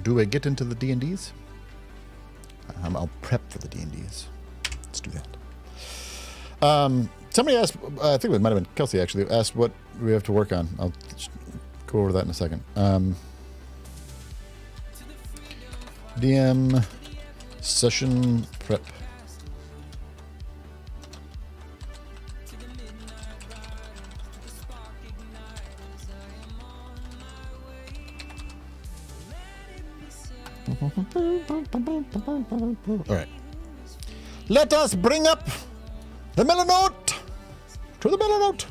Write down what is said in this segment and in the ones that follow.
Do I get into the D&Ds? I'll prep for the D&Ds. Let's do that. Somebody asked, I think it might have been Kelsey actually, asked what we have to work on. I'll go over that in a second. DM session prep. All right. Let us bring up the Melanote to the Melanote.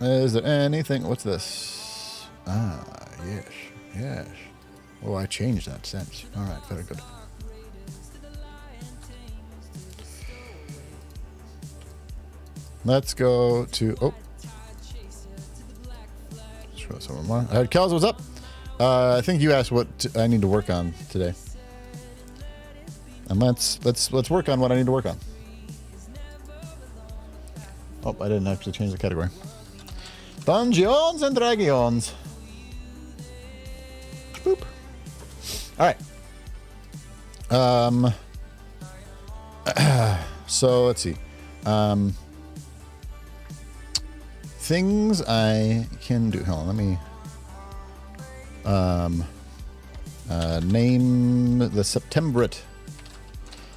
Is there anything? What's this? Ah, yes, yes. Oh, I changed that sense. All right, very good. Let's go to, oh. Show someone more. All right, Kels, what's up? I think you asked what I need to work on today. And let's work on what I need to work on. Oh, I didn't actually change the category. Dungeons and Dragons. Boop. All right. So let's see. Things I can do. Hold on, let me name the Septemvirate.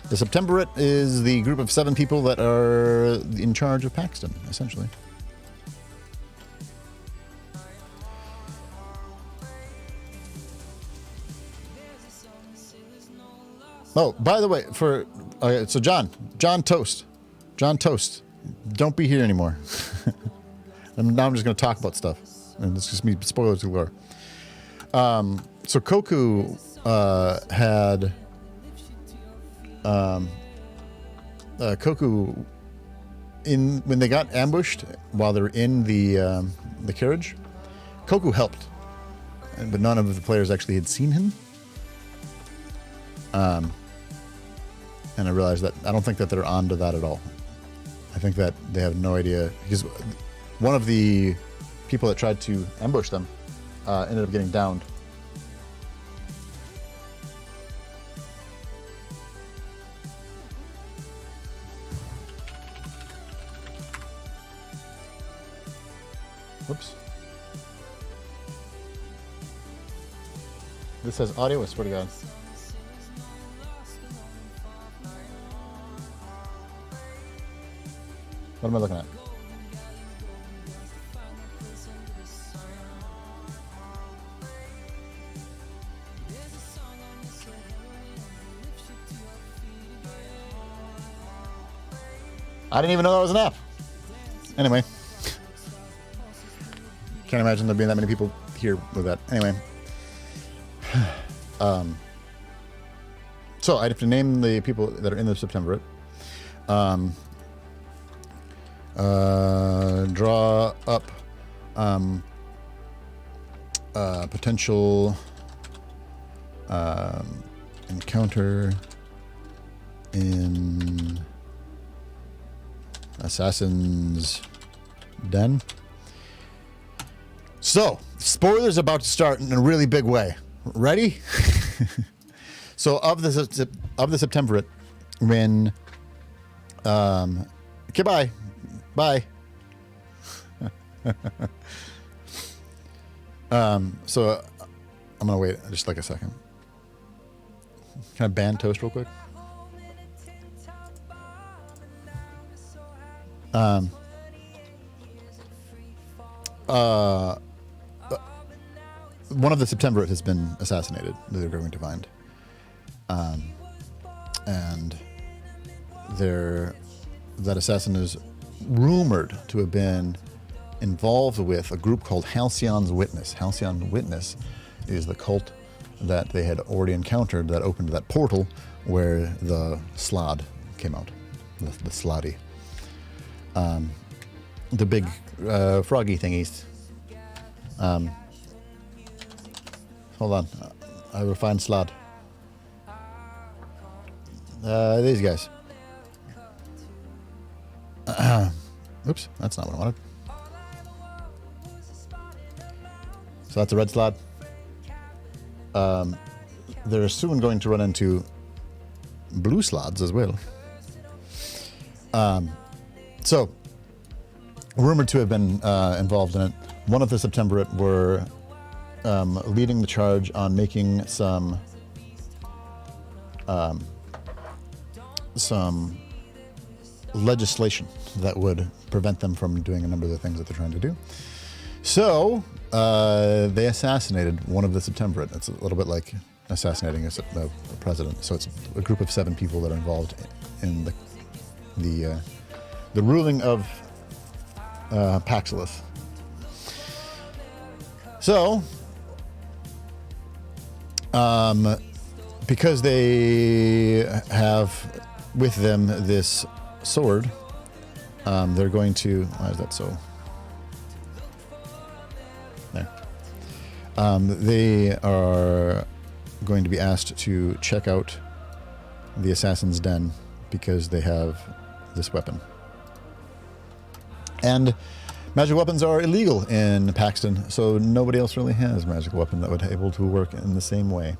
The Septemvirate is the group of 7 people that are in charge of Paxton, essentially. Oh, by the way, so John Toast, don't be here anymore. And now I'm just going to talk about stuff, and it's just me spoilers galore. So Koku had Koku when they got ambushed while they're in the carriage. Koku helped, but none of the players actually had seen him. And I realized that I don't think that they're onto that at all. I think that they have no idea, because one of the people that tried to ambush them ended up getting downed. Whoops. This says audio, I swear to God. What am I looking at? I didn't even know that was an app. Anyway. Can't imagine there being that many people here with that. Anyway. So I have to name the people that are in the Septemvirate. Draw up potential encounter in Assassin's Den. So, spoilers about to start in a really big way. Ready? So, of the Septemvirate, when okay, bye. So I'm gonna wait just like a second. Can I ban Toast real quick? One of the Septemvirate has been assassinated, they're going to find. And that assassin is rumored to have been involved with a group called Halcyon's Witness. Halcyon Witness is the cult that they had already encountered that opened that portal where the Slod came out. The Sloddy. The big froggy thingies. Hold on. I will find slot. These guys. Oops, that's not what I wanted. So that's a red slot. They're soon going to run into blue slots as well. So, rumored to have been involved in it. One of the Septemberate were leading the charge on making some legislation that would prevent them from doing a number of the things that they're trying to do. So, they assassinated one of the Septemberate. It's a little bit like assassinating a president. So it's a group of 7 people that are involved in the ruling of Paxilus. So, because they have with them this sword, they're going to... Why is that so? There. They are going to be asked to check out the assassin's den because they have this weapon. And magic weapons are illegal in Paxton, so nobody else really has a magical weapon that would be able to work in the same way.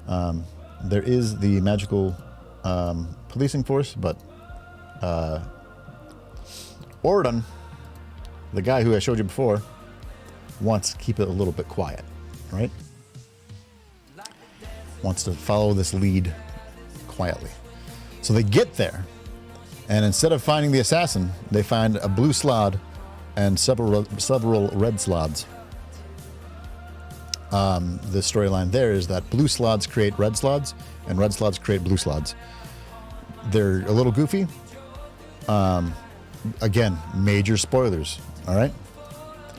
There is the magical policing force, but Ordon, the guy who I showed you before, wants to keep it a little bit quiet, right? Wants to follow this lead quietly. So they get there, and instead of finding the assassin, they find a blue slod and several red slods. The storyline there is that blue slods create red slods, and red slods create blue slods. They're a little goofy. Again, major spoilers, all right?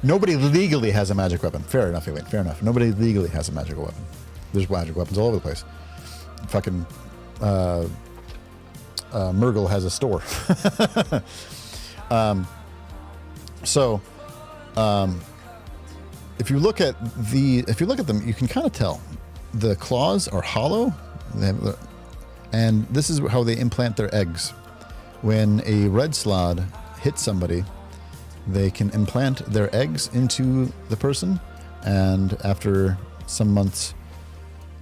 Nobody legally has a magic weapon. Fair enough, Elaine, fair enough. Nobody legally has a magical weapon. There's magic weapons all over the place. Fucking Murgle has a store. If you look at them, you can kind of tell the claws are hollow, and this is how they implant their eggs. When a red slod hits somebody, they can implant their eggs into the person, and after some months,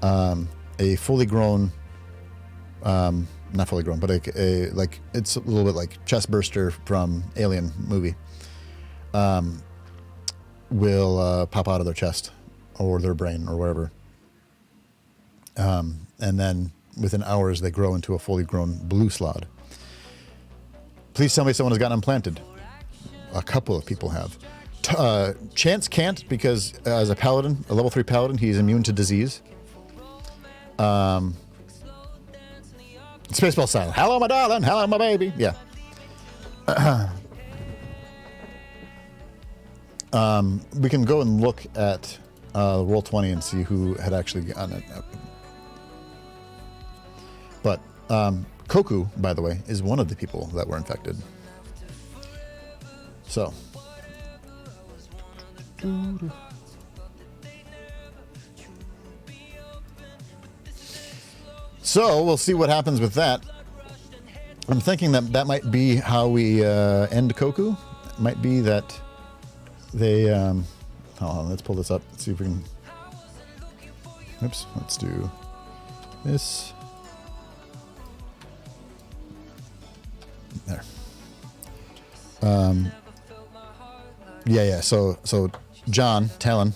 a fully grown, not fully grown, but like it's a little bit like chest burster from Alien movie, will pop out of their chest or their brain or wherever, and then within hours they grow into a fully grown blue slod. Please tell me someone has gotten implanted. A couple of people have. Chance can't because as a paladin, a level 3 paladin, he's immune to disease. Spaceball silent. Hello, my darling. Hello, my baby. Yeah. We can go and look at Roll20 and see who had actually gotten it. But Koku, by the way, is one of the people that were infected. So. So we'll see what happens with that. I'm thinking that might be how we end Koku. It might be that they... hold on, let's pull this up. Let's see if we can... Oops, let's do this. There. Yeah. So John, Talon,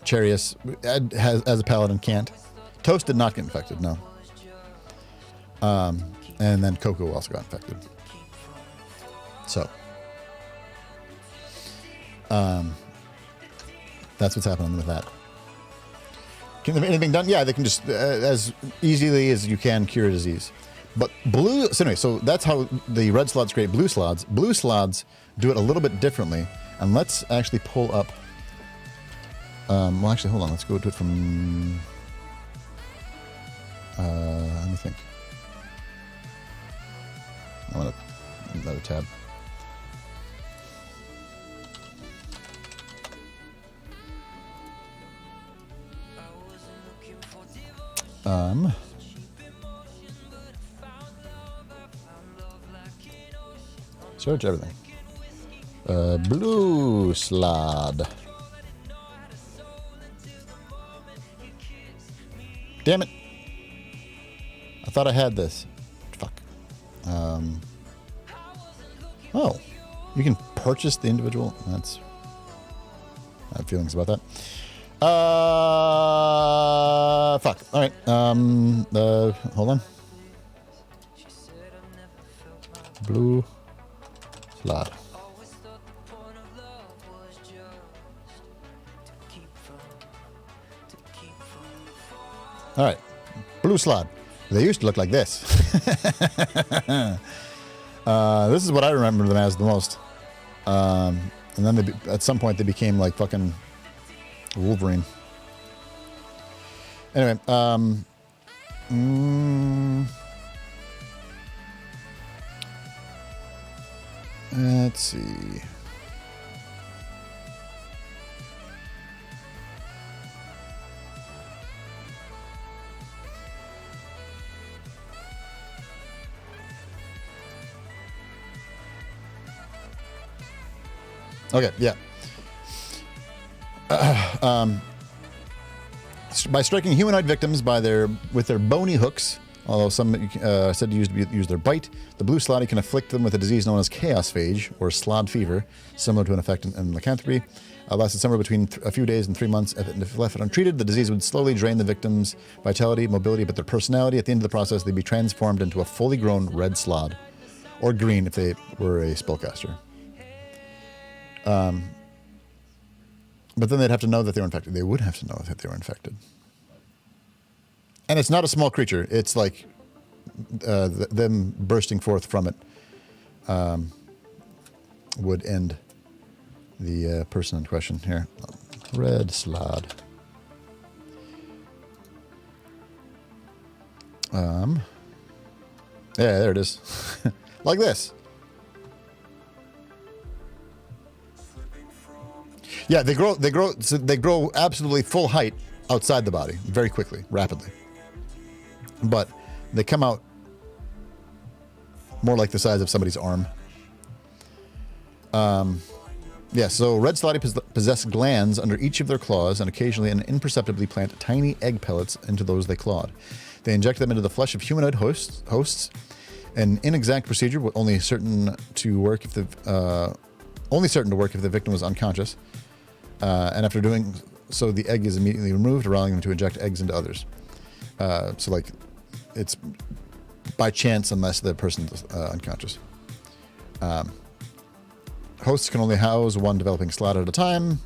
Charius, as a paladin, can't. Toast did not get infected, no. And then Coco also got infected. So, that's what's happening with that. Can anything done? Yeah, they can just as easily as you can cure a disease. But blue. So anyway, so that's how the red slots create blue slots. Blue slots do it a little bit differently. And let's actually pull up. Well, actually, hold on. Let's go do it from. Let me think. I'm gonna another tab. Search everything. Blue slod. Damn it. I thought I had this. Fuck. Oh. You can purchase the individual. That's... I have feelings about that. Fuck. All right. Hold on. Blue slod. All right. Blue slod. They used to look like this. This is what I remember them as the most. And then at some point they became like fucking Wolverine. Anyway, let's see. Okay, yeah. By striking humanoid victims with their bony hooks, although some said to use their bite, the blue slotty can afflict them with a disease known as chaos phage, or slod fever, similar to an effect in lycanthropy. Lasted somewhere between a few days and 3 months. If left untreated, the disease would slowly drain the victim's vitality, mobility, but their personality. At the end of the process, they'd be transformed into a fully grown red slod, or green if they were a spellcaster. But then they'd have to know that they were infected. They would have to know that they were infected. And it's not a small creature. It's like them bursting forth from it would end the person in question here. Red slod. Yeah, there it is. Like this. Yeah, they grow absolutely full height outside the body very quickly, rapidly. But they come out more like the size of somebody's arm. Yeah, so red slotty possess glands under each of their claws and occasionally and imperceptibly plant tiny egg pellets into those they clawed. They inject them into the flesh of humanoid hosts. An inexact procedure, only certain to work if the victim was unconscious. And after doing so, the egg is immediately removed, allowing them to inject eggs into others. So, like, it's by chance unless the person's unconscious. Hosts can only house one developing slot at a time.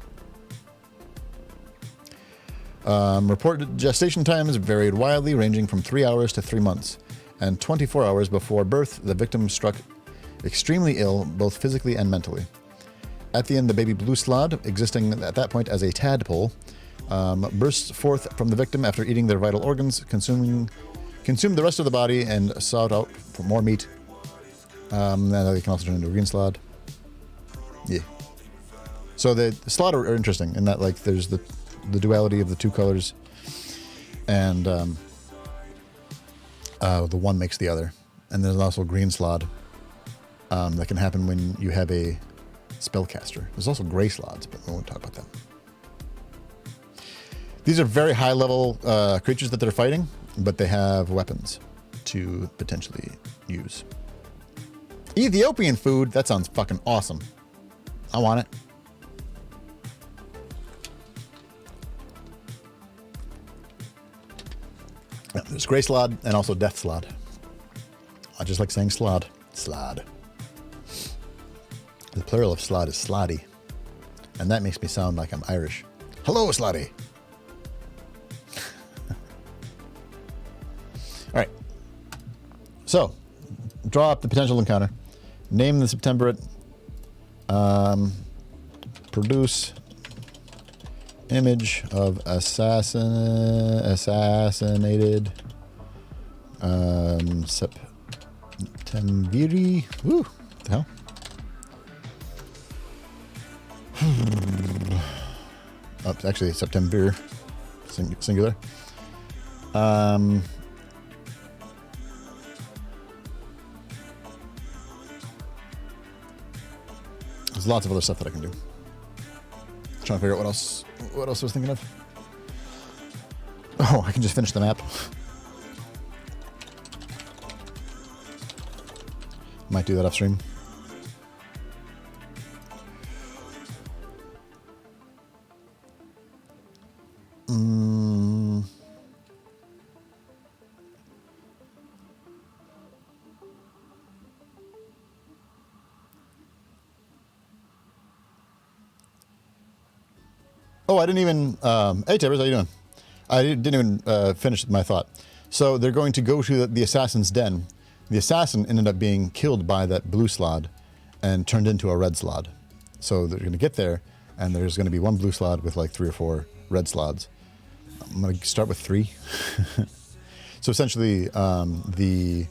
Reported gestation times varied wildly, ranging from 3 hours to 3 months. And 24 hours before birth, the victim struck extremely ill, both physically and mentally. At the end, the baby blue slod, existing at that point as a tadpole, bursts forth from the victim after eating their vital organs, consumed the rest of the body, and sought out for more meat. And they can also turn into a green slod. Yeah. So the slod are interesting in that, like, there's the duality of the two colors, and the one makes the other. And there's also a green slod that can happen when you have a spellcaster. There's also gray slots, but we won't talk about that. These are very high-level creatures that they're fighting, but they have weapons to potentially use. Ethiopian food? That sounds fucking awesome. I want it. Yeah, there's gray slod and also death slod. I just like saying slod. Slod. The plural of slod is sloddy. And that makes me sound like I'm Irish. Hello, sloddy. All right. So, draw up the potential encounter. Name the Septemberate. Produce image of assassinated Septemviri. Woo! What the hell? Oh, it's actually September, singular. There's lots of other stuff that I can do. Trying to figure out what else I was thinking of. Oh, I can just finish the map. Might do that off stream. Oh, I didn't even... hey, Tibbers, how you doing? I didn't even finish my thought. So they're going to go to the assassin's den. The assassin ended up being killed by that blue slot and turned into a red slot. So they're going to get there, and there's going to be one blue slot with like 3 or 4 red slots. I'm going to start with 3. So essentially, the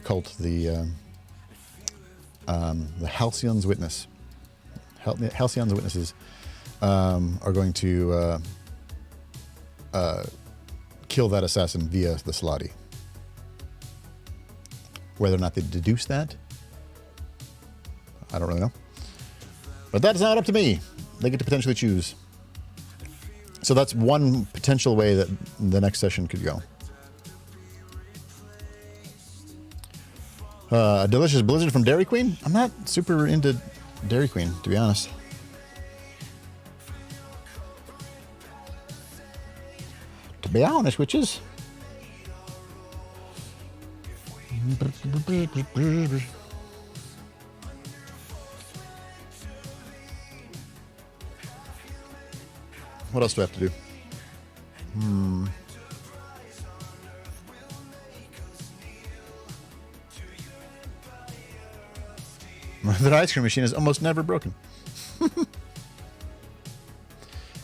cult, the Halcyon's Witness, Halcyon's Witnesses are going to kill that assassin via the Slotty. Whether or not they deduce that, I don't really know. But that's not up to me. They get to potentially choose. So that's one potential way that the next session could go. A delicious blizzard from Dairy Queen? I'm not super into Dairy Queen, to be honest. To be honest, witches. What else do I have to do? That ice cream machine is almost never broken.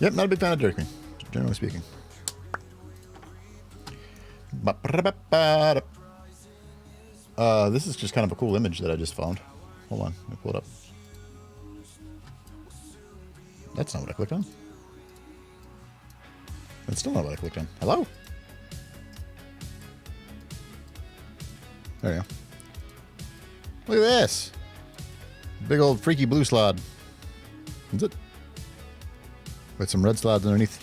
Yep, not a big fan of Dairy Queen, generally speaking. This is just kind of a cool image that I just found. Hold on, let me pull it up. That's not what I clicked on. That's still not what I clicked on. Hello? There you go. Look at this. Big old freaky blue slot. Is it? With some red slots underneath.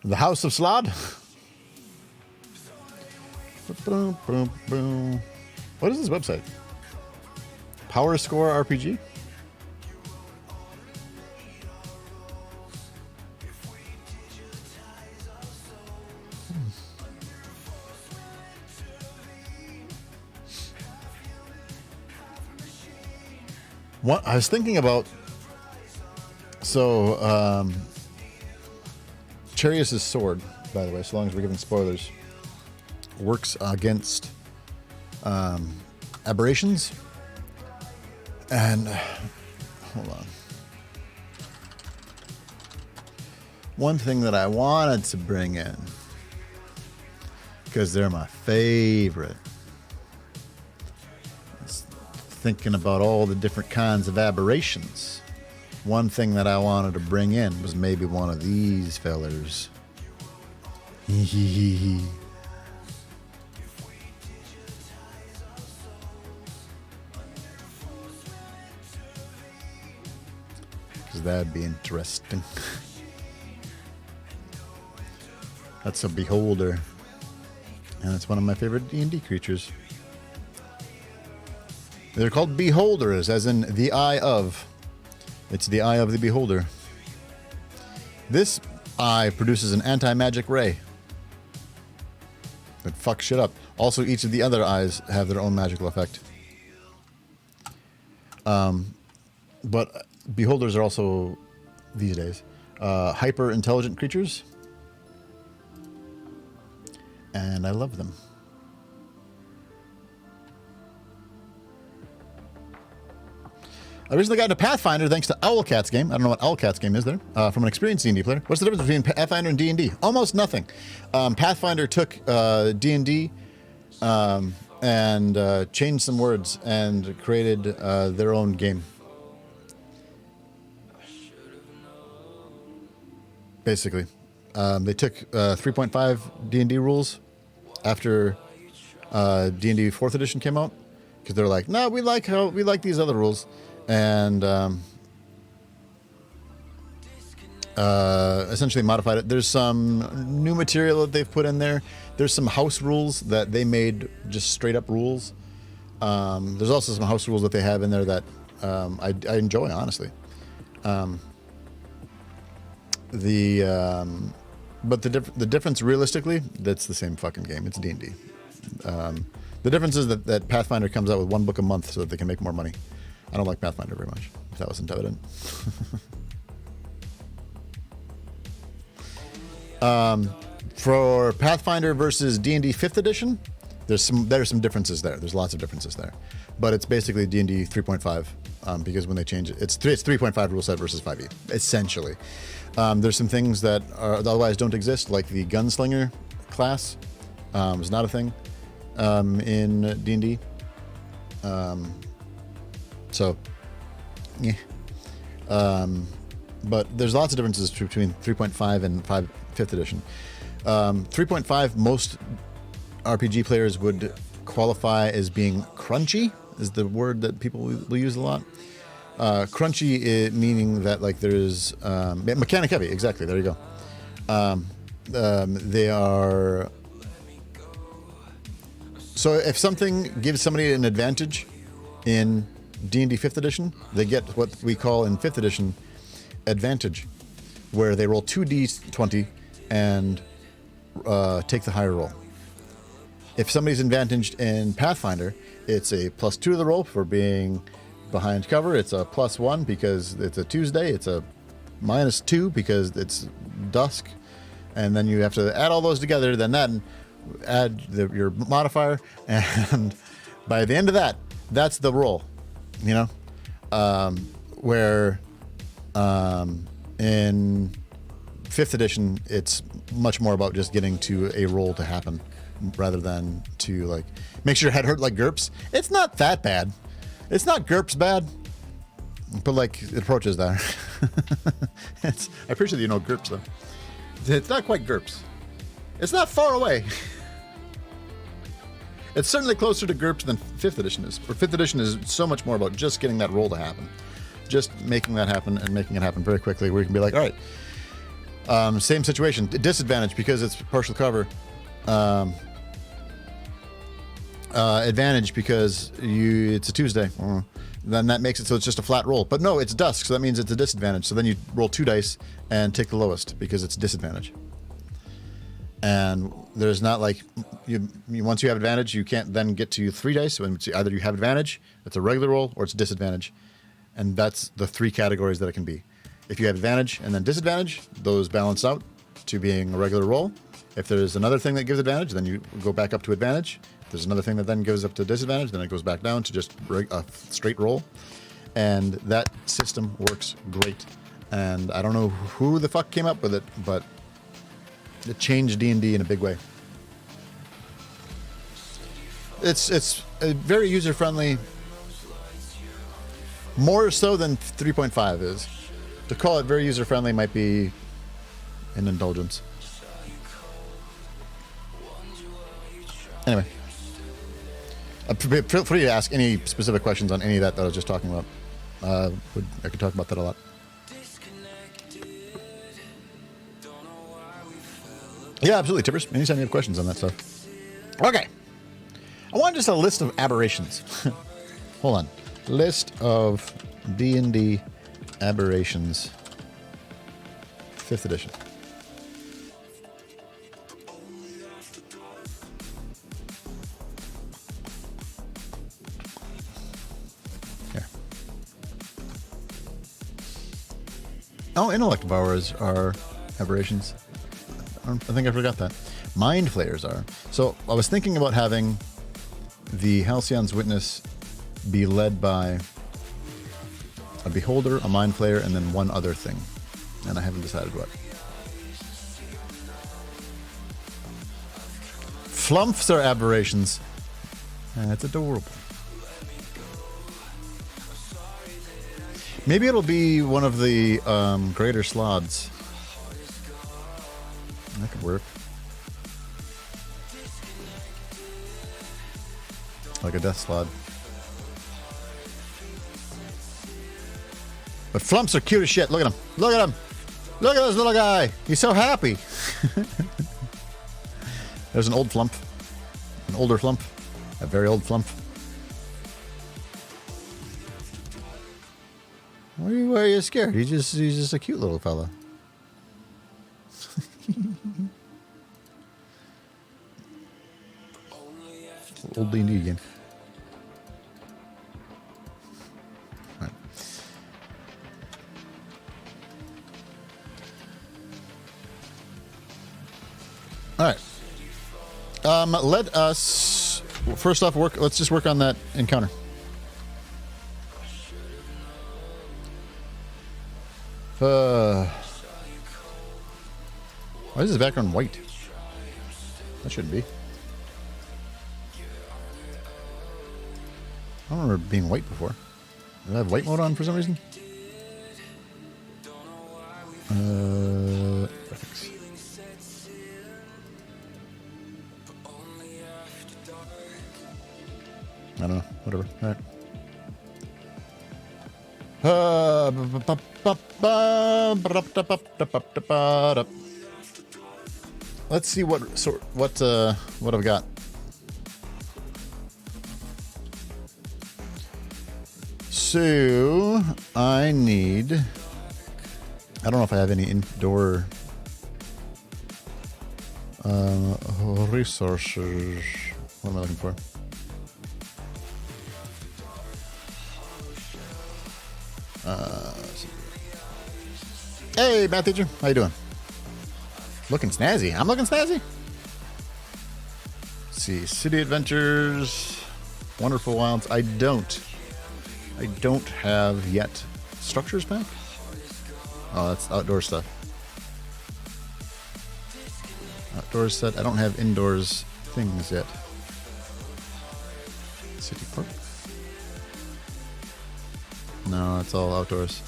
The House of Slod? What is this website? Power Score RPG? What I was thinking about, so Charius' sword, by the way, so long as we're giving spoilers, works against aberrations. And hold on. One thing that I wanted to bring in, because they're my favorite, is thinking about all the different kinds of aberrations. One thing that I wanted to bring in was maybe one of these fellers. Because that'd be interesting. That's a beholder. And it's one of my favorite D&D creatures. They're called beholders, as in the eye of. It's the eye of the beholder. This eye produces an anti-magic ray that fucks shit up. Also, each of the other eyes have their own magical effect. But beholders are also, these days, hyper-intelligent creatures. And I love them. I recently got into Pathfinder thanks to Owlcat's game. I don't know what Owlcat's game is there. From an experienced D&D player. What's the difference between Pathfinder and D&D? Almost nothing. Pathfinder took D&D and and changed some words and created their own game. Basically, they took 3.5 D&D rules after D&D 4th edition came out, because they're like, no, we like these other rules, and essentially modified it. There's some new material that they've put in there. There's some house rules that they made just straight up rules. There's also some house rules that they have in there that I enjoy, honestly. But the difference, realistically, that's the same fucking game. It's D&D. The difference is that Pathfinder comes out with one book a month so that they can make more money. I don't like Pathfinder very much, if that wasn't evident. For Pathfinder versus D&D 5th edition, there's some differences there. There's lots of differences there. But it's basically D&D 3.5, because when they change it, it's 3.5 rule set versus 5e, essentially. There's some things that otherwise don't exist, like the gunslinger class is not a thing in D&D. So, yeah. But there's lots of differences between 3.5 and 5th edition. 3.5, most RPG players would qualify as being crunchy, is the word that people will use a lot. Crunchy meaning that like there's mechanic heavy, exactly, there you go. They are, so if something gives somebody an advantage in D&D 5th edition, they get what we call in 5th edition advantage, where they roll 2d20 and take the higher roll. If somebody's advantaged in Pathfinder, it's a +2 to the roll for being behind cover. It's a +1 because it's a Tuesday. It's a -2 because it's dusk. And then you have to add all those together, then that, add your modifier. And by the end of that, that's the roll, you know? Where in 5th edition, it's much more about just getting to a roll to happen rather than to like make sure your head hurt like GURPS. It's not that bad. It's not GURPS bad, but like it approaches that. I appreciate that you know GURPS though. It's not quite GURPS. It's not far away. It's certainly closer to GURPS than 5th edition is. Or 5th edition is so much more about just getting that roll to happen. Just making that happen and making it happen very quickly, where you can be like, all right, same situation, disadvantage because it's partial cover. Advantage because it's a Tuesday. Then that makes it so it's just a flat roll. But no, it's dusk, so that means it's a disadvantage. So then you roll 2 dice and take the lowest because it's disadvantage. And there's not like, once you have advantage, you can't then get to 3 dice. So either you have advantage, it's a regular roll, or it's disadvantage. And that's the 3 categories that it can be. If you have advantage and then disadvantage, those balance out to being a regular roll. If there's another thing that gives advantage, then you go back up to advantage. If there's another thing that then goes up to disadvantage, then it goes back down to just a straight roll. And that system works great. And I don't know who the fuck came up with it, but it changed D&D in a big way. It's a very user-friendly, more so than 3.5 is. To call it very user-friendly might be an indulgence. Anyway, feel free to ask any specific questions on any of that I was just talking about. I could talk about that a lot. Yeah, absolutely, Tippers. Anytime you have questions on that stuff. Okay. I want just a list of aberrations. Hold on. List of D&D aberrations. 5th edition. Here. Oh, intellect devourers are aberrations. I think I forgot that. Mind flayers are. So I was thinking about having the Halcyon's Witness be led by a beholder, a mind flayer, and then one other thing. And I haven't decided what. Flumphs are aberrations. That's adorable. Maybe it'll be one of the greater slots. That could work. Like a death slot. But flumps are cute as shit. Look at him. Look at him. Look at this little guy. He's so happy. There's an old flump. An older flump. A very old flump. Why are you scared? He's just a cute little fella. Old D&D again. All right. Let us first off work. Let's just work on that encounter. Why is this background white? That shouldn't be. I don't remember it being white before. Did I have white mode on for some reason? Graphics. I don't know. Whatever. All right. Let's see what I've got. So I need. I don't know if I have any indoor resources. What am I looking for? Hey, math teacher, how you doing? Looking snazzy. I'm looking snazzy. Let's see, city adventures, wonderful wilds. I don't have yet structures pack. Oh, that's outdoor stuff. Outdoors set. I don't have indoors things yet. City park. No, it's all outdoors.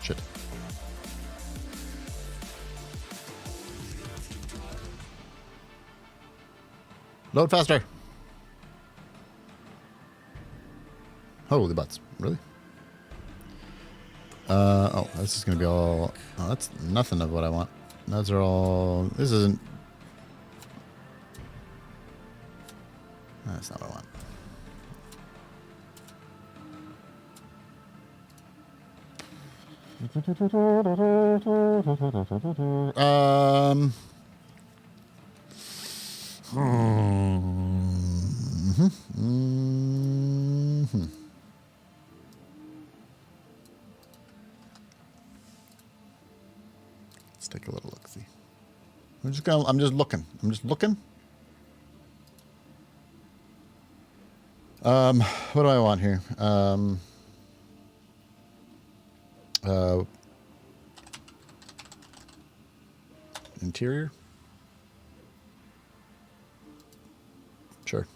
Shit. Load faster. Holy butts. Really? Oh, this is going to be all... Oh, that's nothing of what I want. Those are all... This isn't... That's not what I want. Let's take a little look. See, I'm just looking. What do I want here? Interior. Sure.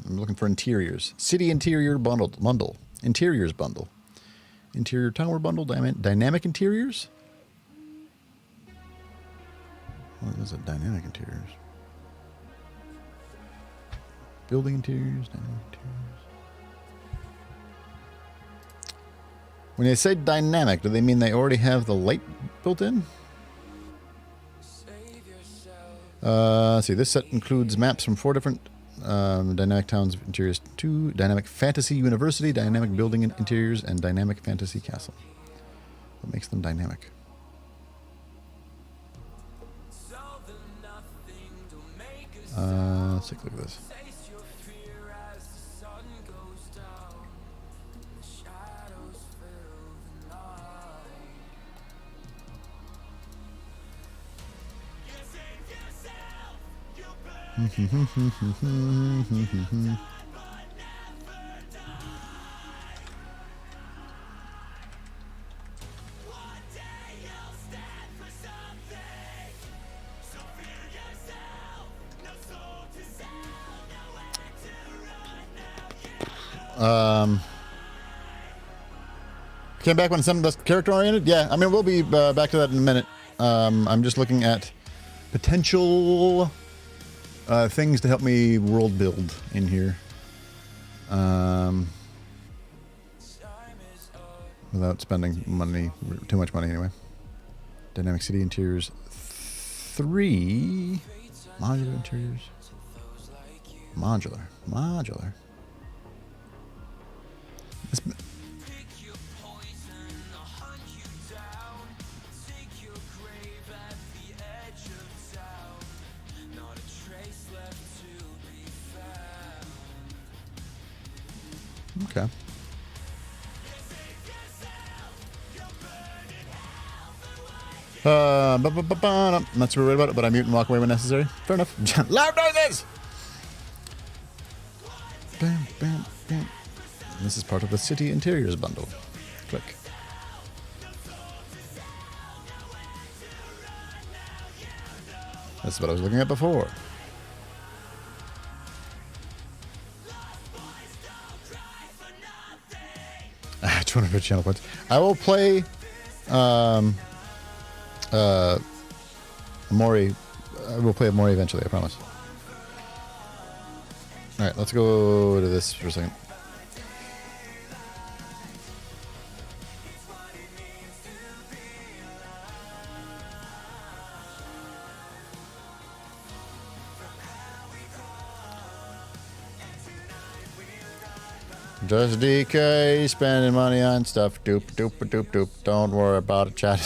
I'm looking for interiors. City interior bundle. Interiors bundle. Interior tower bundle. Dynamic interiors. What is it? Dynamic interiors. Building interiors. Dynamic interiors. When they say dynamic, do they mean they already have the light built in? Let's see. This set includes maps from 4 different dynamic towns interiors: 2 dynamic fantasy university, dynamic building interiors, and dynamic fantasy castle. What makes them dynamic? Let's take a look at this. Came back when something that's character oriented. Yeah, I mean we'll be back to that in a minute. I'm just looking at potential things to help me world build in here. Without spending money, too much money anyway. Dynamic city interiors 3. Modular interiors. Modular. Okay. Not super worried about it, but I mute and walk away when necessary. Fair enough. Loud noises! Bam, bam, bam. This is part of the city interiors bundle. Click. That's what I was looking at before. Ah, 200 channel points. I will play Mori. I will play Mori eventually, I promise. Alright, let's go to this for a second. Just DK spending money on stuff. Doop, doop, doop, doop. Don't worry about it, chat.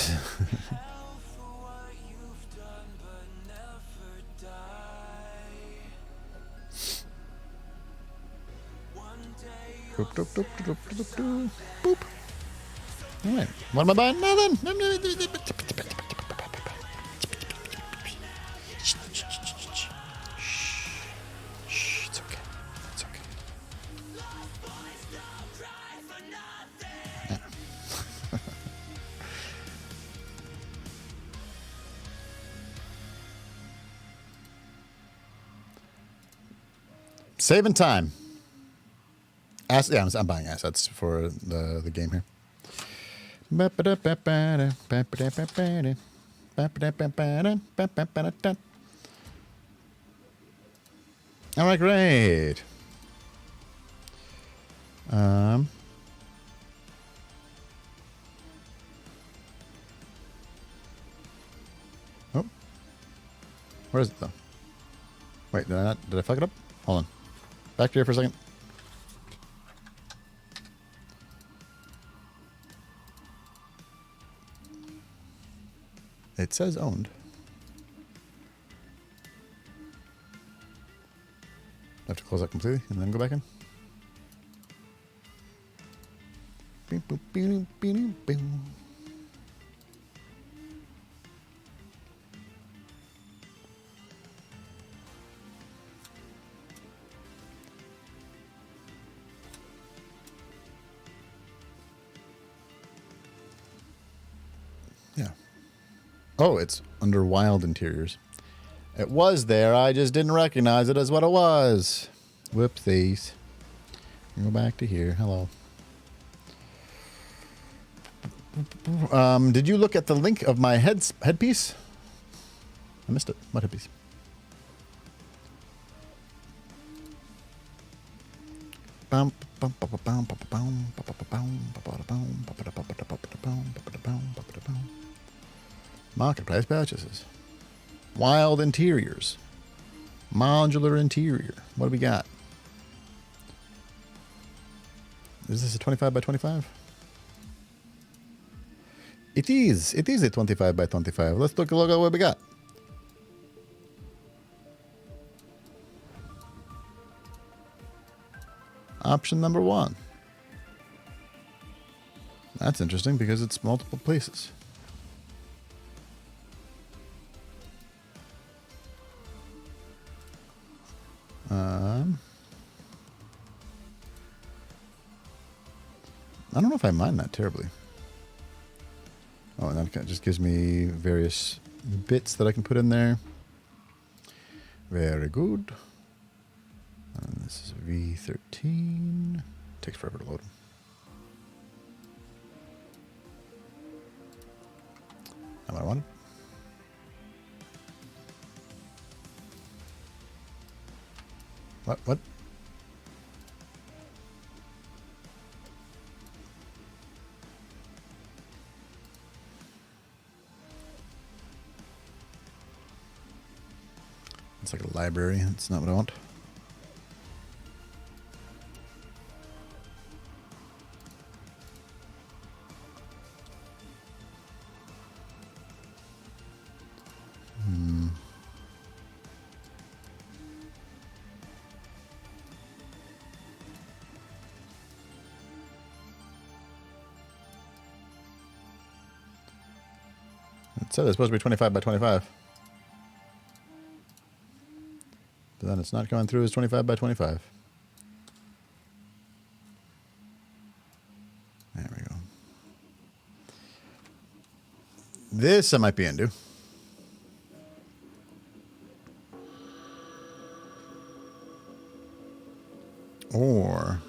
Doop, doop, doop, doop, doop, doop, boop. All right. What am I buying? Nothing. Shh, it's okay. It's okay. Yeah. Saving time. Yeah, I'm buying assets for the game here. All right, great. Oh, where is it though? Wait, did I fuck it up? Hold on. Back to here for a second. It says owned. I have to close that completely and then go back in. Beep, boop, beep, beep, beep. Yeah. Oh, it's under wild interiors. It was there. I just didn't recognize it as what it was. Whoopsies. Go back to here. Hello. Did you look at the link of my headpiece? I missed it. What headpiece? Marketplace purchases. Wild interiors. Modular interior. What do we got? Is this a 25 by 25? It is. It is a 25 by 25. Let's look at what we got. Option number 1. That's interesting because it's multiple places. I don't know if I mind that terribly. Oh, and that just gives me various bits that I can put in there. Very good. And this is V13. takes forever to load. Not what I wanted. What? It's like a library. That's not what I want. It said it's supposed to be 25 by 25. But then it's not going through as 25 by 25. There we go. This I might be into. Or...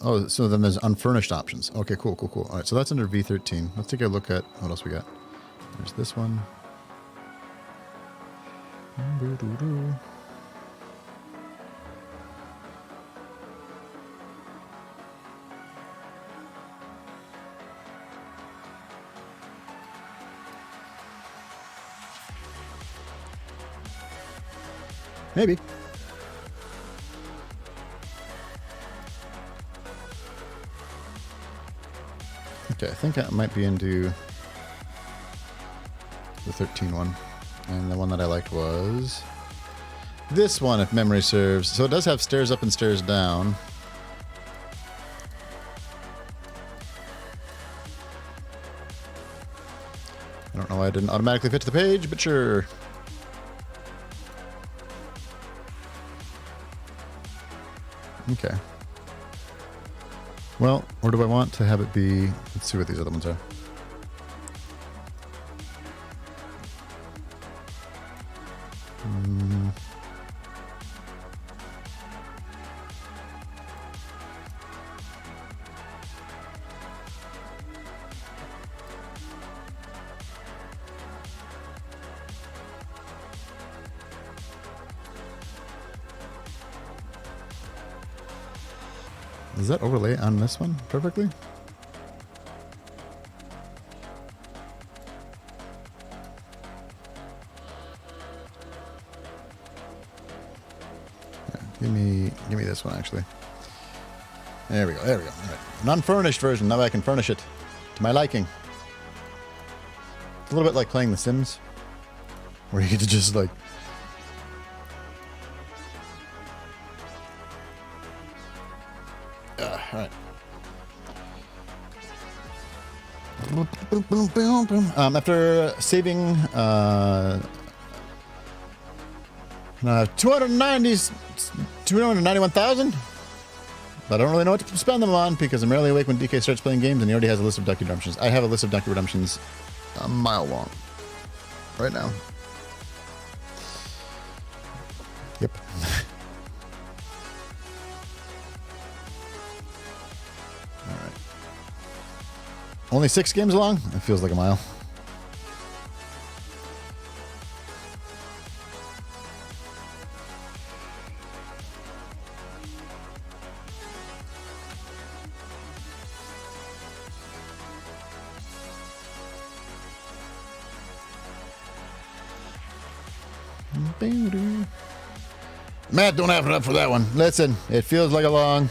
oh, so then there's unfurnished options. Okay, cool. All right, so that's under V13. Let's take a look at what else we got. There's this one. Maybe. Okay, I think I might be into the 13 one. And the one that I liked was this one, if memory serves. So it does have stairs up and stairs down. I don't know why it didn't automatically fit to the page, but sure. Okay. Well, or do I want to have it be... Let's see what these other ones are. Does that overlay on this one perfectly? Yeah, give me this one actually. There we go. All right. An unfurnished version. Now I can furnish it to my liking. It's a little bit like playing The Sims, where you get to just like... all right. After saving 291,000, but I don't really know what to spend them on because I'm rarely awake when DK starts playing games, and he already has a list of Ducky Redemptions. I have a list of Ducky Redemptions a mile long right now. Yep. Only 6 games long? It feels like a mile. Matt, don't have it up for that one. Listen, it feels like a long,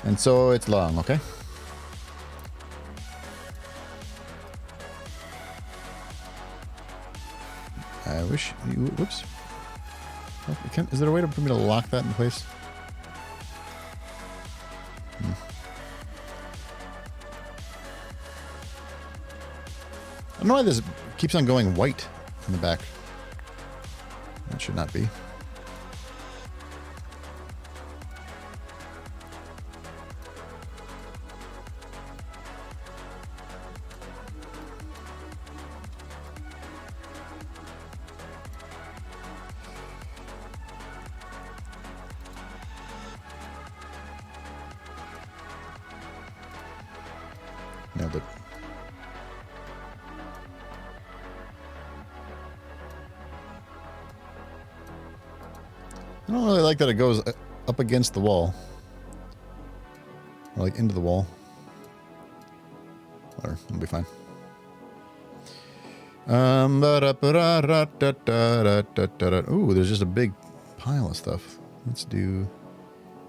and so it's long, okay? I wish you... Whoops. Is there a way for me to lock that in place? I don't know why this keeps on going white in the back. That should not be. Nailed it. I don't really like that it goes up against the wall. Or like into the wall. Or it'll be fine. Ooh, there's just a big pile of stuff. Let's do...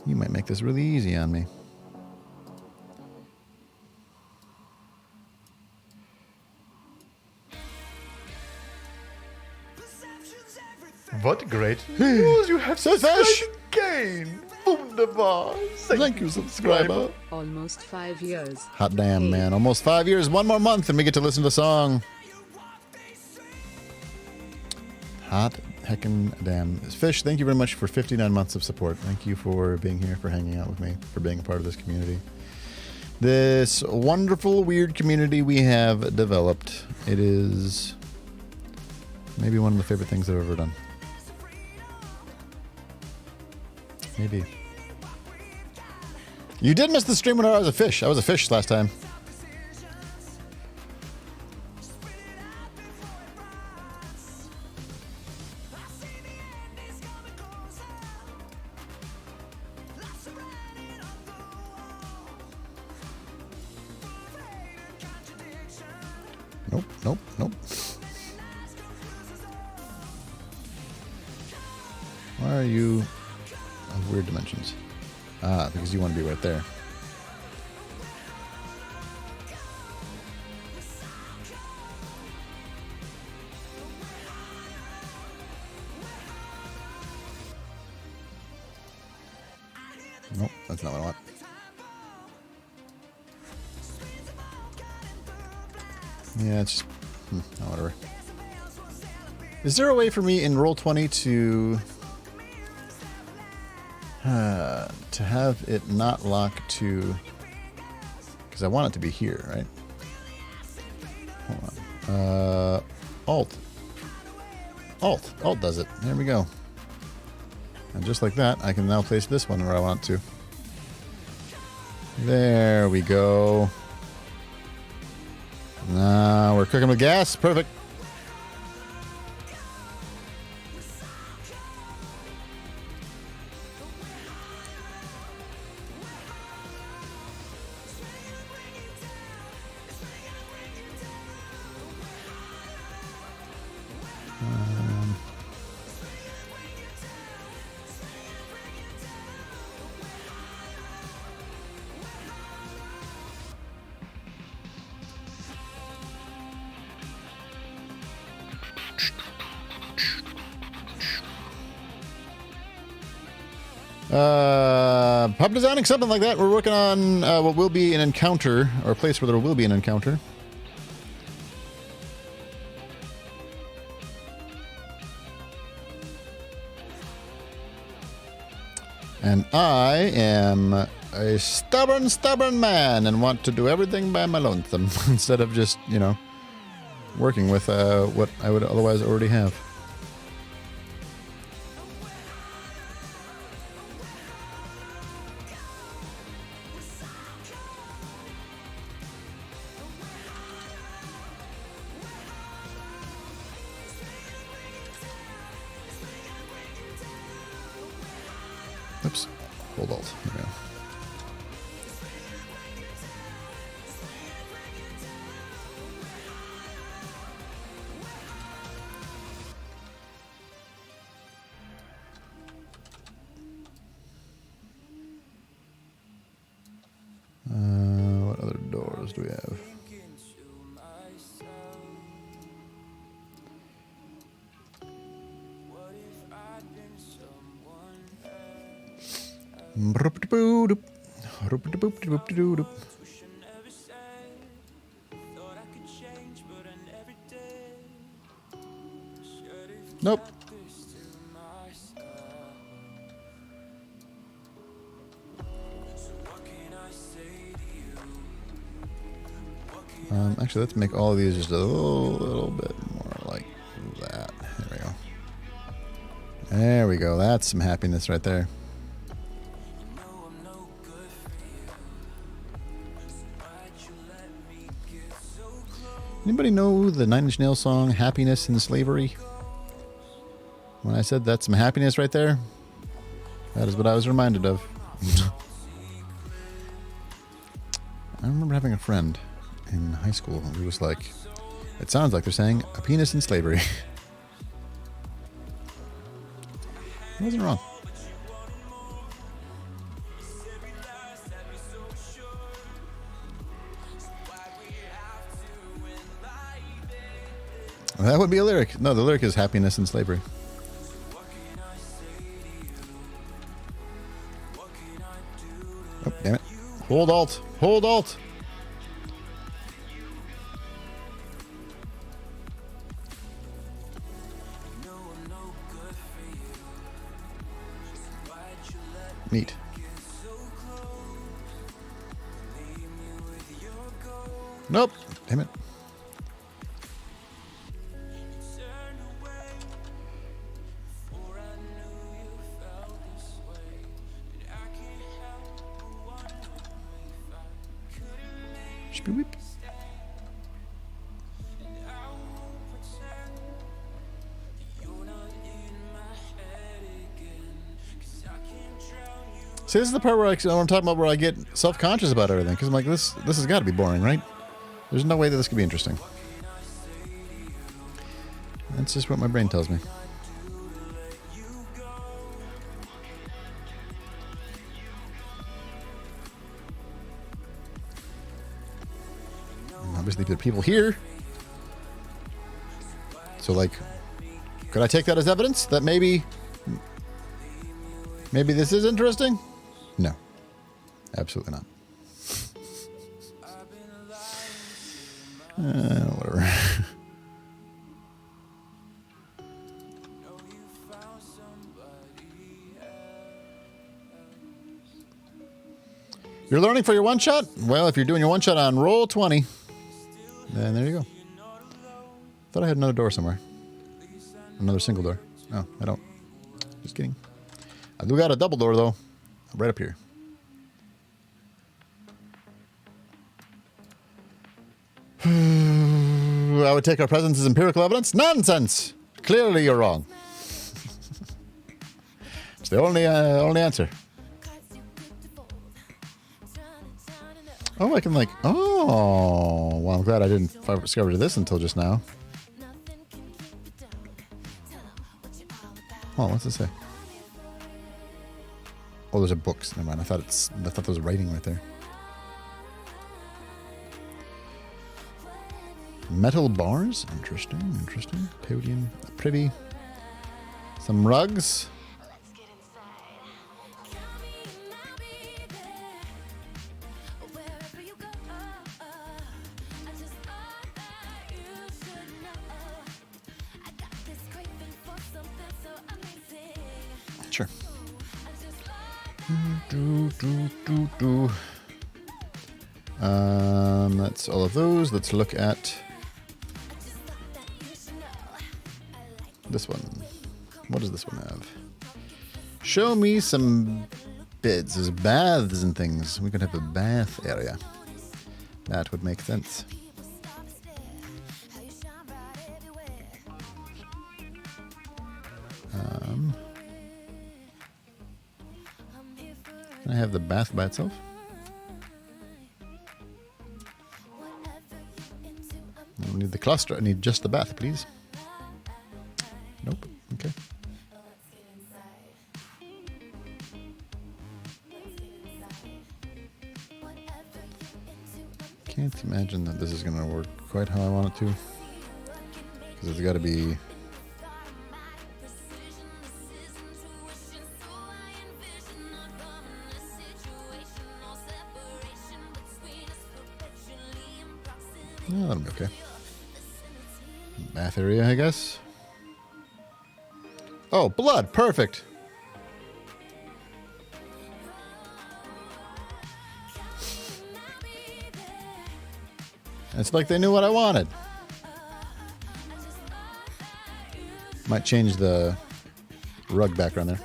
You might make this really easy on me. What great news you have Fish! gain! Wunderbar! Thank you, subscriber. Almost 5 years. Hot damn, man. Almost 5 years. One more month and we get to listen to the song. Hot heckin' damn. Fish, thank you very much for 59 months of support. Thank you for being here, for hanging out with me, for being a part of this community. This wonderful, weird community we have developed. It is maybe one of the favorite things I've ever done. Maybe. You did miss the stream when I was a fish. I was a fish last time. Nope, nope, nope. Why are you of weird dimensions? Ah, because you want to be right there. Nope, that's not what I want. Yeah, it's just... oh, whatever. Is there a way for me in Roll20 to have it not lock to... Because I want it to be here, right? Hold on. Alt. Alt does it. There we go. And just like that, I can now place this one where I want to. There we go. Now we're cooking with gas. Perfect. Pub designing, something like that. We're working on what will be an encounter, or a place where there will be an encounter. And I am a stubborn man and want to do everything by my lonesome instead of just, you know, working with what I would otherwise already have. Oops. Hold alt. There we go. What other doors do we have? Nope. Actually, let's make all of these just a little bit more like that. There we go. There we go. That's some happiness right there. Anybody know the Nine Inch Nails song Happiness in Slavery? When I said that's some happiness right there, that is what I was reminded of. I remember having a friend in high school who was like, it sounds like they're saying a penis in slavery. I wasn't wrong. That would be a lyric. No, the lyric is happiness in slavery. Oh, damn it. Hold alt. Hold alt. Neat. Nope. Damn it. Beep. See, this is the part where I'm talking about where I get self-conscious about everything, because I'm like, this has got to be boring, right? There's no way that this could be interesting. That's just what my brain tells me. Obviously, there are people here. So, like, could I take that as evidence that maybe this is interesting? No, absolutely not. Whatever. You're learning for your one shot? Well, if you're doing your one shot on Roll20, then there you go. Thought I had another door somewhere. Another single door. No, I don't. Just kidding. I do got a double door, though. Right up here. I would take our presence as empirical evidence? Nonsense! Clearly you're wrong. It's the only answer. Oh, I can like... Oh! Well, I'm glad I didn't discover this until just now. Oh, what's it say? Oh, those are books. Never mind. I thought there was writing right there. Metal bars? Interesting, interesting. Podium. Pretty. Some rugs. Sure. That's all of those. Let's look at this one. What does this one have? Show me some beds. There's baths and things. We could have a bath area. That would make sense. Can I have the bath by itself? I don't need the cluster. I need just the bath, please. Nope. Okay. Can't imagine that this is going to work quite how I want it to. Because it's got to be... Yeah, that'll be okay. Bath area, I guess. Oh, blood. Perfect. It's like they knew what I wanted. Might change the rug background there.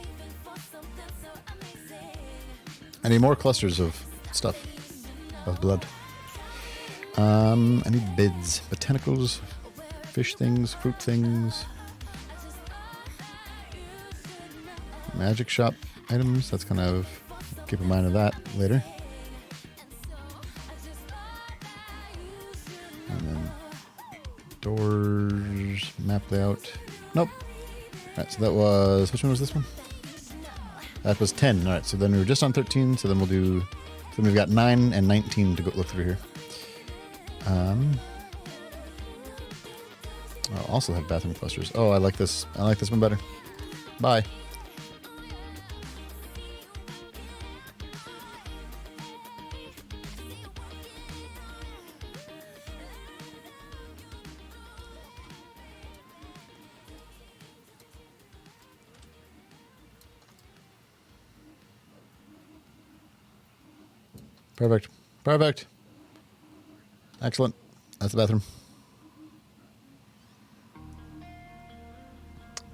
I need more clusters of stuff. Of blood. I need bids. Botanicals, fish things, fruit things. Magic shop items. That's kind of, keep in mind of that later. And then doors, map layout. Nope. Alright, so that was, which one was this one? That was 10. Alright, so then we were just on 13, so then we'll do, so then we've got 9 and 19 to go look through here. I'll also have bathroom clusters. Oh, I like this. I like this one better. Bye. Perfect. Perfect. Excellent. That's the bathroom.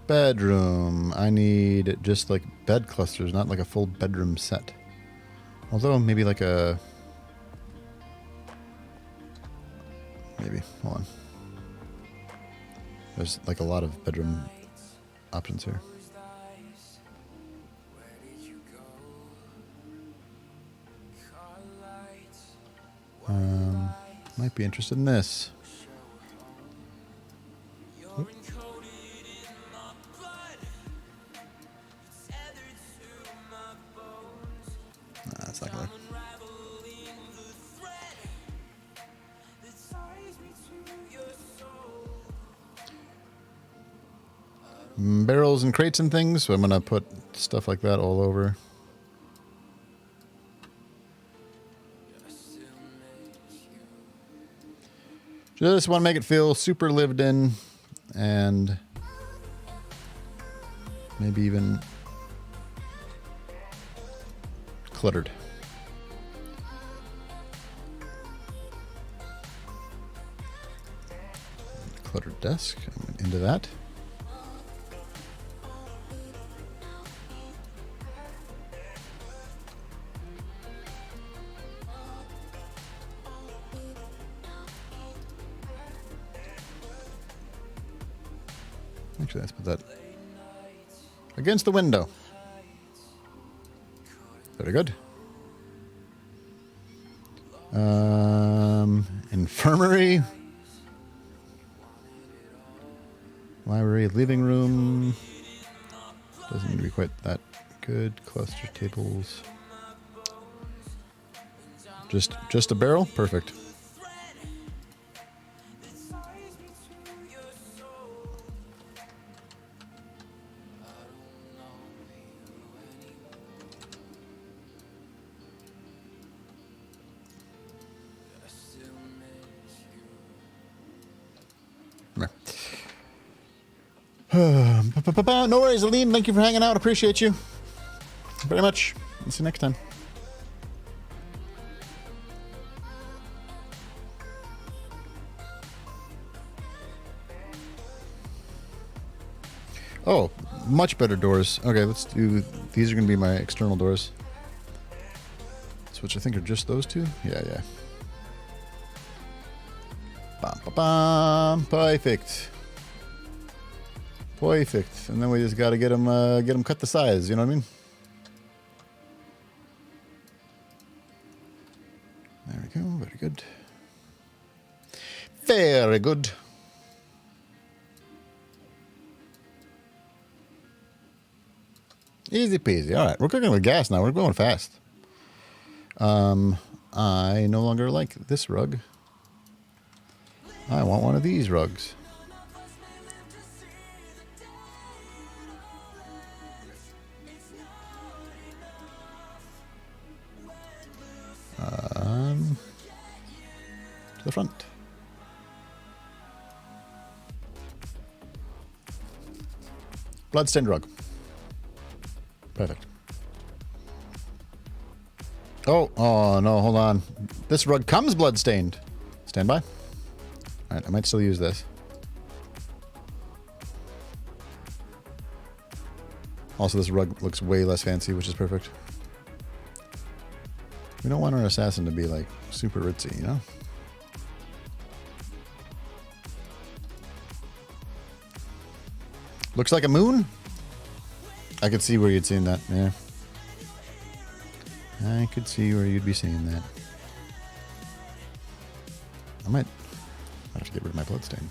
Bedroom. I need just like bed clusters, not like a full bedroom set. Although maybe like a... Maybe. Hold on. There's like a lot of bedroom options here. Might be interested in this. Oop. Nah, that's not gonna work. Barrels and crates and things, so I'm gonna put stuff like that all over. Just want to make it feel super lived in and maybe even cluttered. Cluttered desk, I'm into that. Actually, let's put that against the window. Very good. Infirmary. Library, living room. Doesn't need to be quite that good. Cluster tables. Just a barrel? Perfect. No worries, Aline. Thank you for hanging out. Appreciate you very much. See you next time. Oh, much better doors. Okay, let's do... These are going to be my external doors. So which I think are just those two? Yeah, yeah. Bam, bam, bam. Perfect. Perfect. And then we just got to get them cut the size, you know what I mean? There we go. Very good. Very good. Easy peasy. All right, we're cooking with gas now. We're going fast. I no longer like this rug. I want one of these rugs. To the front. Bloodstained rug. Perfect. Oh no, hold on. This rug comes bloodstained. Stand by. Alright, I might still use this. Also, this rug looks way less fancy, which is perfect. We don't want our assassin to be like super ritzy, you know? Looks like a moon? I could see where you'd seen that, yeah. I could see where you'd be seeing that. I might have to get rid of my bloodstain.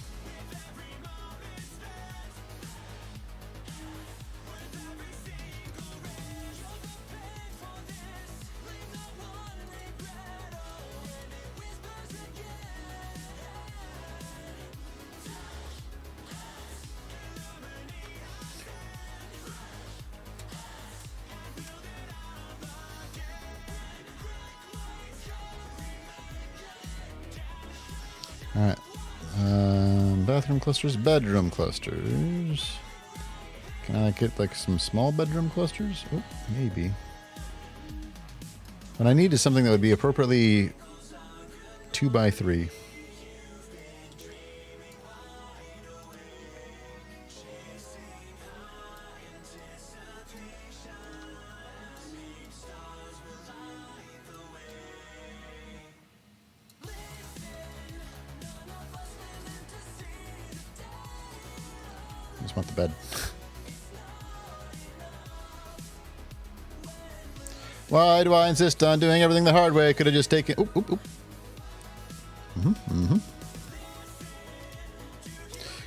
Alright. Bathroom clusters, bedroom clusters. Can I get like some small bedroom clusters? Oh, maybe. What I need is something that would be appropriately 2x3. I just want the bed. Why do I insist on doing everything the hard way? Could have just taken... Oop, oop, oop.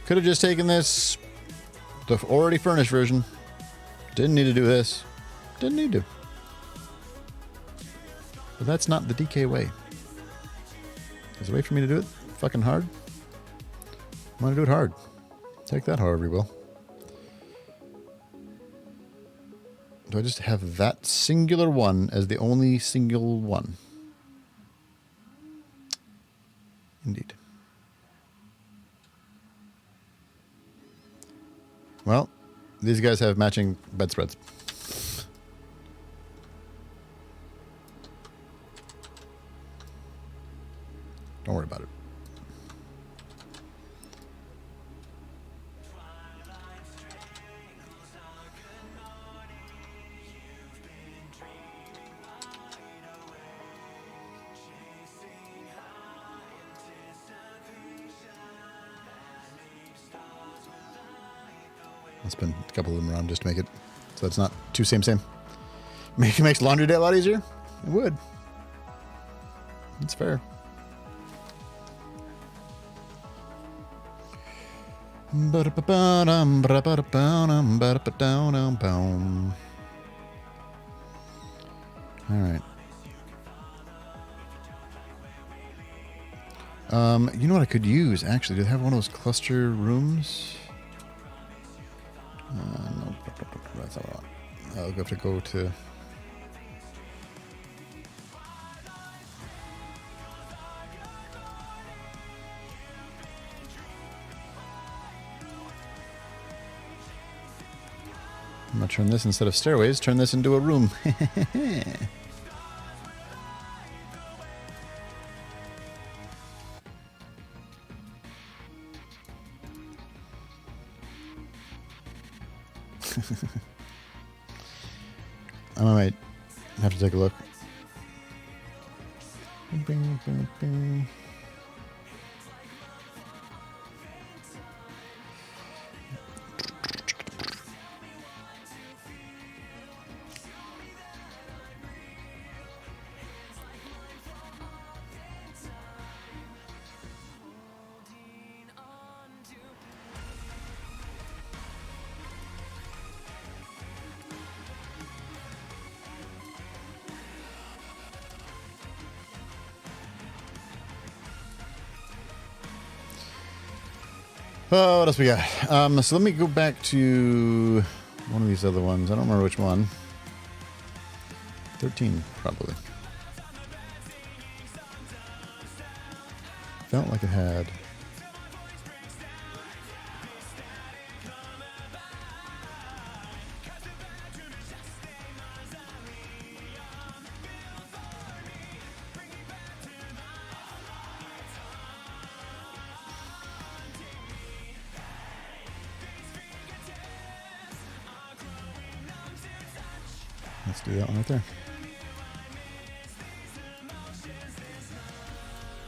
Could have just taken this, the already furnished version. Didn't need to do this. Didn't need to. But that's not the DK way. There's a way for me to do it fucking hard. I want to do it hard. Take that however you will. Do I just have that singular one as the only single one? Indeed. Well, these guys have matching bedspreads. Don't worry about it. I'll spin a couple of them around just to make it so it's not too same. Makes laundry day a lot easier. It would. It's fair. All right. You know what I could use actually? Do they have one of those cluster rooms? No, that's not what I want. I'll have to go to. I'm gonna turn this instead of stairways, turn this into a room. I might have to take a look. Bing, bing, bing. Oh, what else we got? So let me go back to one of these other ones. I don't remember which one. 13, probably. Felt like it had. Let's do that one right there.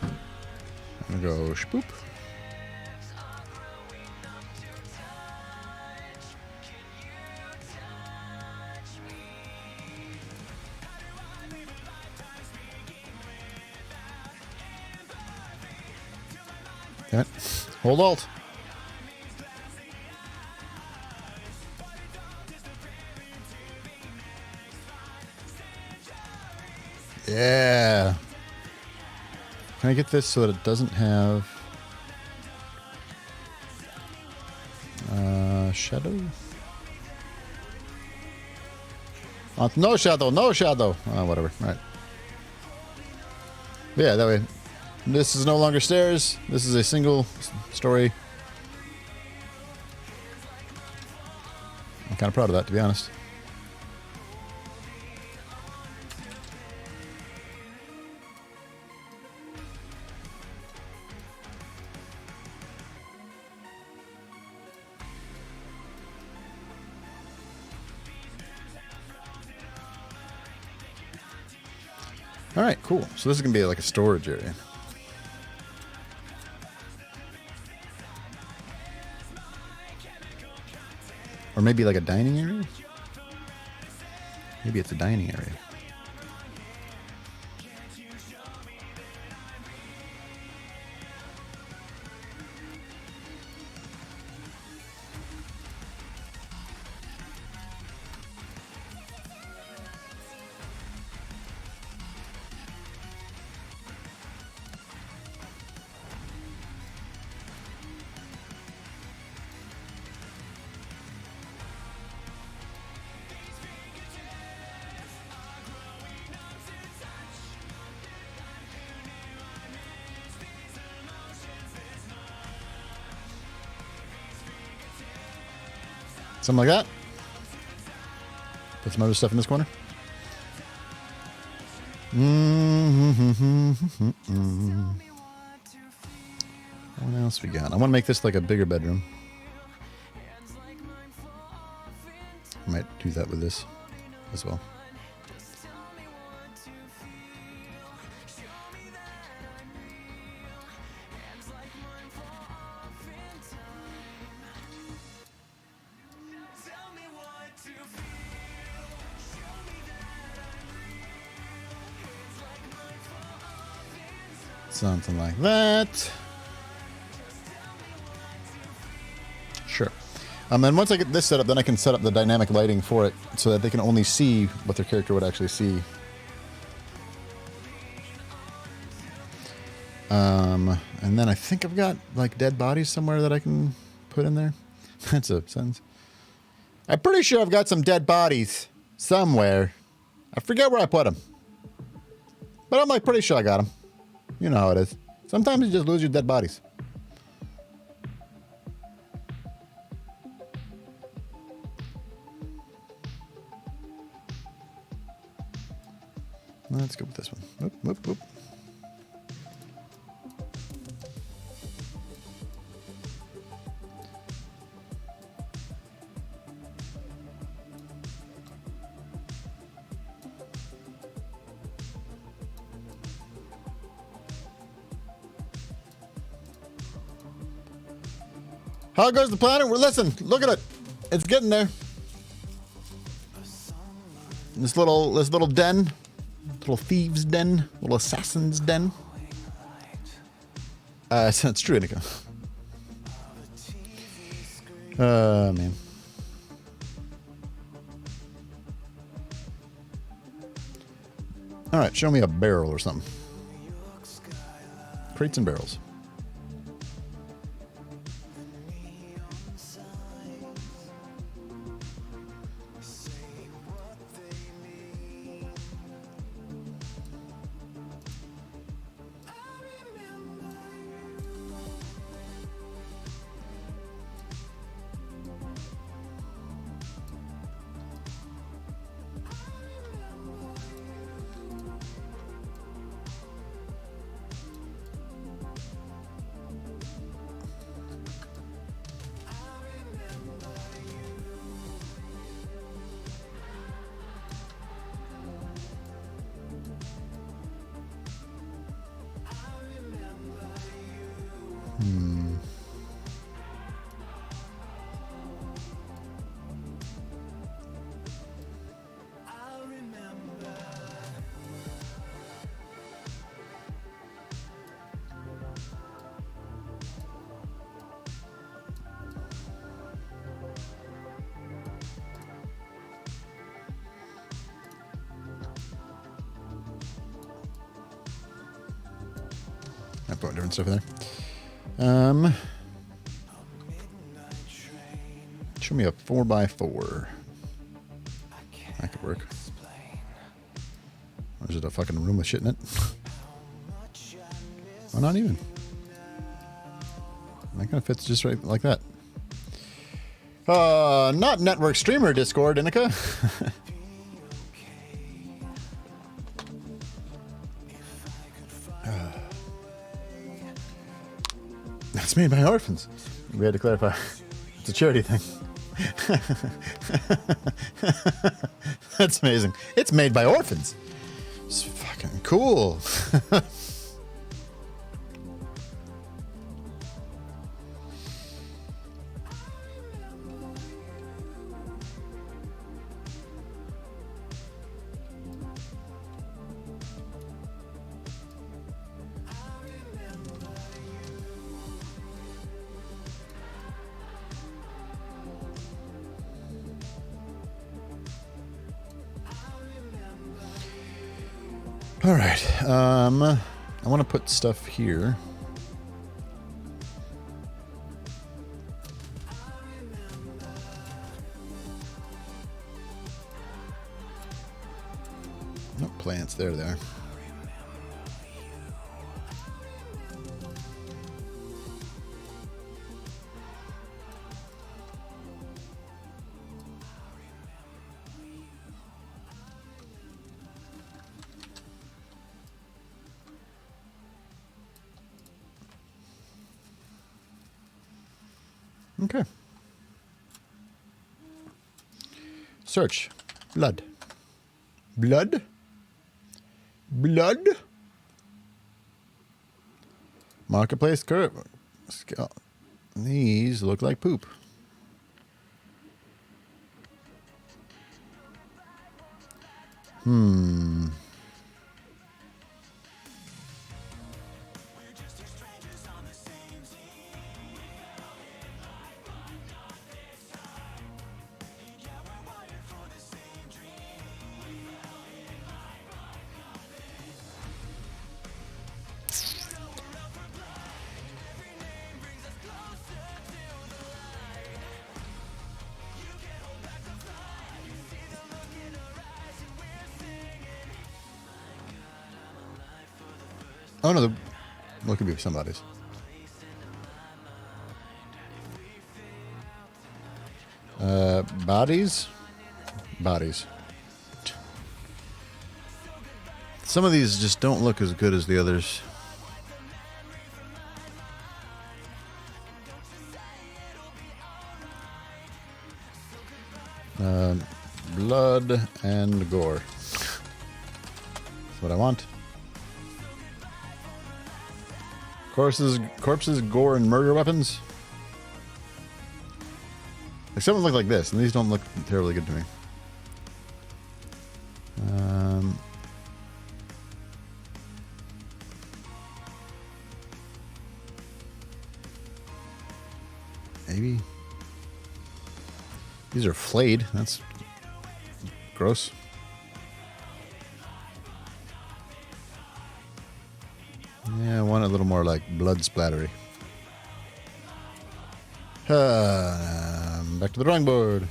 I'm gonna go shpoop. Damn it. Hold alt. Yeah. Can I get this so that it doesn't have shadow? No shadow, no shadow. Whatever. All right. Yeah, that way. This is no longer stairs. This is a single story. I'm kind of proud of that, to be honest. All right, cool. So this is going to be like a storage area. Or maybe like a dining area? Maybe it's a dining area. Something like that. Put some other stuff in this corner. What else we got? I want to make this like a bigger bedroom. I might do that with this as well. Something like that. Sure. And once I get this set up, then I can set up the dynamic lighting for it so that they can only see what their character would actually see. And then I think I've got like dead bodies somewhere that I can put in there. That's a sentence. I'm pretty sure I've got some dead bodies somewhere. I forget where I put them. But I'm like pretty sure I got them. You know how it is. Sometimes you just lose your dead bodies. Let's go with this one. Whoop, whoop, whoop. How goes the planet? Well, listen, look at it. It's getting there. This little den, little thieves' den, little assassin's den. It's true, Nico. Man. All right, show me a barrel or something. Crates and barrels. put different stuff in there. Show me a 4x4. That could work. Or is it a fucking room with shit in it? Oh, not even. That kind of fits just right like that. Not network streamer Discord, Inika. That's made by orphans. We had to clarify. It's a charity thing. That's amazing. It's made by orphans. It's fucking cool. All right. I want to put stuff here. No plants. There they are. Okay. Search. Blood. Blood? Blood? Marketplace curve. These look like poop. Oh no, well, it could be somebody's. Bodies? Bodies. Some of these just don't look as good as the others. Blood and gore. That's what I want. Corpses, gore, and murder weapons. Like some of them look like this, and these don't look terribly good to me. Maybe these are flayed. That's gross. Yeah, I want a little more like blood splattery. Back to the drawing board.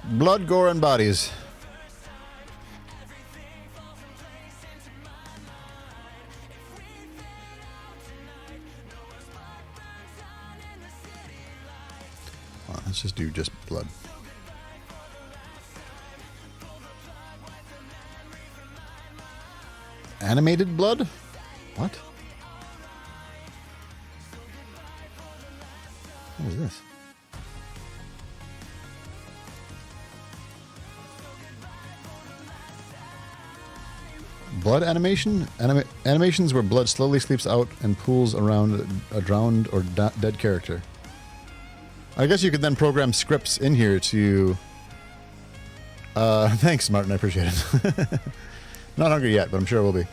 Blood, gore, and bodies. Well, let's just do just blood. Animated blood? What? What is this? Blood animation? Animations where blood slowly sleeps out and pools around a drowned or dead character. I guess you could then program scripts in here to... thanks, Martin. I appreciate it. Not hungry yet, but I'm sure I will be.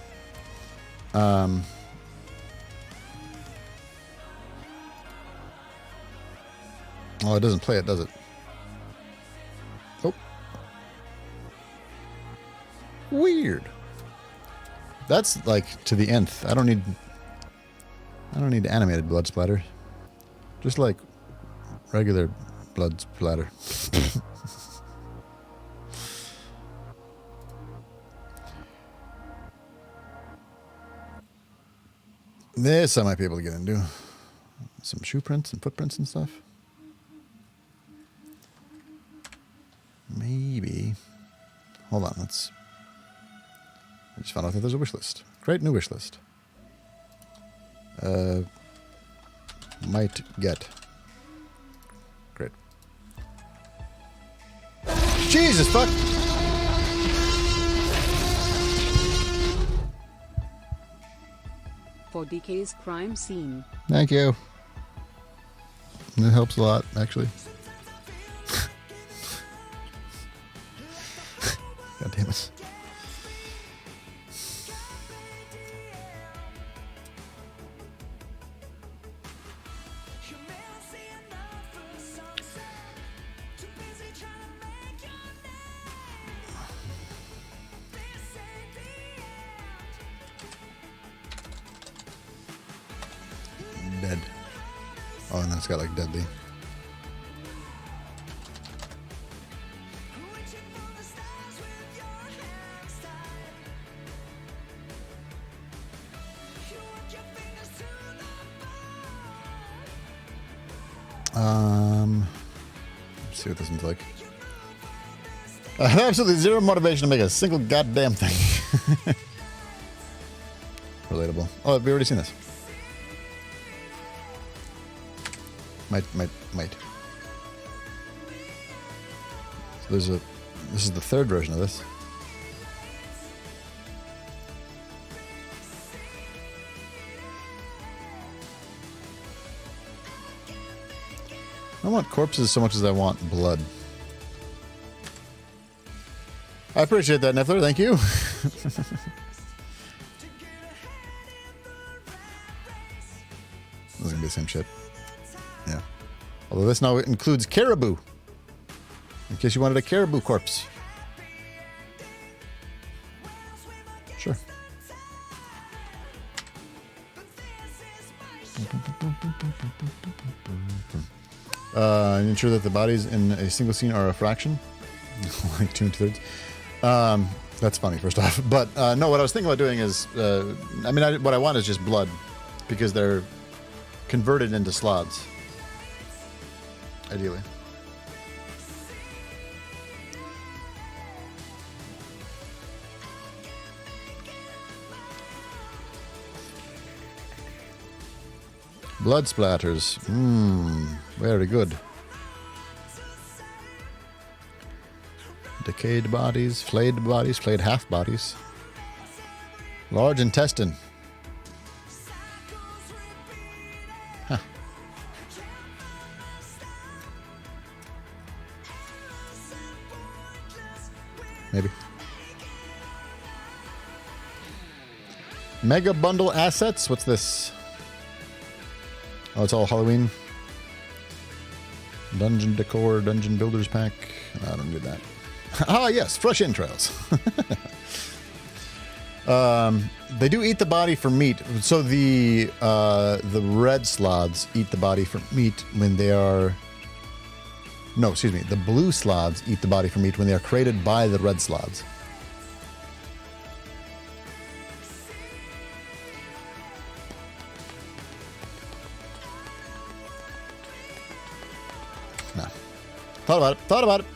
Oh, it doesn't play it, does it? Oh. Weird. That's like to the nth. I don't need animated blood splatter. Just like regular blood splatter. This I might be able to get into. Some shoe prints and footprints and stuff. Maybe. Hold on, let's... I just found out that there's a wish list. Great new wish list. Might get. Great. Jesus, fuck! For DK's crime scene. Thank you. It helps a lot, actually. God damn it. Dead. Oh, and it's got like deadly. Let's see what this one's like. I have absolutely zero motivation to make a single goddamn thing. Relatable. Oh, we've already seen this. Might. So this is the third version of this. I don't want corpses so much as I want blood. I appreciate that, Niffler. Thank you. This is gonna be the same shit. Yeah. Although this now includes caribou. In case you wanted a caribou corpse. Sure. Ensure that the bodies in a single scene are a fraction. Like 2 2/3. That's funny, first off. But no, what I was thinking about doing is, what I want is just blood. Because they're converted into slots. Ideally. Blood splatters. Very good. Decayed bodies, flayed half bodies. Large intestine. Huh. Maybe. Mega bundle assets? What's this? Oh, it's all Halloween. Dungeon decor, dungeon builders pack. I don't need that. Ah, yes, fresh entrails. They do eat the body for meat. So the red sloths eat the body for meat when they are... No, excuse me. The blue sloths eat the body for meat when they are created by the red sloths. No. Thought about it.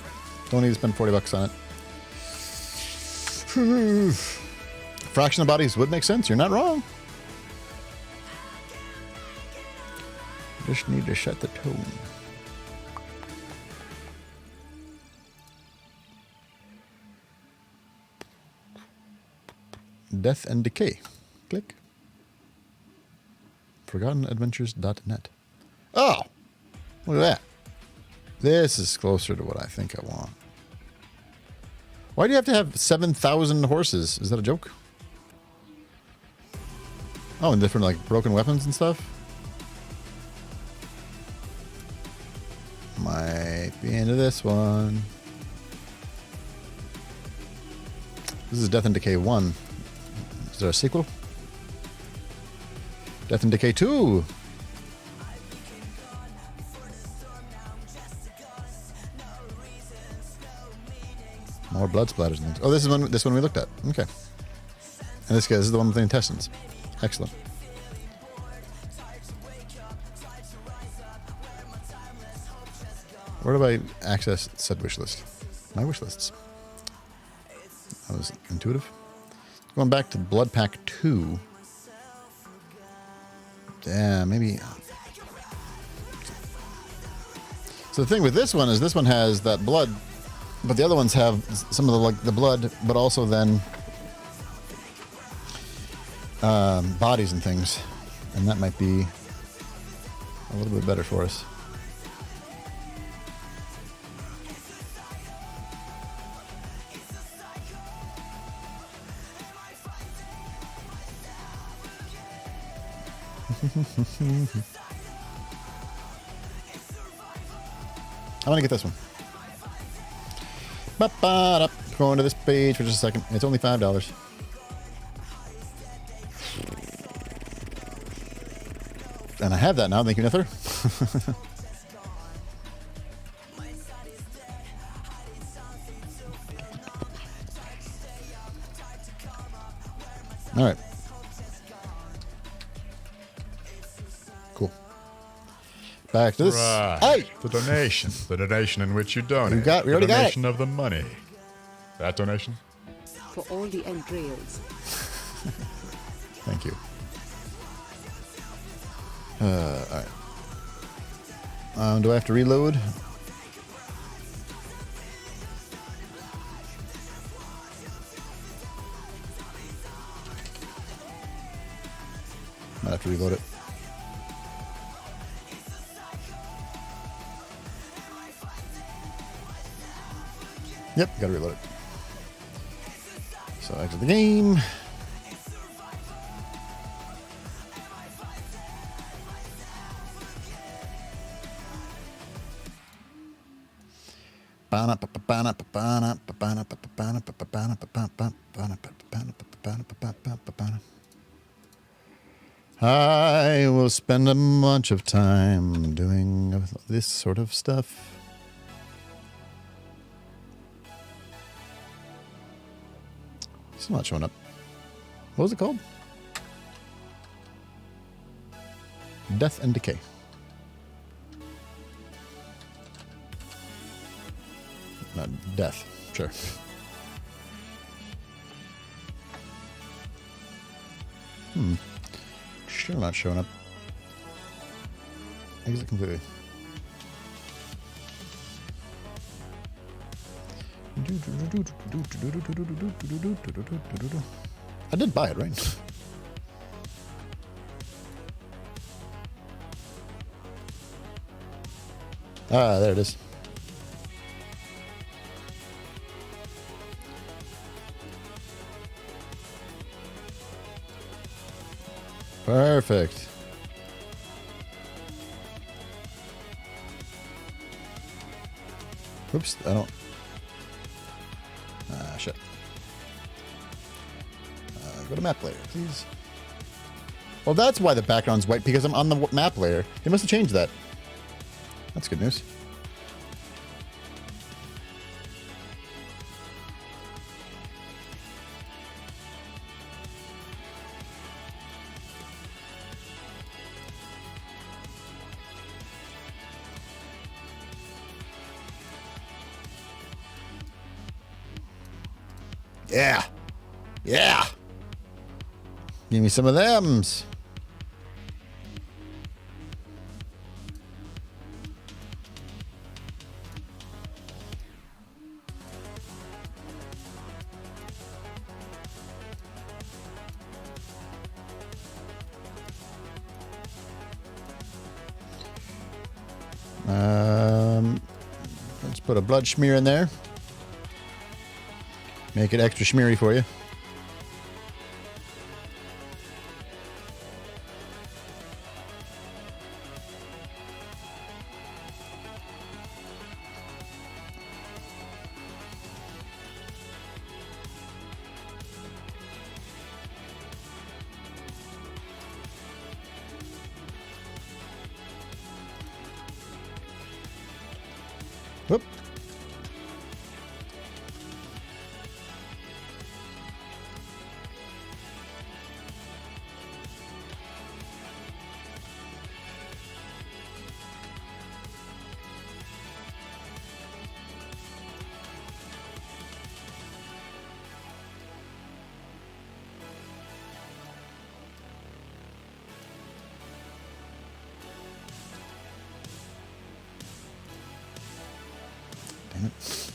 Don't need to spend $40 on it. Fraction of bodies would make sense. You're not wrong. Just need to set the tone. Death and Decay. Click. ForgottenAdventures.net. Oh! Look at that. This is closer to what I think I want. Why do you have to have 7,000 horses? Is that a joke? Oh, and different, like, broken weapons and stuff? Might be into this one. This is Death and Decay 1. Is there a sequel? Death and Decay 2. More blood splatters and things. Oh, this one we looked at. Okay. And this is the one with the intestines. Excellent. Where do I access said wish list? My wish lists. That was intuitive. Going back to Blood Pack 2. Yeah, maybe. So the thing with this one is this one has that blood, but the other ones have some of the blood, but also then bodies and things, and that might be a little bit better for us. I'm gonna get this one. Ba-ba-da. Going to this page for just a second. It's only $5. And I have that now. Thank you, Nether. All right. Cool. Back to this. Right. Hey! The donation. The donation in which you donate. We already got it. The donation of the money. That donation? For all the entrails. Thank you. All right. Do I have to reload? Might have to reload it. Yep, gotta reload it. So exit the game. I will spend a bunch of time doing this sort of stuff. It's not showing up. What was it called? Death and Decay. Not death, sure. Still not showing up. Exit completely. I did buy it, right? Ah, there it is. Perfect. Oops, I don't. Ah, shit. Go to map layer, please. Well, that's why the background's white, because I'm on the map layer. They must have changed that. That's good news. Yeah. Yeah. Give me some of thems. Let's put a blood smear in there. Make it extra schmeary for you. Whoop. Damn it.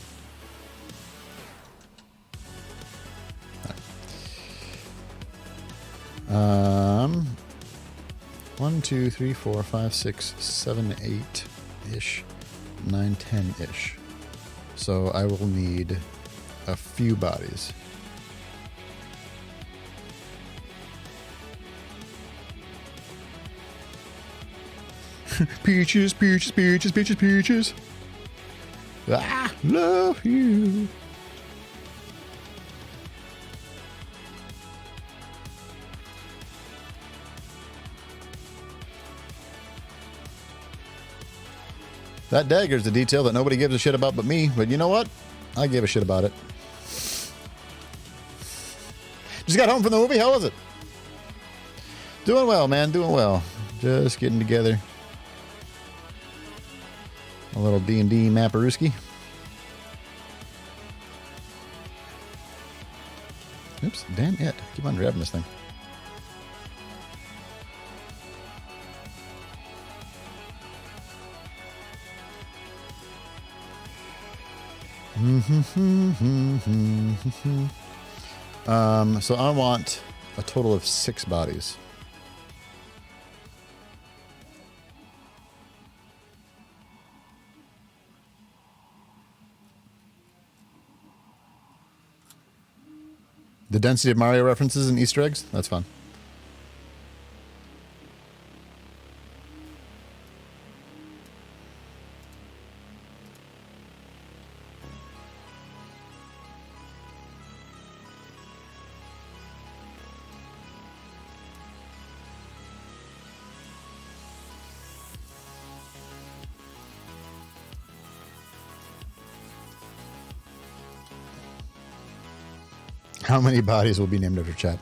All right. 1, 2, 3, 4, 5, 6, 7, 8 ish, 9, 10 ish. So I will need a few bodies. Peaches, peaches, peaches, peaches, peaches. Ah, love you. That dagger's the detail that nobody gives a shit about but me. But you know what? I give a shit about it. Just got home from the movie. How was it? Doing well, man. Doing well. Just getting together. A little D&D Maparooski. Oops, damn it. Keep on grabbing this thing. So I want a total of 6 bodies. The density of Mario references and Easter eggs? That's fun. How many bodies will be named after chat?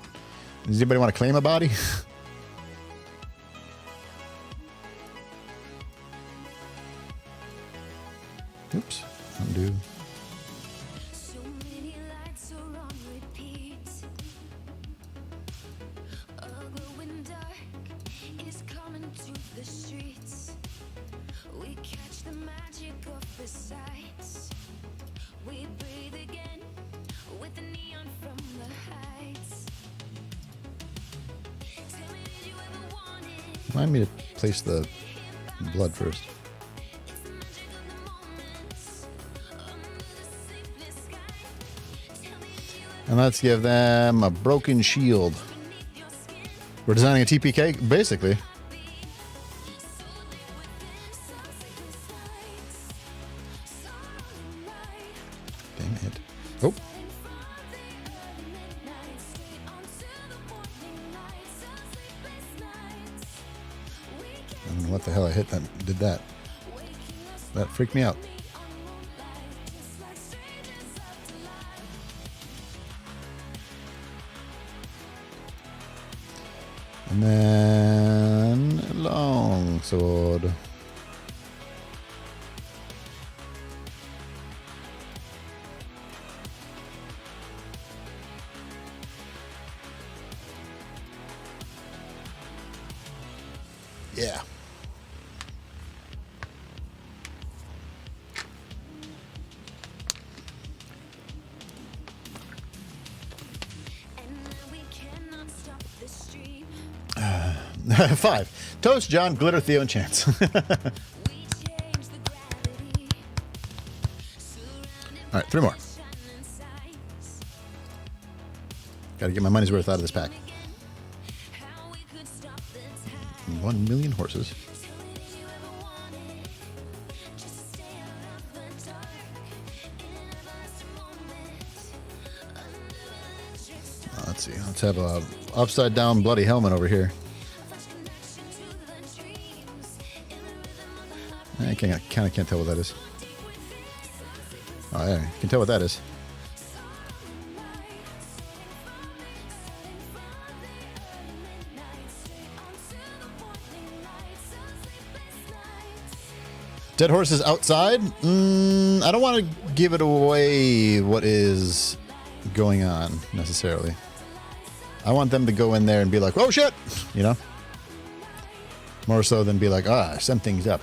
Does anybody want to claim a body? Oops. Undo. So many lights are on repeat. A glowing dark is coming to the streets. We catch the magic of the sights. We breathe again with the neon from the heights. Tell me, did you ever want it? Remind me to place the blood first. It's the magic of the moments under the sleepless sky. Tell me, did you ever And let's give them a broken shield. beneath your skin? We're designing a TPK, basically. So live within some sickness lights. Sorrow night. Damn it. Oh, Setting from the early midnight straight onto the morning light. Some sleepless nights. We I can don't know what the hell I hit that did that. waking us That freaked me out. on moonlight, just like strangers up to life. And then longsword. Yeah. And now we cannot stop the stream. 5. Toast, John, Glitter, Theo, and Chance. We change the gravity. Surrounded All right, 3 more. by shining sights. Gotta get my money's worth out of this pack. How we could stop the time. 1 million horses. Tell me, did you ever want it? Just to stay out of the dark in an everlasting moment under electric stars. Let's see. Let's have a upside down bloody helmet over here. Flash connection to the dreams in the rhythm of the heart. I kind of can't tell what that is. Deep within Oh, yeah, you can tell what that is. Dead horses outside? I don't want to give it away what is going on, necessarily. I want them to go in there and be like, oh shit! You know? More so than be like, something's up.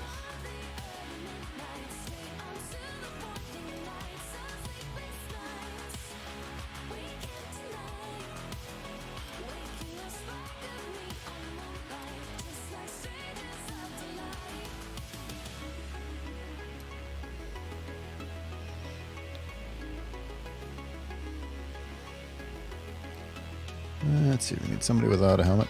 Let's see, we need somebody without a helmet.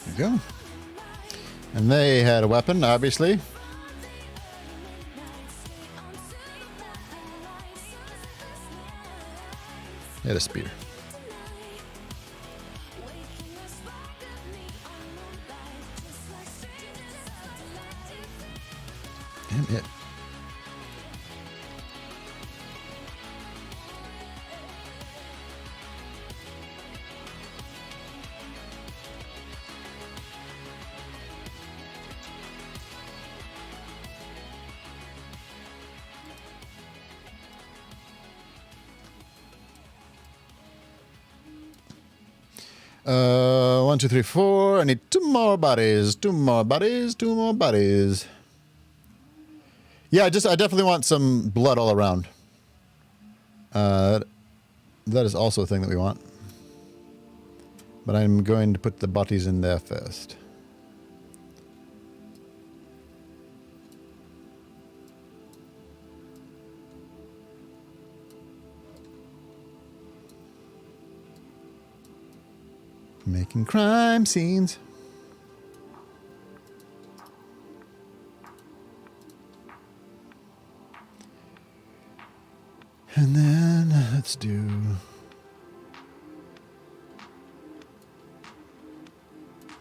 There you go. And they had a weapon, obviously. They had a spear. Damn it. One, two, three, four. I need two more bodies. Two more bodies. Two more bodies. Yeah, I definitely want some blood all around. That is also a thing that we want. But I'm going to put the bodies in there first. Making crime scenes. And then let's do...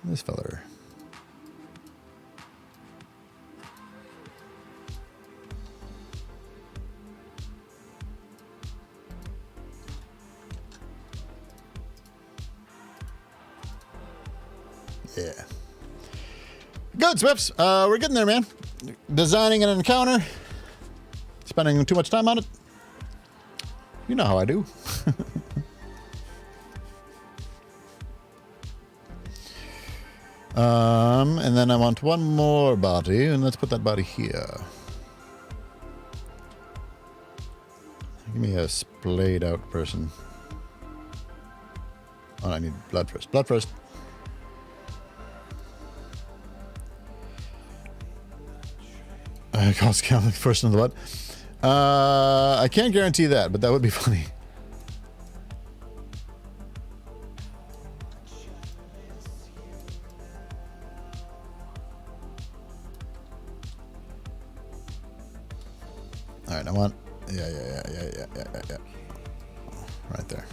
this feller. Yeah. Good, Swifts. We're getting there, man. Designing an encounter. Spending too much time on it. You know how I do. And then I want one more body, and let's put that body here. Give me a splayed out person. Oh, I need blood first. Blood first. Cost count the person in the blood. I can't guarantee that, but that would be funny. All right, I want... Yeah. Right there.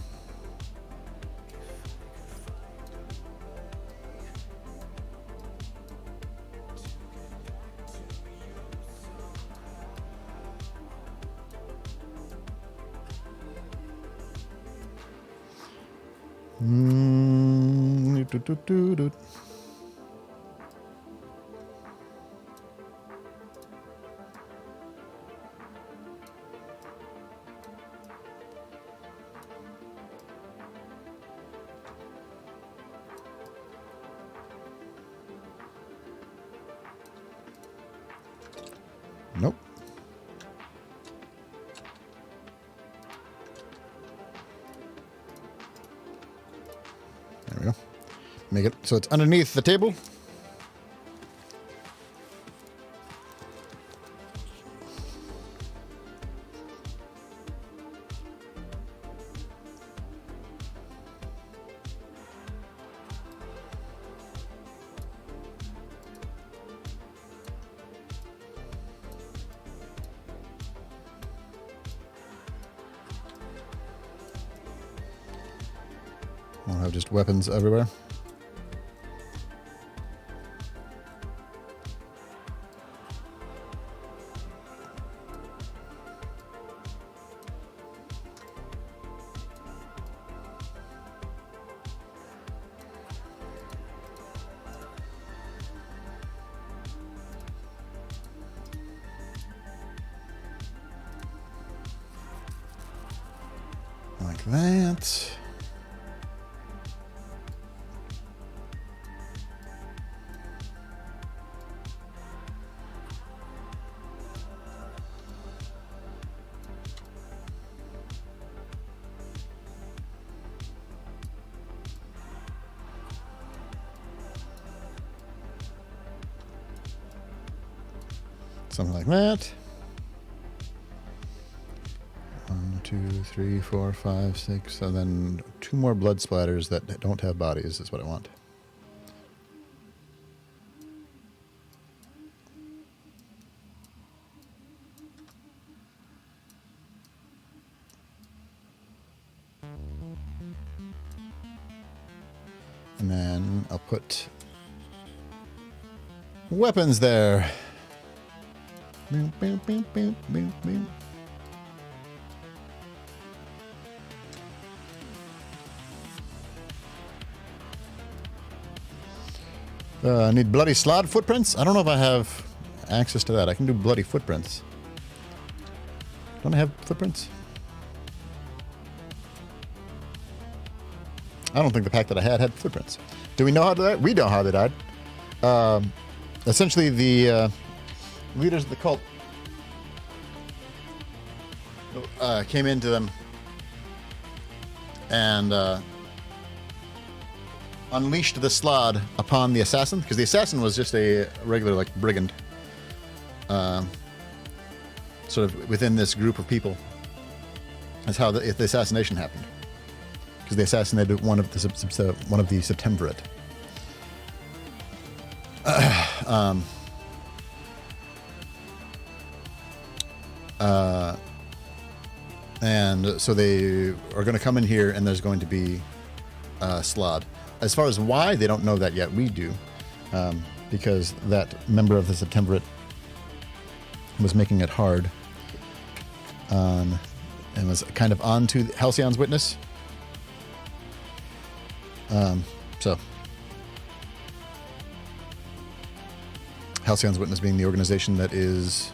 Do. Nope. There we go. Make it so it's underneath the table. Won't have just weapons everywhere. Like that. Something like that. 1, 2, 3, 4, 5, 6, and then 2 more blood splatters that don't have bodies is what I want. And then I'll put weapons there. Boom, boom, boom, boom, boom, boom. I need bloody slot footprints. I don't know if I have access to that. I can do bloody footprints. Don't I have footprints? I don't think the pack that I had footprints. Do we know how to? We know how they died. Essentially, the leaders of the cult came into them and unleashed the slod upon the assassin, because the assassin was just a regular, like, brigand. Sort of within this group of people. That's how the assassination happened. Because they assassinated one of the Septemvirate. And so they are going to come in here, and there's going to be slod. As far as why, they don't know that yet. We do, because that member of the Septemvirate was making it hard on, and was kind of on to Halcyon's witness. So Halcyon's witness being the organization that is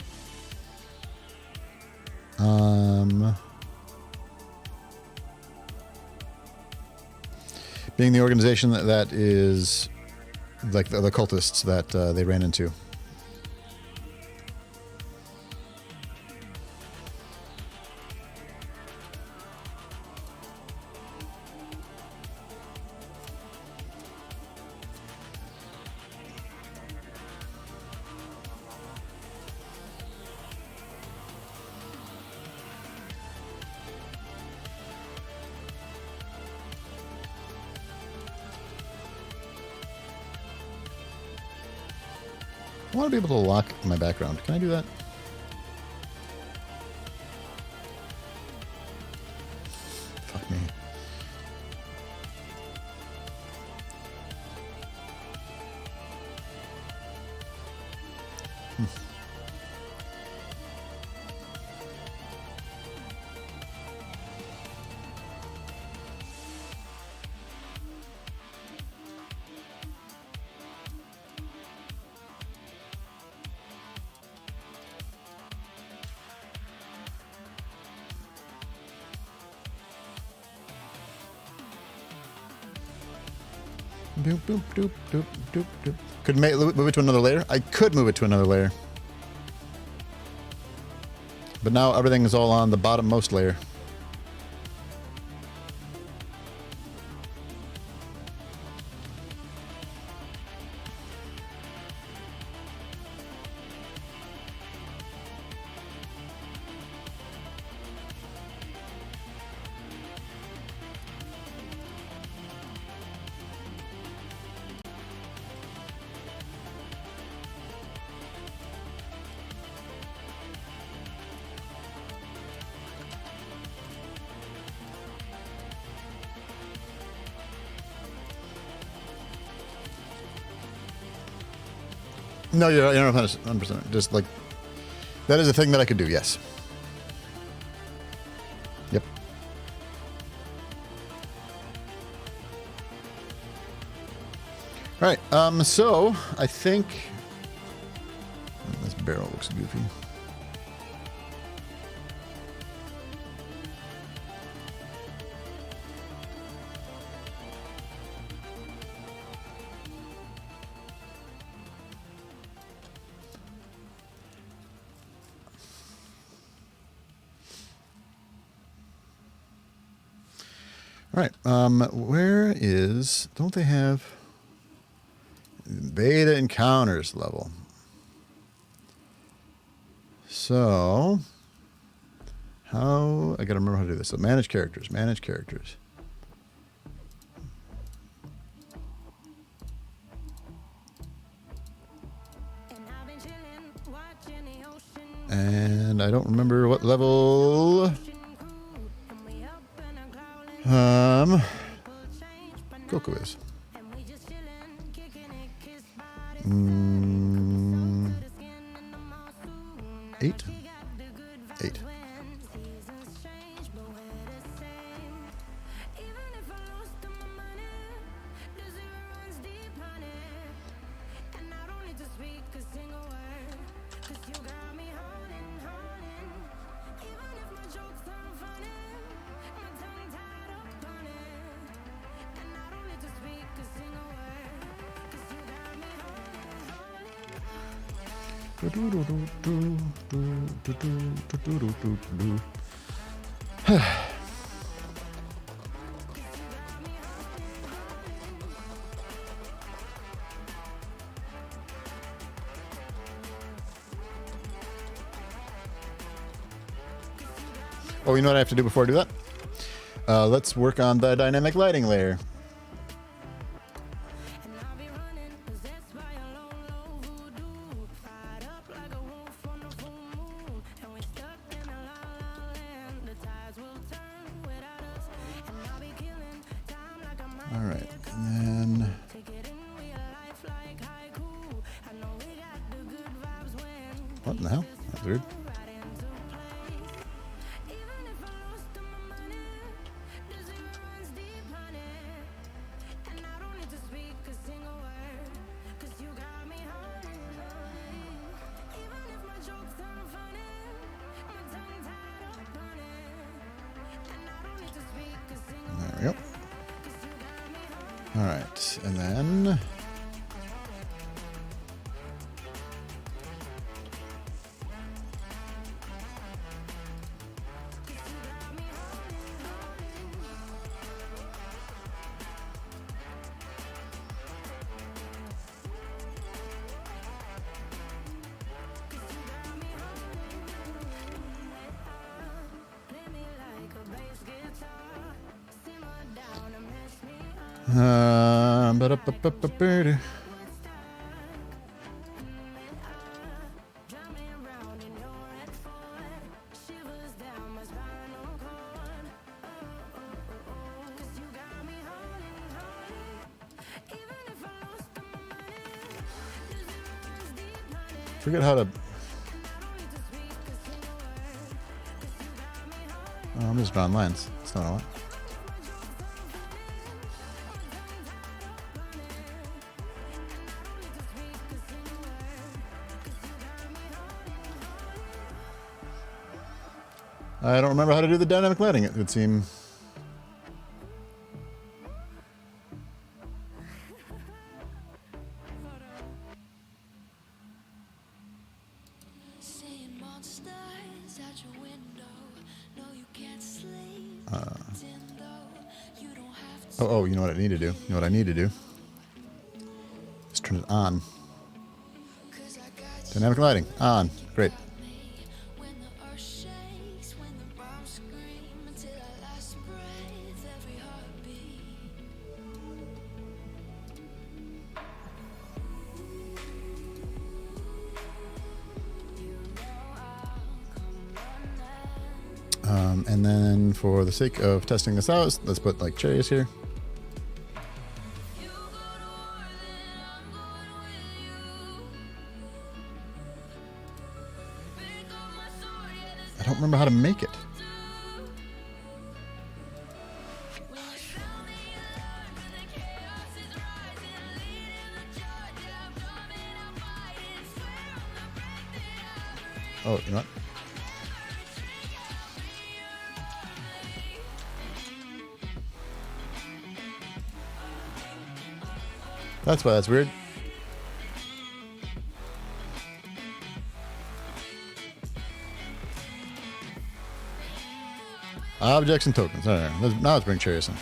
being the organization that is like the cultists that they ran into. I want to be able to lock my background. Can I do that? Fuck me. Doop, doop, doop, doop, doop, doop. Could move it to another layer? I could move it to another layer. But now everything is all on the bottommost layer. No, you're 100%. Just like, that is a thing that I could do, yes. Yep. All right, so I think this barrel looks goofy. All right, where is, don't they have beta encounters level? So, how, I gotta remember how to do this. So manage characters, manage characters. And I don't remember what level. Coco is. 8? 8. Oh, you know what I have to do before I do that? Let's work on the dynamic lighting layer. All right, and then what in the hell? That's weird. There we go. All right, and then ba-da-ba-ba-ba-ba-da. Forget how to. Oh, I'm just drawing lines. It's not a lot. I don't remember how to do the dynamic lighting, it would seem. Oh, you know what I need to do? You know what I need to do? Just turn it on. Dynamic lighting, on. Great. And then for the sake of testing this out, let's put like cherries here. I don't remember how to make it. Oh, you know what? That's why that's weird. Objects and tokens. All right, now let's bring Charius in.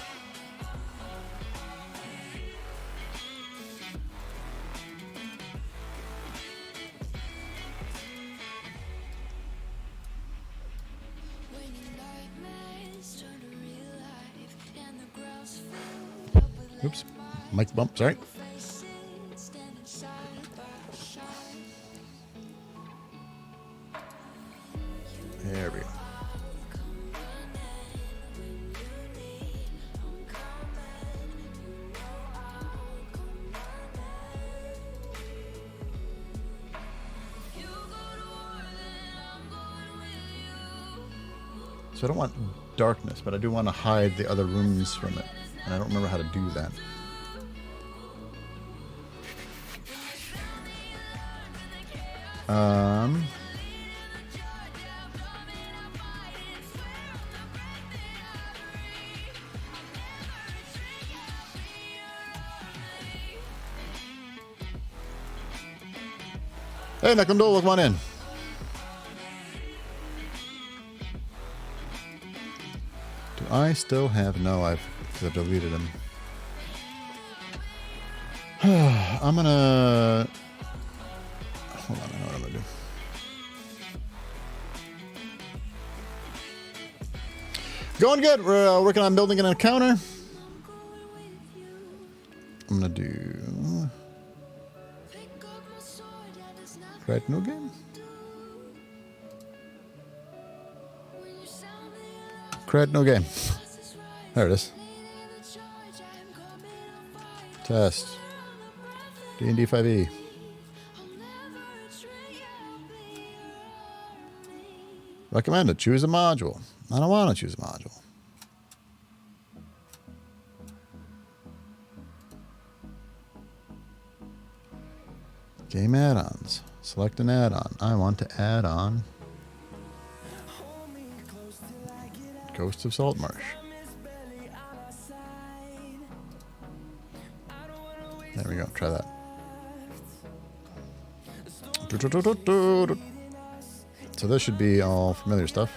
Oops. Mic bump, sorry. There we go. So I don't want darkness, but I do want to hide the other rooms from it. And I don't remember how to do that. Hey, Nakandol, come on in. Do I still have... No, I've deleted him. I'm gonna... Hold on, I know what I'm gonna do. Going good. We're working on building an encounter. I'm gonna do... Create new game? Create new game. There it is. Test. D&D 5e. Recommended. Choose a module. I don't want to choose a module. Game add-ons. Select an add-on. I want to add on Ghost of Saltmarsh. There we go. Try that. So this should be all familiar stuff.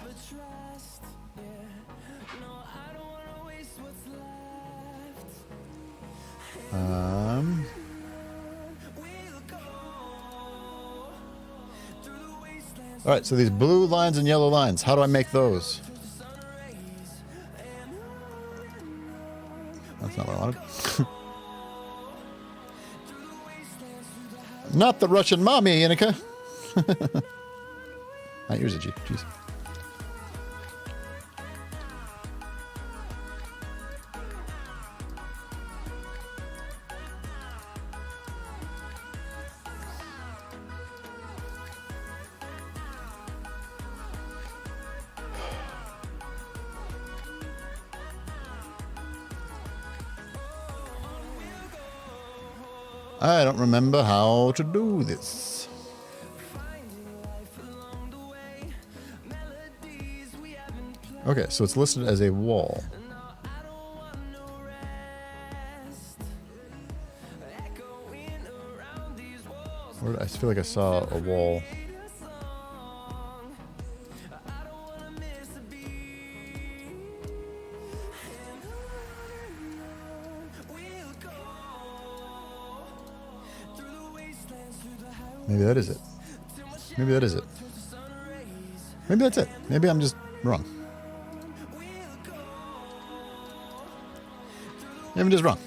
All right, so these blue lines and yellow lines, how do I make those? That's not what I wanted. Not the Russian mommy, Inika. Ah, here's a G. Jeez. I don't remember how to do this. Okay, so it's listed as a wall. I feel like I saw a wall. Maybe that is it. Maybe that is it. Maybe that's it. Maybe I'm just wrong. Maybe I'm just wrong.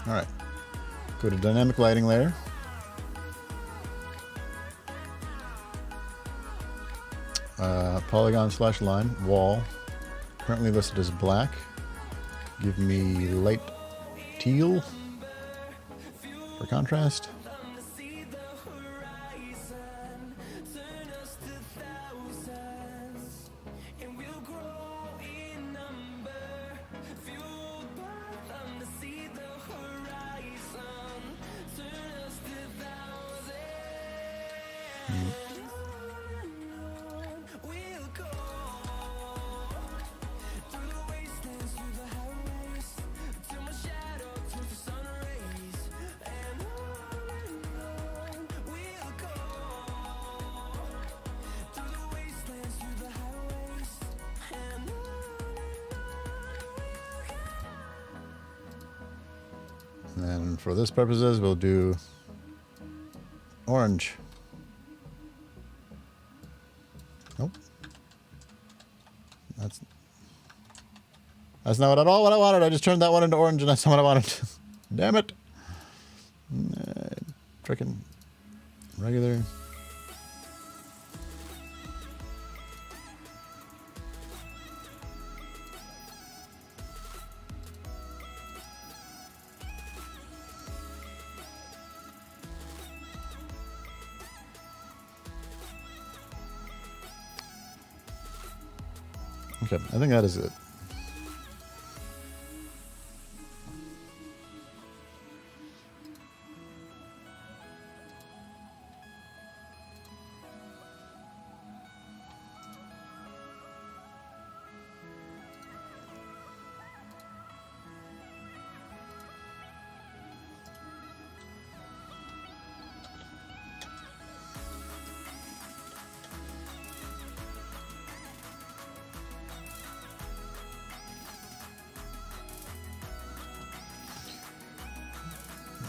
All right. Go to dynamic lighting layer. Polygon /line wall, currently listed as black. Give me light teal for contrast. And then for this purposes, we'll do orange. Nope. That's not at all what I wanted. I just turned that one into orange, and that's not what I wanted. Damn it. Frickin' regular. Okay, I think that is it.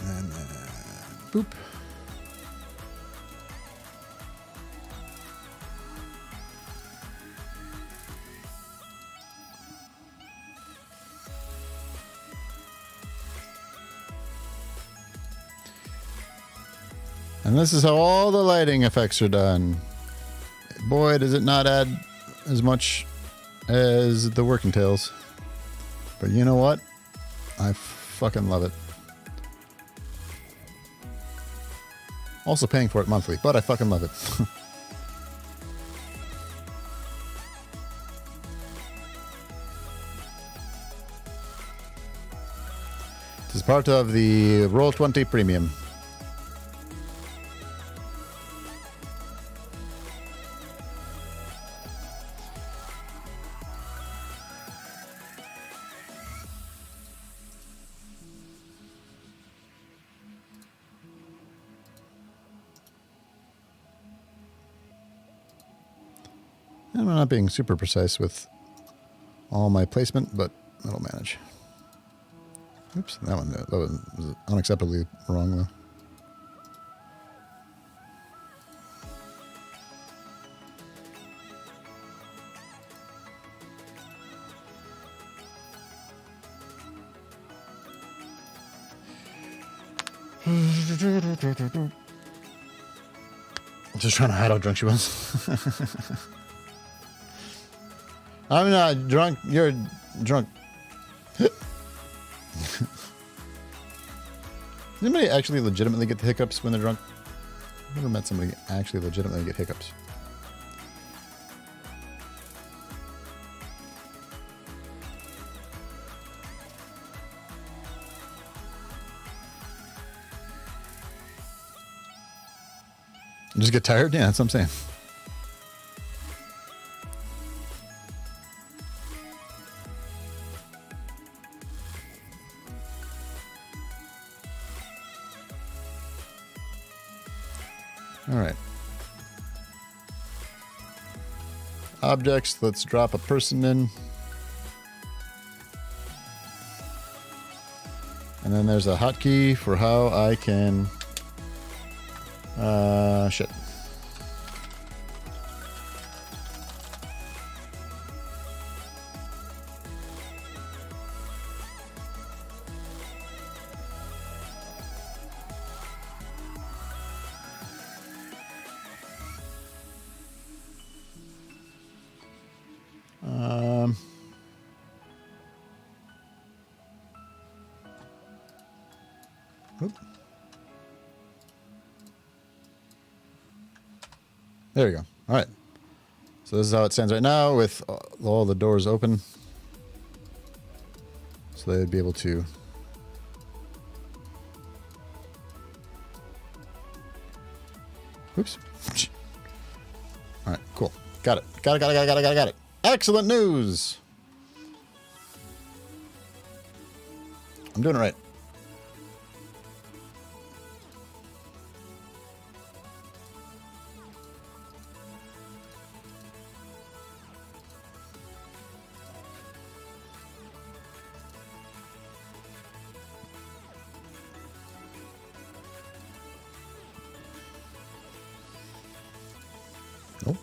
And boop. And this is how all the lighting effects are done. Boy, does it not add as much as the working tales. But you know what? I fucking love it. Also paying for it monthly, but I fucking love it. This is part of the Roll20 Premium. And I'm not being super precise with all my placement, but that'll manage. Oops, that was unacceptably wrong though. Just trying to hide how drunk she was. I'm not drunk. You're drunk. Does anybody actually legitimately get the hiccups when they're drunk? I've never met somebody actually legitimately get hiccups. You just get tired? Yeah, that's what I'm saying. All right. Objects, let's drop a person in. And then there's a hotkey for how I can... shit. Oop. There we go. All right. So this is how it stands right now with all the doors open. So they would be able to... Oops. All right, cool. Got it. Got it. Excellent news. I'm doing it right. Oh.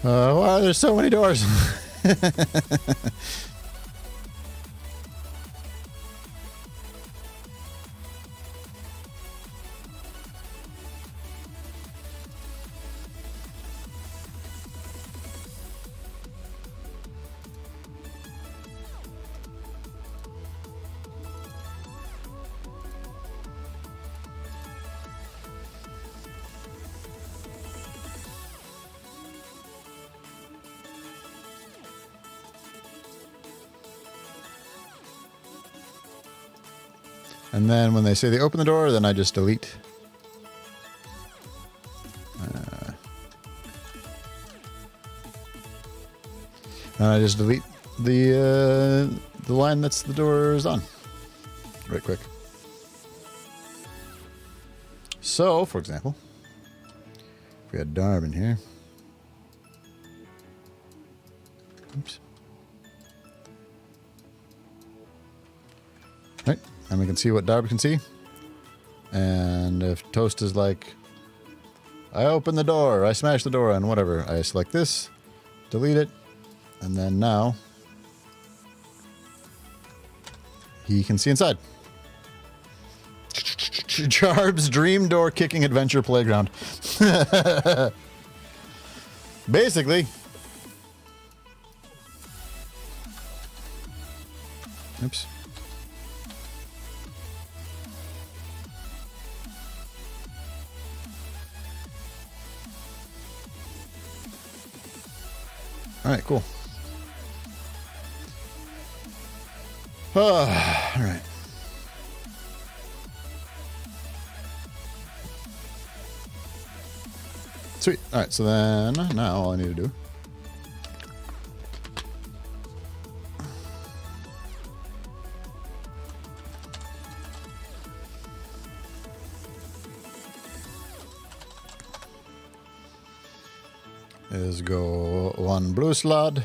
Wow, there's so many doors. And then when they say they open the door, then I just delete. And I just delete the line that's the door is on. Right quick. So, for example, if we had Darb in here. Oops. Right. And we can see what Darb can see. And if Toast is like, I open the door, I smash the door, and whatever, I select this, delete it, and then now he can see inside. Jarb's dream door kicking adventure playground. Basically. Oops. All right, cool. All right. Sweet. All right, so then now all I need to do is go one blue slot.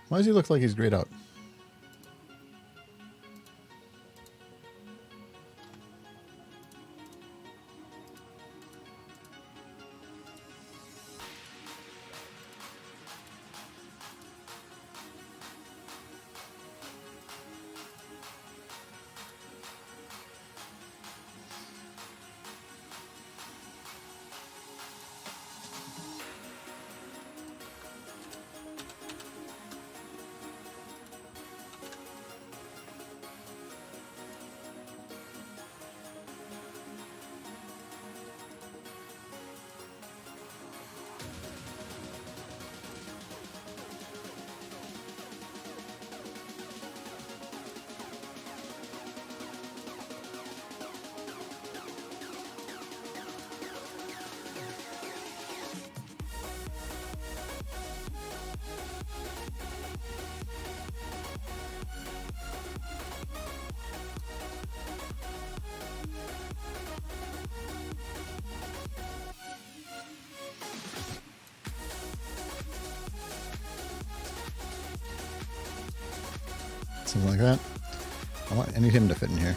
Why does he look like he's grayed out? Something like that. I need him to fit in here.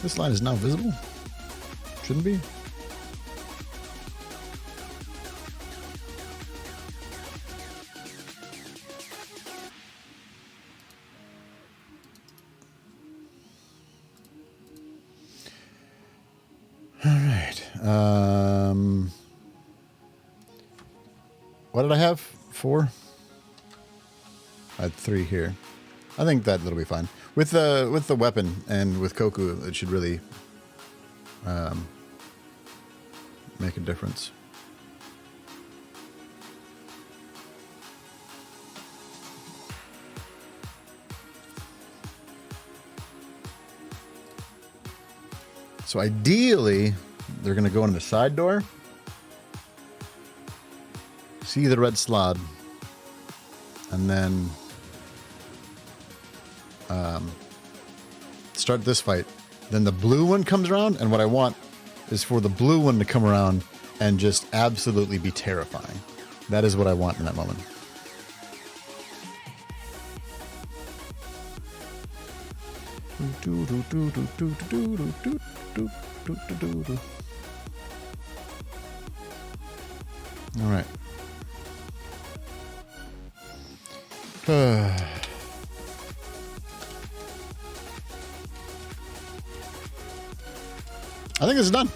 This line is now visible. Shouldn't be. All right. What did I have? 4? I had 3 here. I think that'll be fine. With the weapon and with Koku, it should really make a difference. So ideally, they're going to go in the side door. See the red slot. And then start this fight. Then the blue one comes around, and what I want is for the blue one to come around and just absolutely be terrifying. That is what I want in that moment. All right. I think this is done.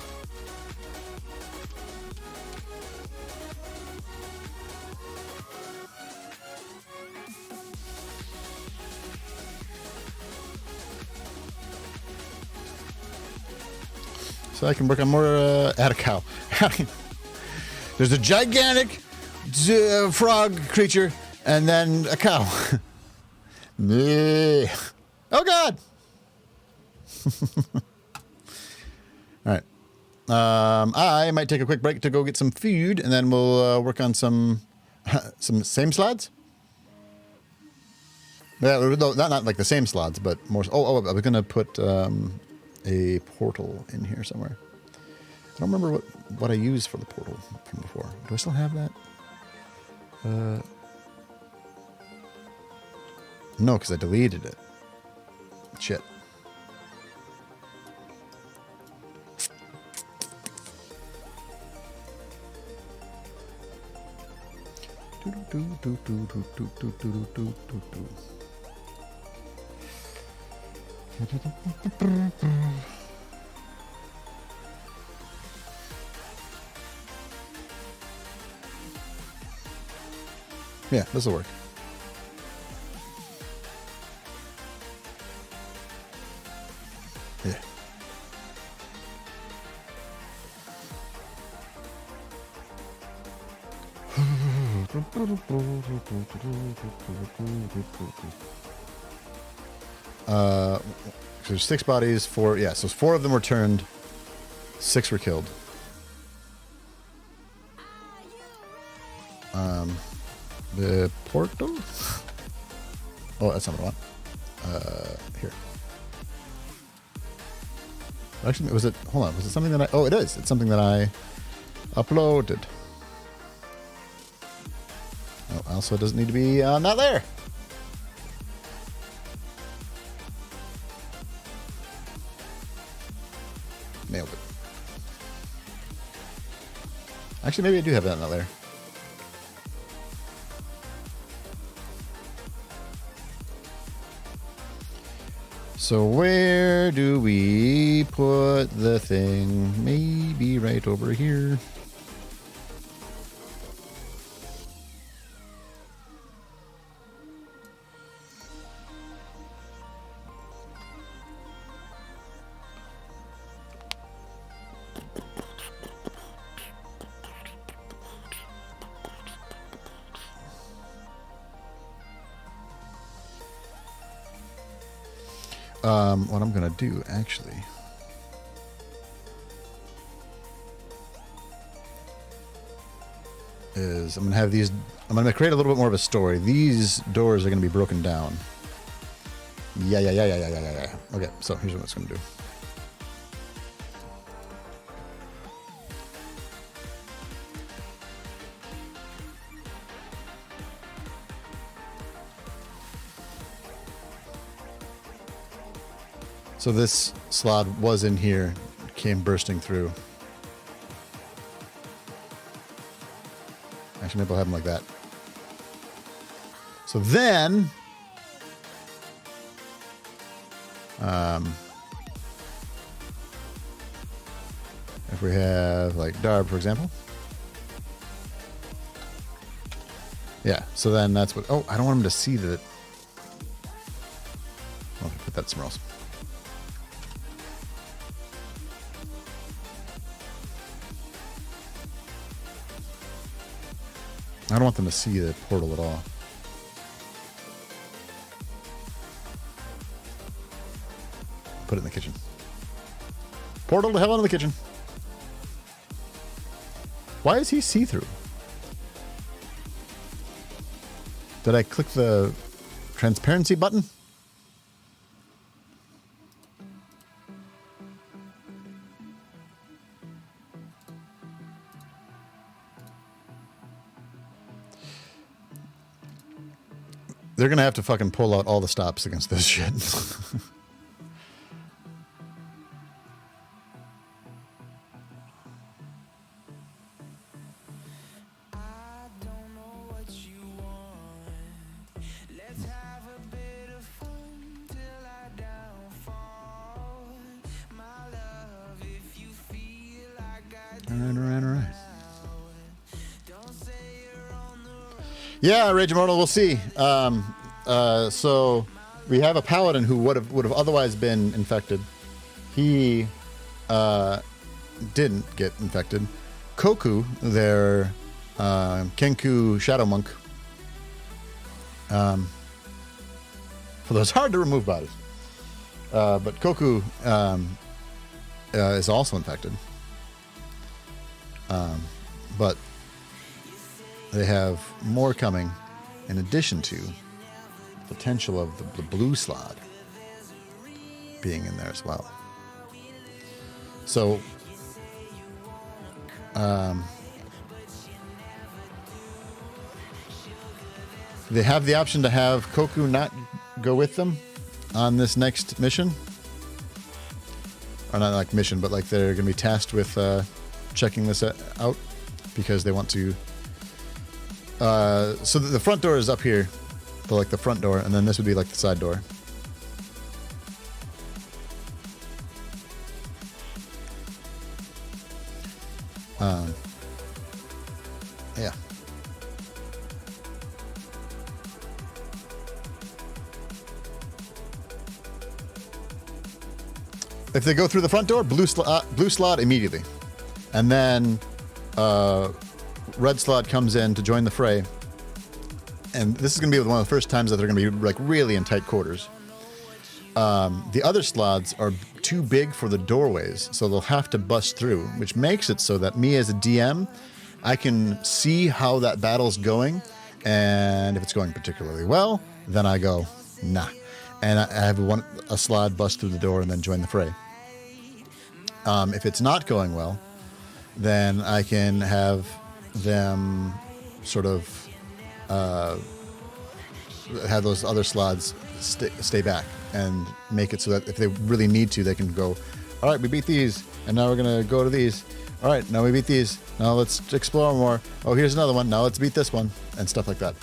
So I can work on more add a cow. There's a gigantic frog creature and then a cow. Oh God! All right. I might take a quick break to go get some food, and then we'll work on some same slides. Yeah, no, not like the same slides, but more. Oh, I was gonna put a portal in here somewhere. I don't remember what I used for the portal from before. Do I still have that? No, because I deleted it. Shit. Yeah, this will work. Yeah. So there's 6 bodies, 4. Yeah, so 4 of them were turned, 6 were killed. The portal? Oh, that's not what I want. Here. Actually, was it? Hold on. Was it something that I? Oh, it is. It's something that I uploaded. Oh, also, it doesn't need to be not there. Nailed it. Actually, maybe I do have that not there. So where do we put the thing? Maybe right over here. What I'm going to do, actually, is I'm going to have these, I'm going to create a little bit more of a story. These doors are going to be broken down. Yeah. Okay, so here's what it's going to do. So this slot was in here, came bursting through. Actually, maybe I'll have them like that. So then, if we have like Darb, for example. Yeah, so then that's what... Oh, I don't want him to see that... I'll put that somewhere else. I don't want them to see the portal at all. Put it in the kitchen. Portal to hell into the kitchen. Why is he see-through? Did I click the transparency button? They're going to have to fucking pull out all the stops against this shit. All right. Yeah, Rage Immortal, we'll see. So we have a paladin who would have otherwise been infected. He didn't get infected. Koku, their Kenku Shadow Monk, for those hard to remove bodies. But Koku is also infected. But they have more coming in addition to the potential of the blue slot being in there as well. So they have the option to have Koku not go with them on this next mission. Or not like mission, but like they're going to be tasked with checking this out because they want to. So the front door is up here, like the front door, and then this would be like the side door. Yeah. If they go through the front door, blue slot immediately, and then red slot comes in to join the fray. And this is going to be one of the first times that they're going to be like really in tight quarters. The other slots are too big for the doorways, so they'll have to bust through, which makes it so that me as a DM, I can see how that battle's going, and if it's going particularly well, then I go, nah. And I have a slot bust through the door and then join the fray. If it's not going well, then I can have them sort of have those other slots stay back and make it so that if they really need to, they can go, all right, we beat these, and now we're going to go to these. All right, now we beat these. Now let's explore more. Oh, here's another one. Now let's beat this one, and stuff like that.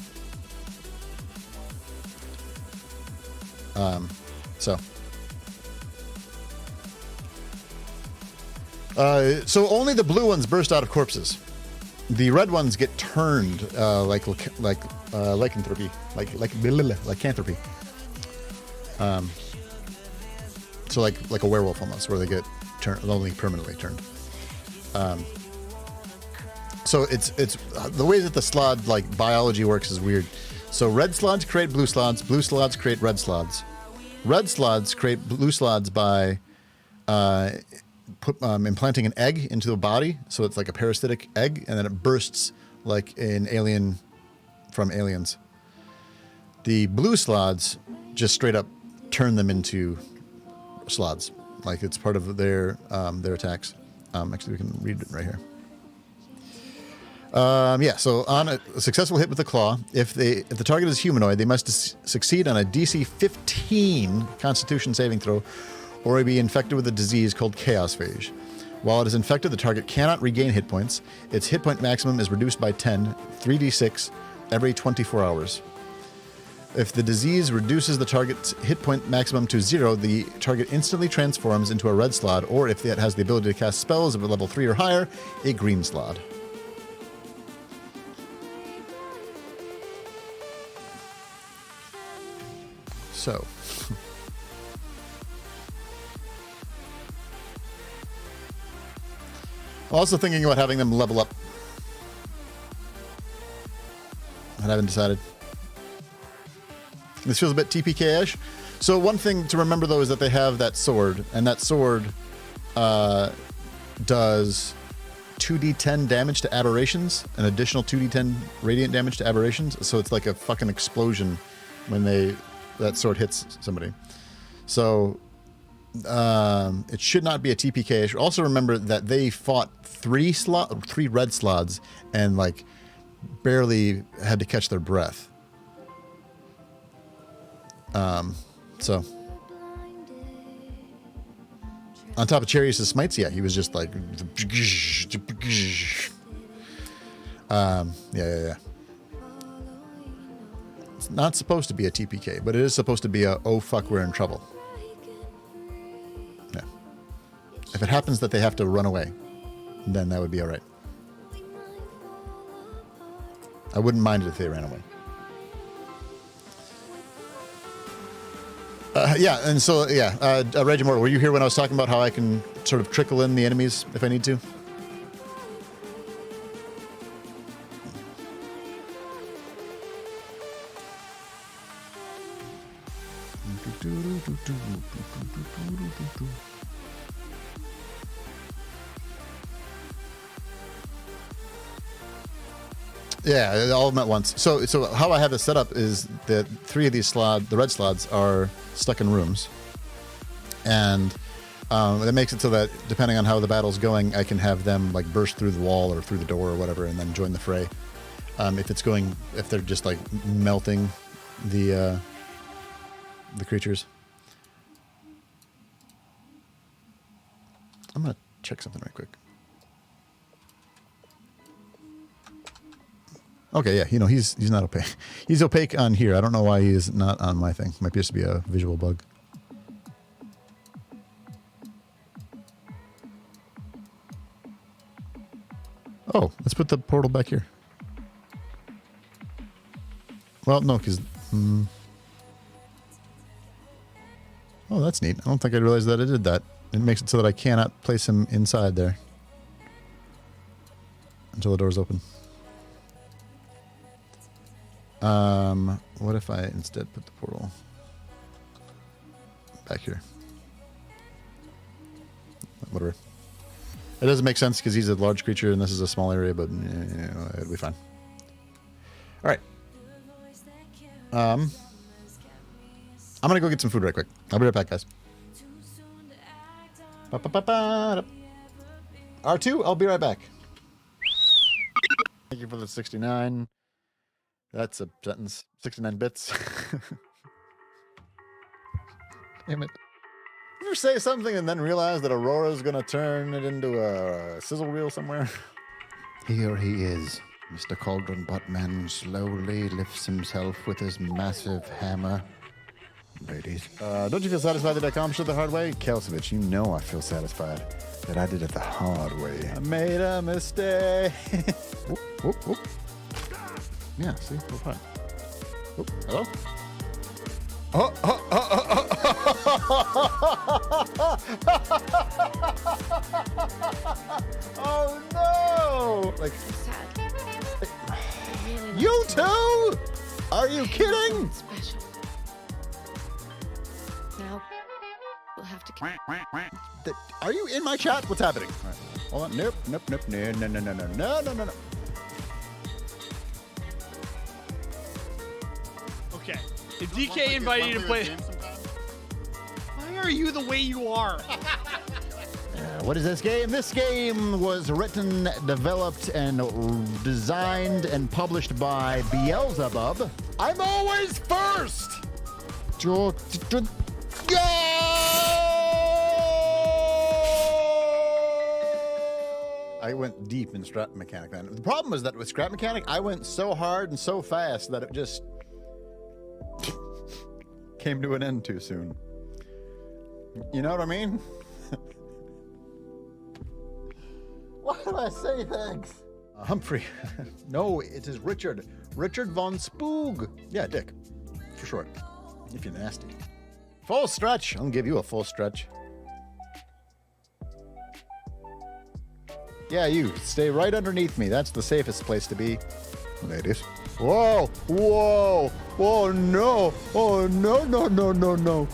So only the blue ones burst out of corpses. The red ones get turned like lycanthropy, like lycanthropy. So like a werewolf almost, where they get only permanently turned. So it's the way that the slot like biology works is weird. So red slots create blue slots create red slots. Red slots create blue slots by implanting an egg into a body, so it's like a parasitic egg, and then it bursts like an alien from Aliens. The blue slots just straight up turn them into slots, like it's part of their attacks. Actually, we can read it right here. So on a successful hit with the claw, if the target is humanoid, they must succeed on a DC 15 Constitution saving throw, or be infected with a disease called chaos phage. While it is infected, the target cannot regain hit points. Its hit point maximum is reduced by 10, 3d6, every 24 hours. If the disease reduces the target's hit point maximum to 0, the target instantly transforms into a red slod, or if it has the ability to cast spells of a level 3 or higher, a green slod. So. Also thinking about having them level up. I haven't decided. This feels a bit TPK-ish. So one thing to remember, though, is that they have that sword, and that sword does 2d10 damage to aberrations, an additional 2d10 radiant damage to aberrations. So it's like a fucking explosion when that sword hits somebody. So it should not be a TPK-ish. Also remember that they fought 3 red slods and like barely had to catch their breath. So on top of Charius' smites, yeah, he was just like yeah. It's not supposed to be a TPK, but it is supposed to be a oh fuck, we're in trouble. Yeah. If it happens that they have to run away, then that would be all right. I wouldn't mind it if they ran away. And so, Regimor, were you here when I was talking about how I can sort of trickle in the enemies if I need to? Yeah, all of them at once. So how I have this set up is that 3 of these the red slots, are stuck in rooms. And that makes it so that depending on how the battle's going, I can have them like burst through the wall or through the door or whatever and then join the fray. If they're just like melting the creatures. I'm going to check something right quick. Okay, yeah, he's not opaque. He's opaque on here. I don't know why he is not on my thing. Might just be a visual bug. Oh, let's put the portal back here. Well, no, because... Oh, that's neat. I don't think I realized that it did that. It makes it so that I cannot place him inside there until the door's open. What if I instead put the portal back here? Whatever. It doesn't make sense because he's a large creature and this is a small area, but it'll be fine. All right. I'm gonna go get some food right quick. I'll be right back, guys. R2, I'll be right back. Thank you for the 69. That's a sentence. 69 bits. Damn it. You ever say something and then realize that Aurora's gonna turn it into a sizzle reel somewhere? Here he is. Mr. Cauldron Buttman slowly lifts himself with his massive hammer. Ladies. Don't you feel satisfied that I accomplished it the hard way? Kelsevich, you know I feel satisfied that I did it the hard way. I made a mistake. Whoop, whoop, whoop. Yeah, see? We're fine. Oh, hello? Oh no! Like, you too? Are you kidding? Special. Now, we'll have to... Are you in my chat? What's happening? All right. Hold on. Nope, no. Okay. If DK invited you to play... Why are you the way you are? What is this game? This game was written, developed, and designed and published by Beelzebub. I'm always first! Go! I went deep in Strat Mechanic then. The problem was that with Strat Mechanic, I went so hard and so fast that it just came to an end too soon. You know what I mean? Why do I say thanks? Humphrey. No, it is Richard. Richard von Spoog. Yeah, Dick. For short. If you're nasty. Full stretch. I'll give you a full stretch. Yeah, you. Stay right underneath me. That's the safest place to be. Ladies. Whoa! Whoa! Oh, no! Oh, no, no, no, no, no.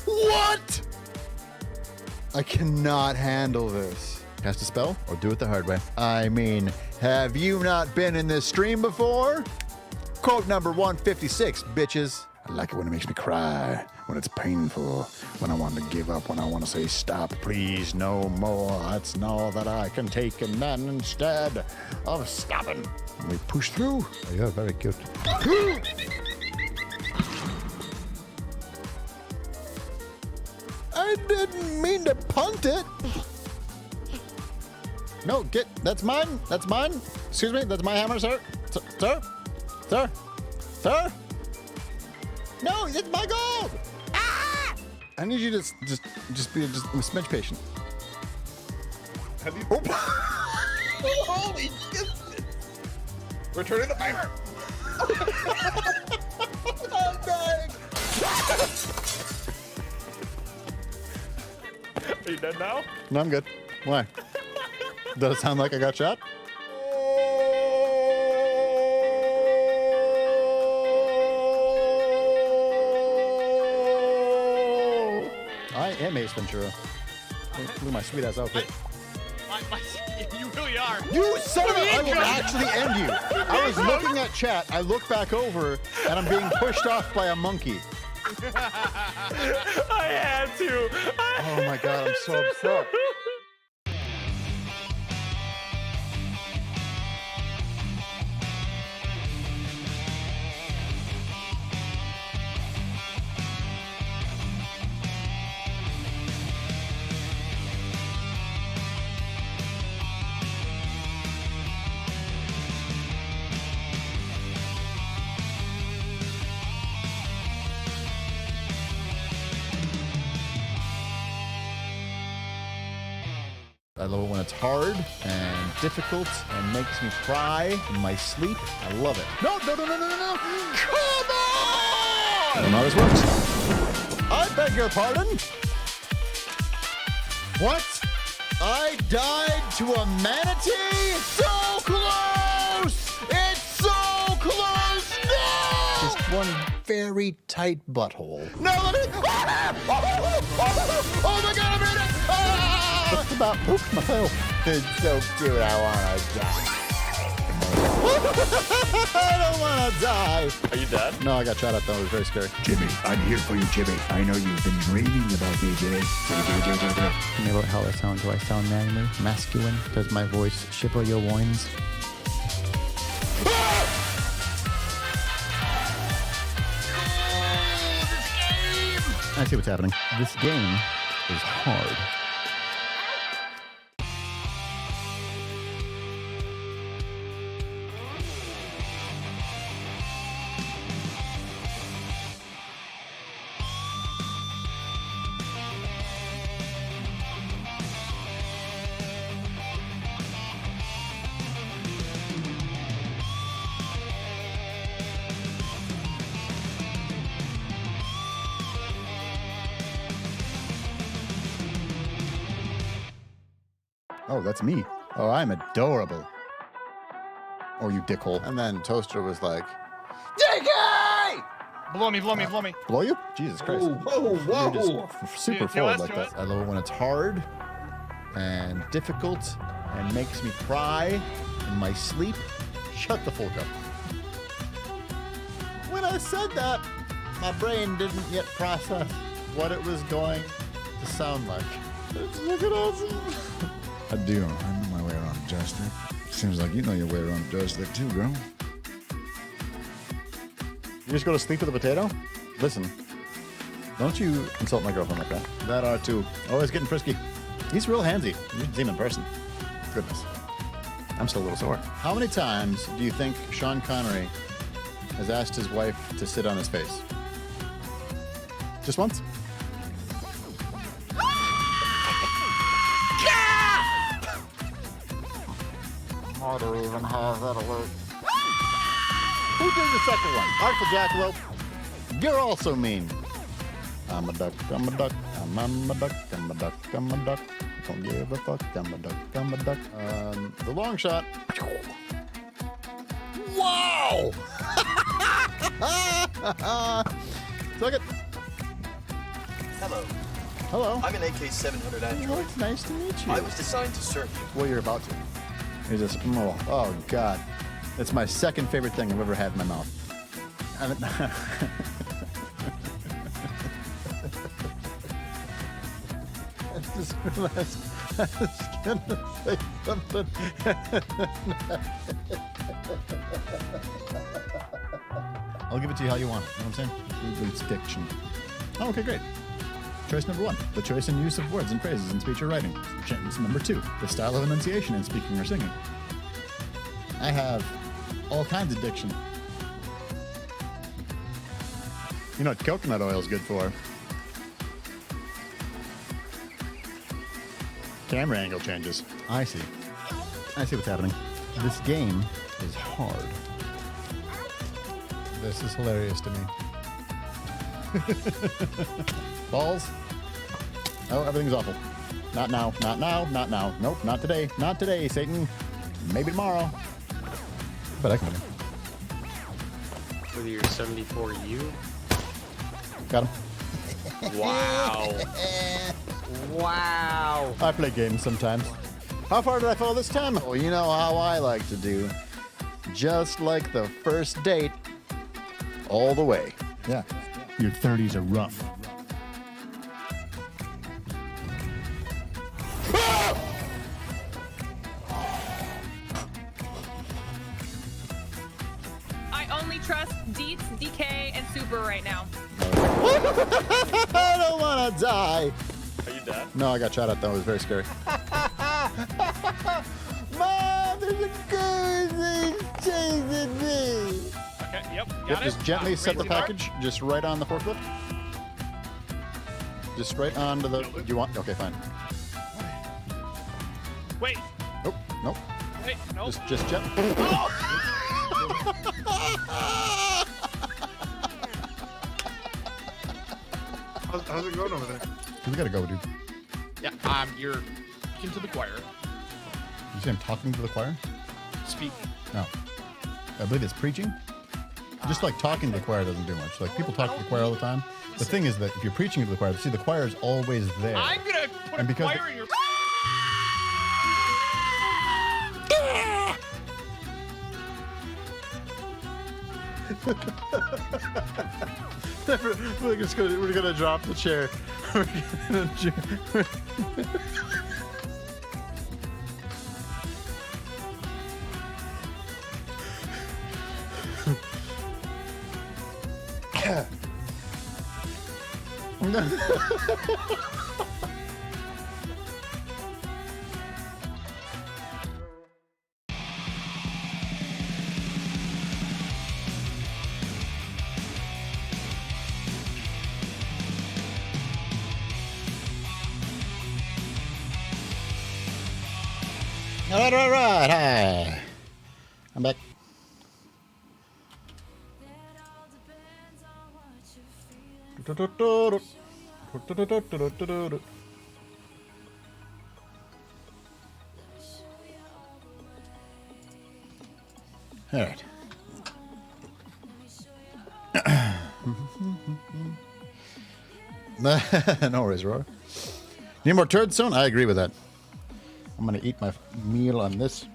What? I cannot handle this. Cast a spell or do it the hard way. I mean, have you not been in this stream before? Quote number 156, bitches. I like it when it makes me cry, when it's painful, when I want to give up, when I want to say stop, please, no more. That's all that I can take, and then instead of stopping, we push through. Oh, you're very cute. I didn't mean to punt it. No, that's mine. That's mine. Excuse me, that's my hammer, sir. Sir? Sir? Sir? No, it's my gold! Ah! I need you to just be a smidge patient. Have you? Oh. Holy shit! Returning the favor! I'm dying! Are you dead now? No, I'm good. Why? Does it sound like I got shot? I am Ace Ventura. Look at my sweet ass outfit. You really are. You son of a... I will actually end you. I was looking at chat, I look back over, and I'm being pushed off by a monkey. I had to. Oh my god, I'm so upset. I love it when it's hard and difficult and makes me cry in my sleep. I love it. No, no, no, no, no, no, no. Come on! I don't know how this works. I beg your pardon? What? I died to a manatee? So close! It's so close! No! Just one very tight butthole. No, let me... Oh my god, I'm in it! Ah! What's about? Oops, my tail. It's so cute, I wanna die. I don't wanna die. Are you dead? No, I got shot at though. It was very scary. Jimmy, I'm here for you, Jimmy. I know you've been dreaming about me, Jimmy. Tell me about how I sound. Do I sound manly, masculine? Does my voice shiver your loins? I see what's happening. This game is hard. Oh, that's me. Oh, I'm adorable. Oh, you dickhole. And then Toaster was like, Dicky! Blow me, blow me, blow me. Blow you? Jesus Christ. Whoa, whoa, You're whoa. just super Do forward it, like do that. it. I love it when it's hard and difficult and makes me cry in my sleep. Shut the fuck up. When I said that, my brain didn't yet process what it was going to sound like. Look at us. I do. I know my way around a joystick. Seems like you know your way around a joystick too, girl. You just go to sleep with a potato? Listen, don't you insult my girlfriend like that. That are too. Always getting frisky. He's real handsy. You should see him in person. Goodness. I'm still a little sore. How many times do you think Sean Connery has asked his wife to sit on his face? Just once? I don't even have that alert. Who did the second one? Artful Jackalope. You're also mean. I'm a duck, I'm a duck, I'm a duck, I'm a duck, I'm a duck. Don't give a fuck, I'm a duck, I'm a duck. The long shot. Wow! Took it. Hello. Hello. I'm an AK-700 Oh, android. it's nice to meet you. I was designed to serve you. Well, you're about to. You just, oh, God. It's my second favorite thing I've ever had in my mouth. I just realized I was going to say something. I'll give it to you how you want it. You know what I'm saying? It's diction. Oh, okay, great. Choice number 1, the choice and use of words and phrases in speech or writing. Choice number 2, the style of enunciation in speaking or singing. I have all kinds of diction. You know what coconut oil is good for? Camera angle changes. I see. I see what's happening. This game is hard. This is hilarious to me. Balls. Oh, everything's awful. Not now, not now, not now. Nope, not today. Not today, Satan. Maybe tomorrow. But I can win. With your 74U? Got him. Wow. Wow. I play games sometimes. How far did I fall this time? Oh, you know how I like to do. Just like the first date. All the way. Yeah. Your 30s are rough. I only trust Deets, DK, and Super right now. I don't want to die. Are you dead? No, I got shot at though. It was very scary. Mom, there's a crazy chasing me. Okay, yep, got Yep, it. just gently set the Crazy dart. package just right on the forklift. Just right onto the. Do you want? Okay, fine. Wait, Nope, nope. wait, no. Just jet. How's it going over there? We gotta go, dude. Yeah, you're into the choir. You see I'm talking to the choir? Speak. No. I believe it's preaching. Just like talking to the choir doesn't do much. Like people talk to the choir all the time. The thing is that if you're preaching to the choir, see the choir is always there. I'm gonna put And a because choir in your. We're gonna drop the chair. All right. Hi. I'm back. All right. No worries, Roar. Need more turds soon? I agree with that. I'm gonna eat my meal on this.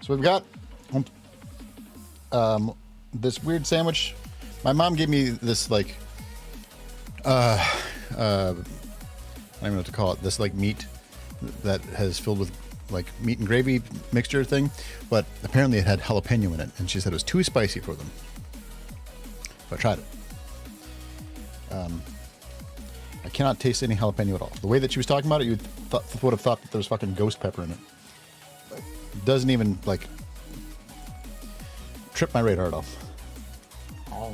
So we've got this weird sandwich. My mom gave me this like I don't even know what to call it. This like meat that has filled with like meat and gravy mixture thing, but apparently it had jalapeno in it, and she said it was too spicy for them. So I tried it. I cannot taste any jalapeno at all. The way that she was talking about it, you would have thought that there was fucking ghost pepper in it. But Doesn't even like trip my radar at all. Oh.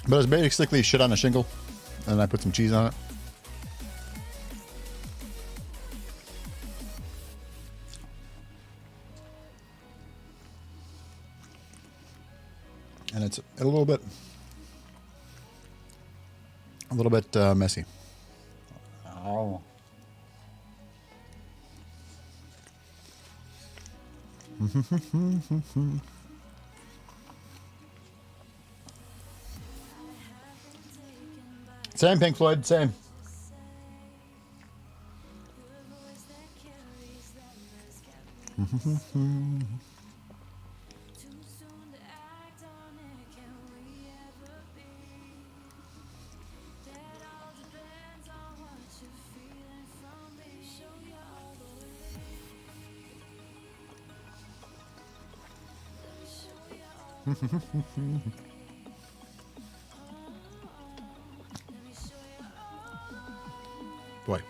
But it's basically shit on a shingle, and I put some cheese on it. And it's a little bit messy. Oh. Same, Pink Floyd, same. Boy.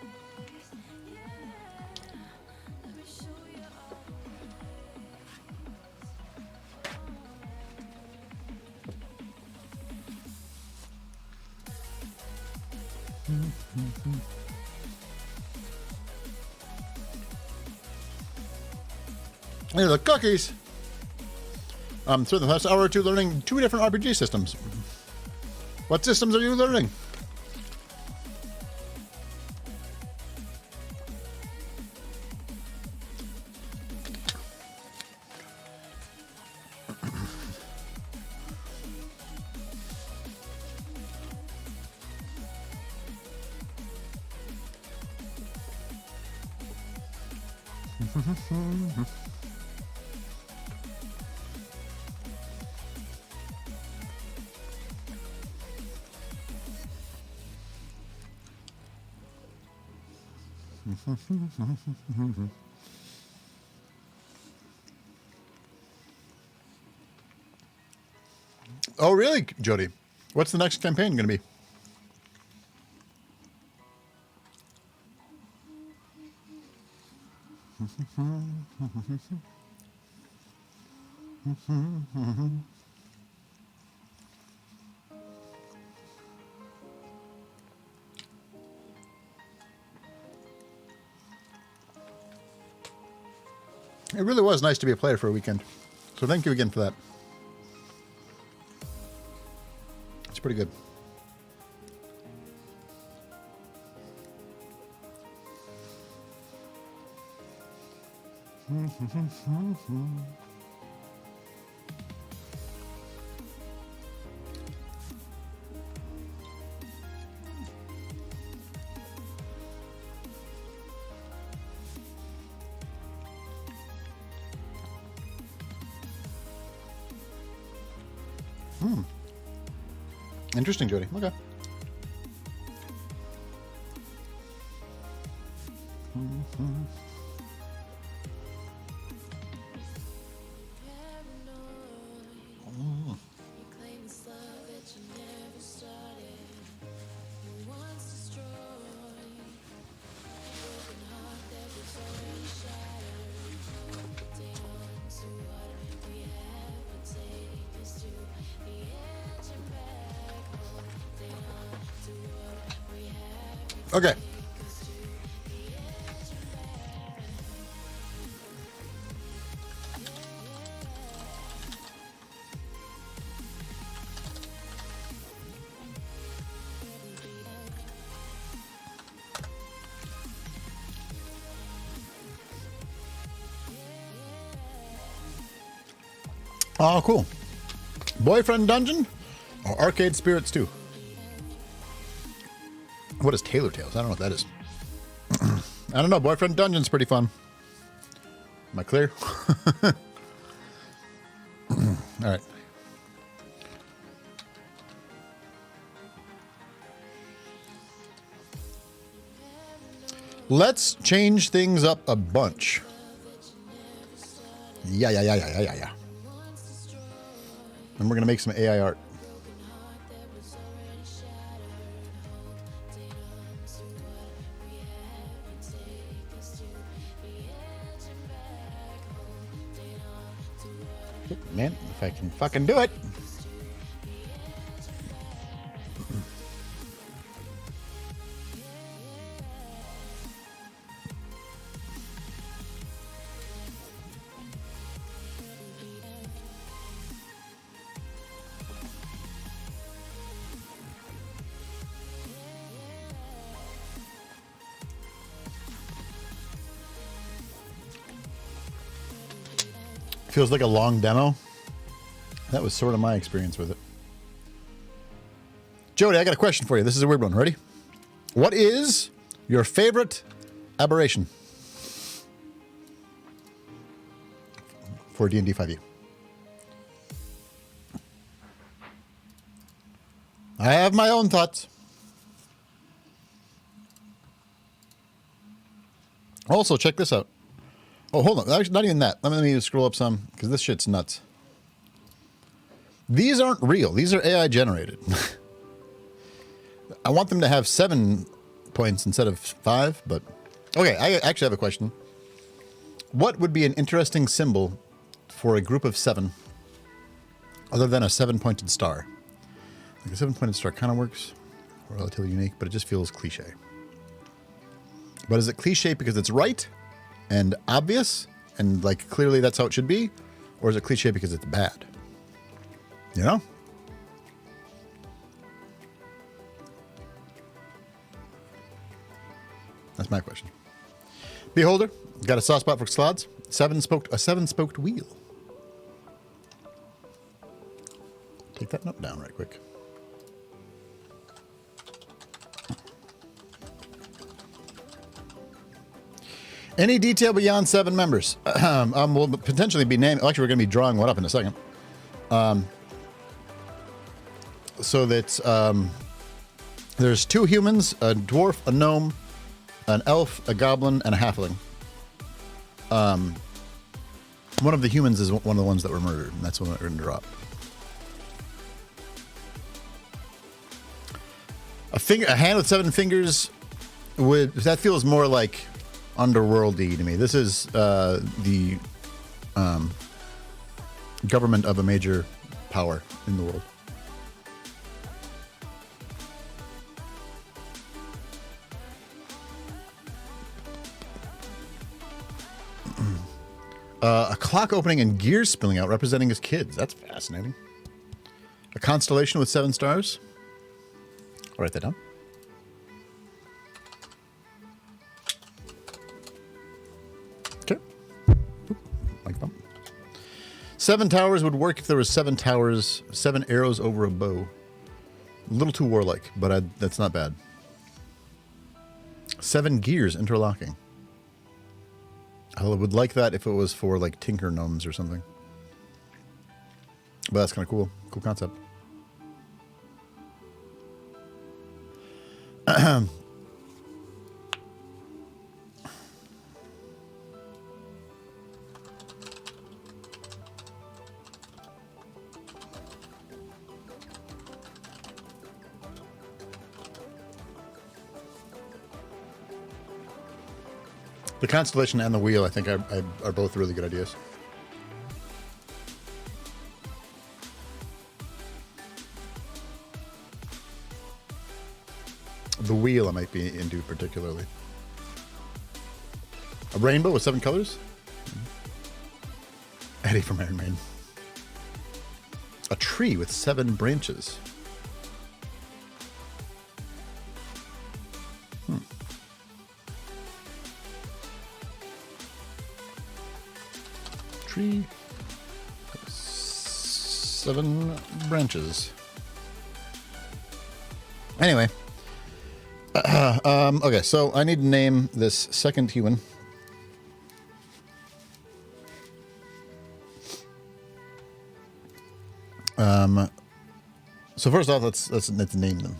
Here are the cookies. Spent the last hour or two learning 2 different RPG systems. What systems are you learning? Oh, really, Jody? What's the next campaign going to be? It really was nice to be a player for a weekend. So thank you again for that. It's pretty good. Interesting, Jody. Okay. Okay. Oh, cool. Boyfriend Dungeon or Arcade Spirits 2? What is Taylor Tales? I don't know what that is. I don't know. Boyfriend Dungeon's pretty fun. Am I clear? All right. Let's change things up a bunch. Yeah. And we're going to make some AI art. Man, if I can fucking do it. Feels like a long demo. That was sort of my experience with it. Jody, I got a question for you. This is a weird one. Ready? What is your favorite aberration for D&D 5e? I have my own thoughts. Also, check this out. Oh, hold on. Actually, not even that. Let me scroll up some, because this shit's nuts. These aren't real. These are AI generated. I want them to have 7 points instead of 5, but... Okay, I actually have a question. What would be an interesting symbol for a group of 7 other than a 7-pointed star? Like a 7-pointed star kind of works. Relatively unique, but it just feels cliche. But is it cliche because it's right and obvious and like clearly that's how it should be, or is it cliche because it's bad? You know? That's my question. Beholder, got a soft spot for slots. A 7-spoked wheel. Take that note down right quick. Any detail beyond 7 members? We'll potentially be named. Actually, we're going to be drawing one up in a second. So that there's 2 humans, a dwarf, a gnome, an elf, a goblin, and a halfling. One of the humans is one of the ones that were murdered, and that's one we're going to drop. A hand with 7 fingers that feels more like underworldy to me. This is the government of a major power in the world. A clock opening and gears spilling out, representing his kids. That's fascinating. A constellation with 7 stars. I'll write that down. Okay. Oop, like bump. 7 towers would work if there was 7 towers, 7 arrows over a bow. A little too warlike, but that's not bad. 7 gears interlocking. I would like that if it was for like tinker gnomes or something. But that's kind of cool. Cool concept. The constellation and the wheel, I think, are both really good ideas. The wheel I might be into particularly. A rainbow with 7 colors? Eddie from Iron Maiden. A tree with 7 branches. Tree. 7 branches. Anyway. Okay, so I need to name this second human. So first off, let's name them.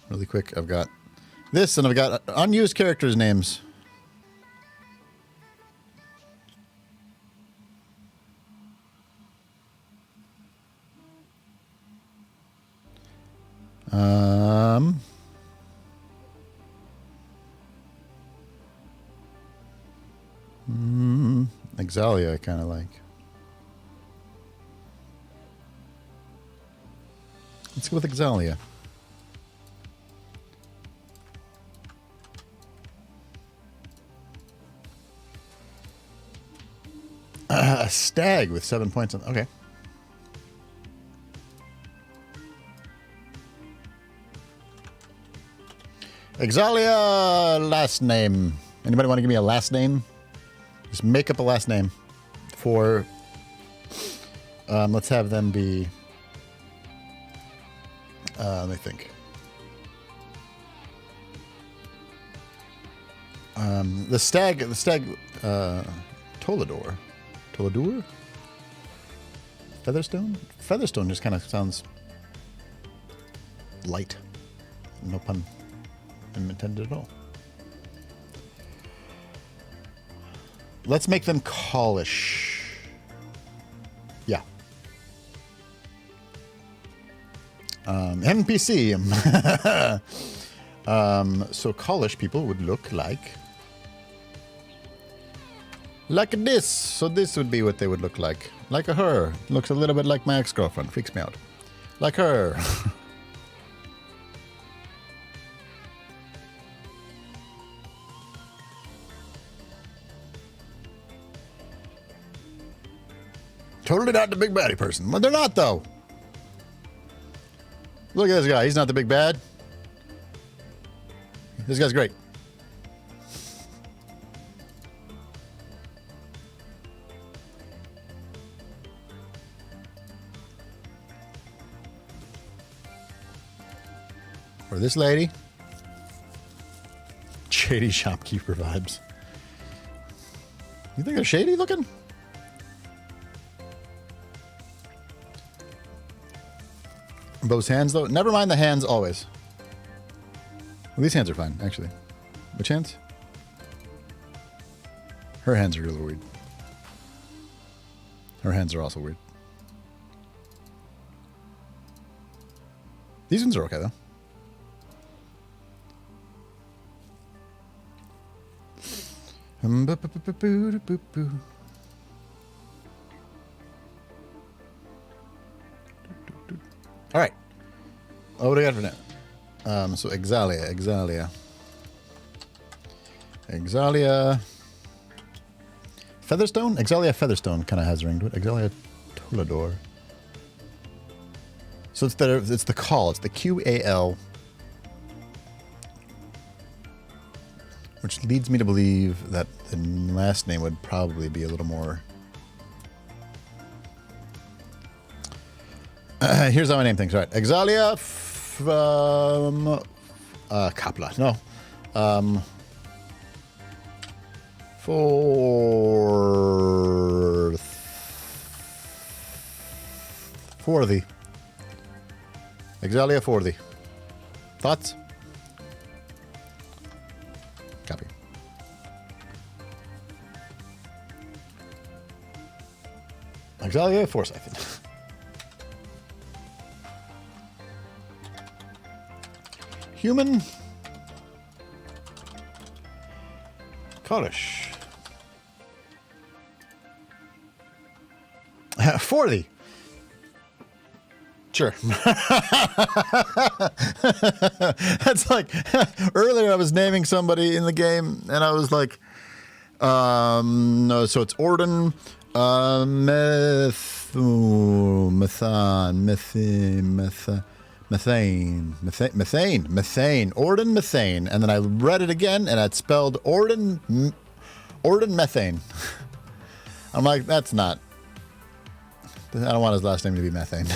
Really quick, I've got this, and I've got unused characters' names. Exalia, I kind of like. Let's go with Exalia. A stag with 7 points. Okay. Exalia, last name. Anybody want to give me a last name? Just make up a last name for. Let's have them be. Let me think. The stag, Tolador. Tolador? Featherstone? Featherstone just kind of sounds light. No pun intended at all. Let's make them callish. Yeah. NPC. So callish people would look like this. So this would be what they would look like. Like a her. Looks a little bit like my ex-girlfriend. Freaks me out. Like her. Totally not the big baddie person. But they're not, though. Look at this guy. He's not the big bad. This guy's great. Or this lady. Shady shopkeeper vibes. You think they're shady looking? Those hands, though? Never mind the hands, always. Well, these hands are fine, actually. Which hands? Her hands are really weird. Her hands are also weird. These ones are okay, though. All right. Oh, what do I got for now? So Exalia. Featherstone? Exalia Featherstone kind of has a ring to it. Exalia Tolador. So it's the call. It's the QAL. Which leads me to believe that the last name would probably be a little more. Here's how I name things. Right. Exalia Kapla. No. For thee. Exalia for thee. Thoughts? Copy. Exalia Forsyth. Human. College. For thee. Sure. That's like earlier I was naming somebody in the game and I was like, no, so it's Orden, methane, Orden methane. And then I read it again and it's spelled Orden methane. I'm like, that's not, I don't want his last name to be methane.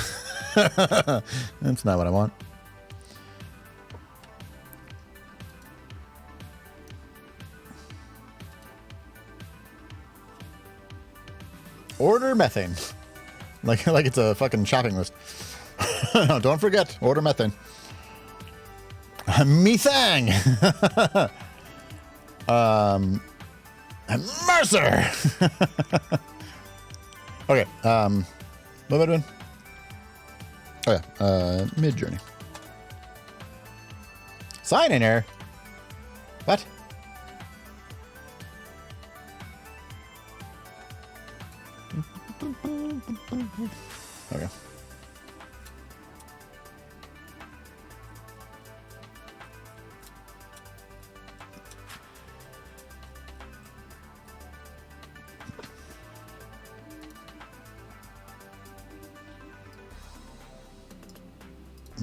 That's not what I want. Order methane. Like it's a fucking shopping list. No, don't forget, order methane. Methane. Mercer. Okay. What am I doing? Oh yeah, Mid-Journey. Sign in here. What? Okay.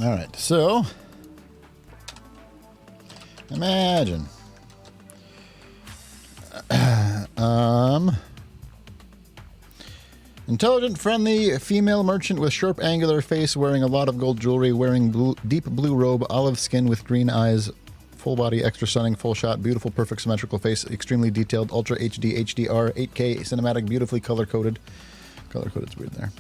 All right, so imagine intelligent, friendly female merchant with sharp, angular face, wearing a lot of gold jewelry, wearing deep blue robe, olive skin with green eyes, full body, extra stunning, full shot, beautiful, perfect, symmetrical face, extremely detailed, ultra HD, HDR, 8K, cinematic, beautifully color coded. Color coded's weird there.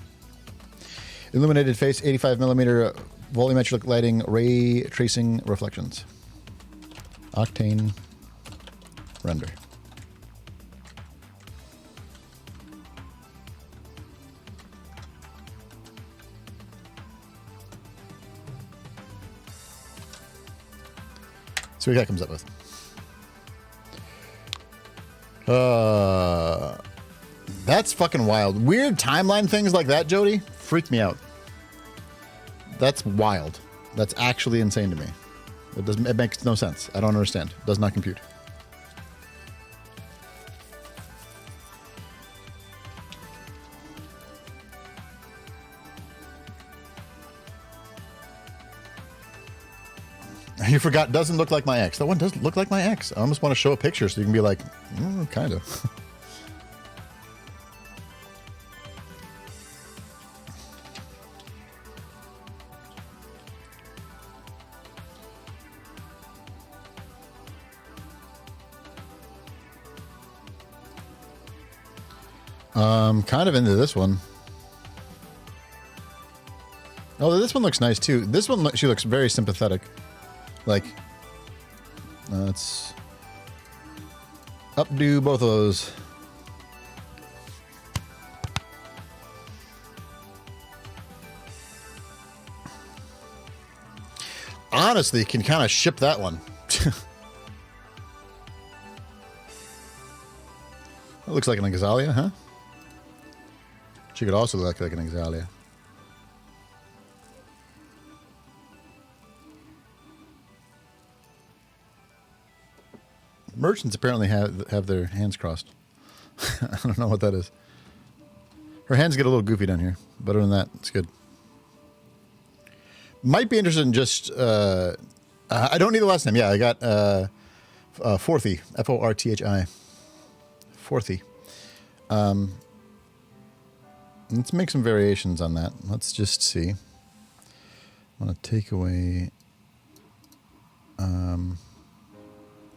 Illuminated face, 85 millimeter volumetric lighting, ray tracing reflections. Octane render. See what that comes up with. That's fucking wild. Weird timeline things like that, Jody, freak me out. That's wild. That's actually insane to me. It makes no sense. I don't understand. It does not compute. You forgot, doesn't look like my ex. That one doesn't look like my ex. I almost want to show a picture so you can be like, kind of. Kind of into this one. Oh, this one looks nice too. This one, she looks very sympathetic. Like, let's updo both of those. Honestly, can kind of ship that one. That looks like an Exalia, huh? She could also look like an Exalia. Merchants apparently have their hands crossed. I don't know what that is. Her hands get a little goofy down here, but other than that, it's good. Might be interested in just... I don't need the last name. Yeah, I got Forthy. Forthi. Forthy. Let's make some variations on that. Let's just see. I want to take away...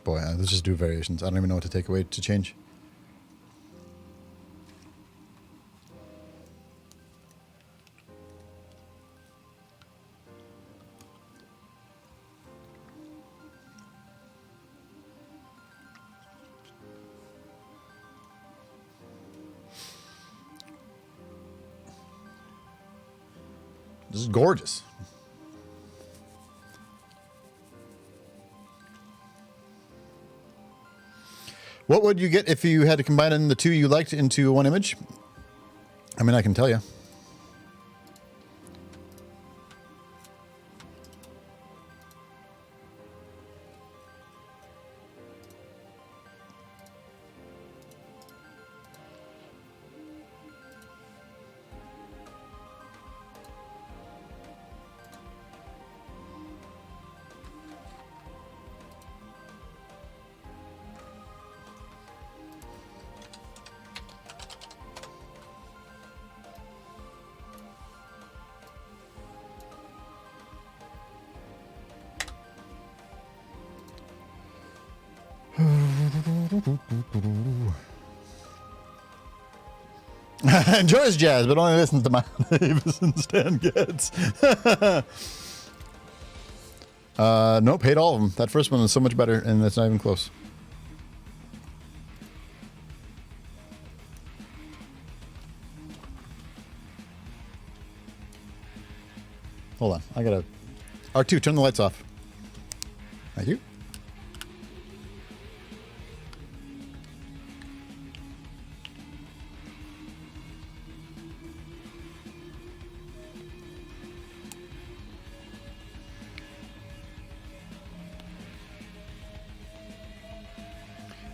boy, let's just do variations. I don't even know what to take away to change. This is gorgeous. What would you get if you had to combine the two you liked into one image? I mean, I can tell you. Enjoys jazz, but only listens to Miles Davis and Stan Getz. Nope, hate all of them. That first one is so much better, and it's not even close. Hold on, I gotta... R2, turn the lights off. Thank you.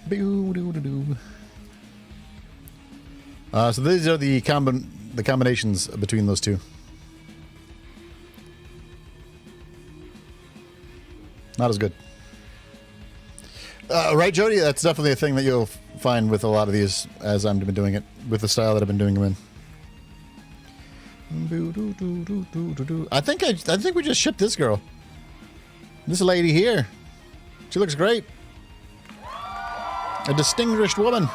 Boo-doo-doo-doo. So these are the combinations between those two. Not as good. Right, Jody? That's definitely a thing that you'll find with a lot of these as I've been doing it, with the style that I've been doing them in. I think we just shipped this girl. This lady here. She looks great. A distinguished woman.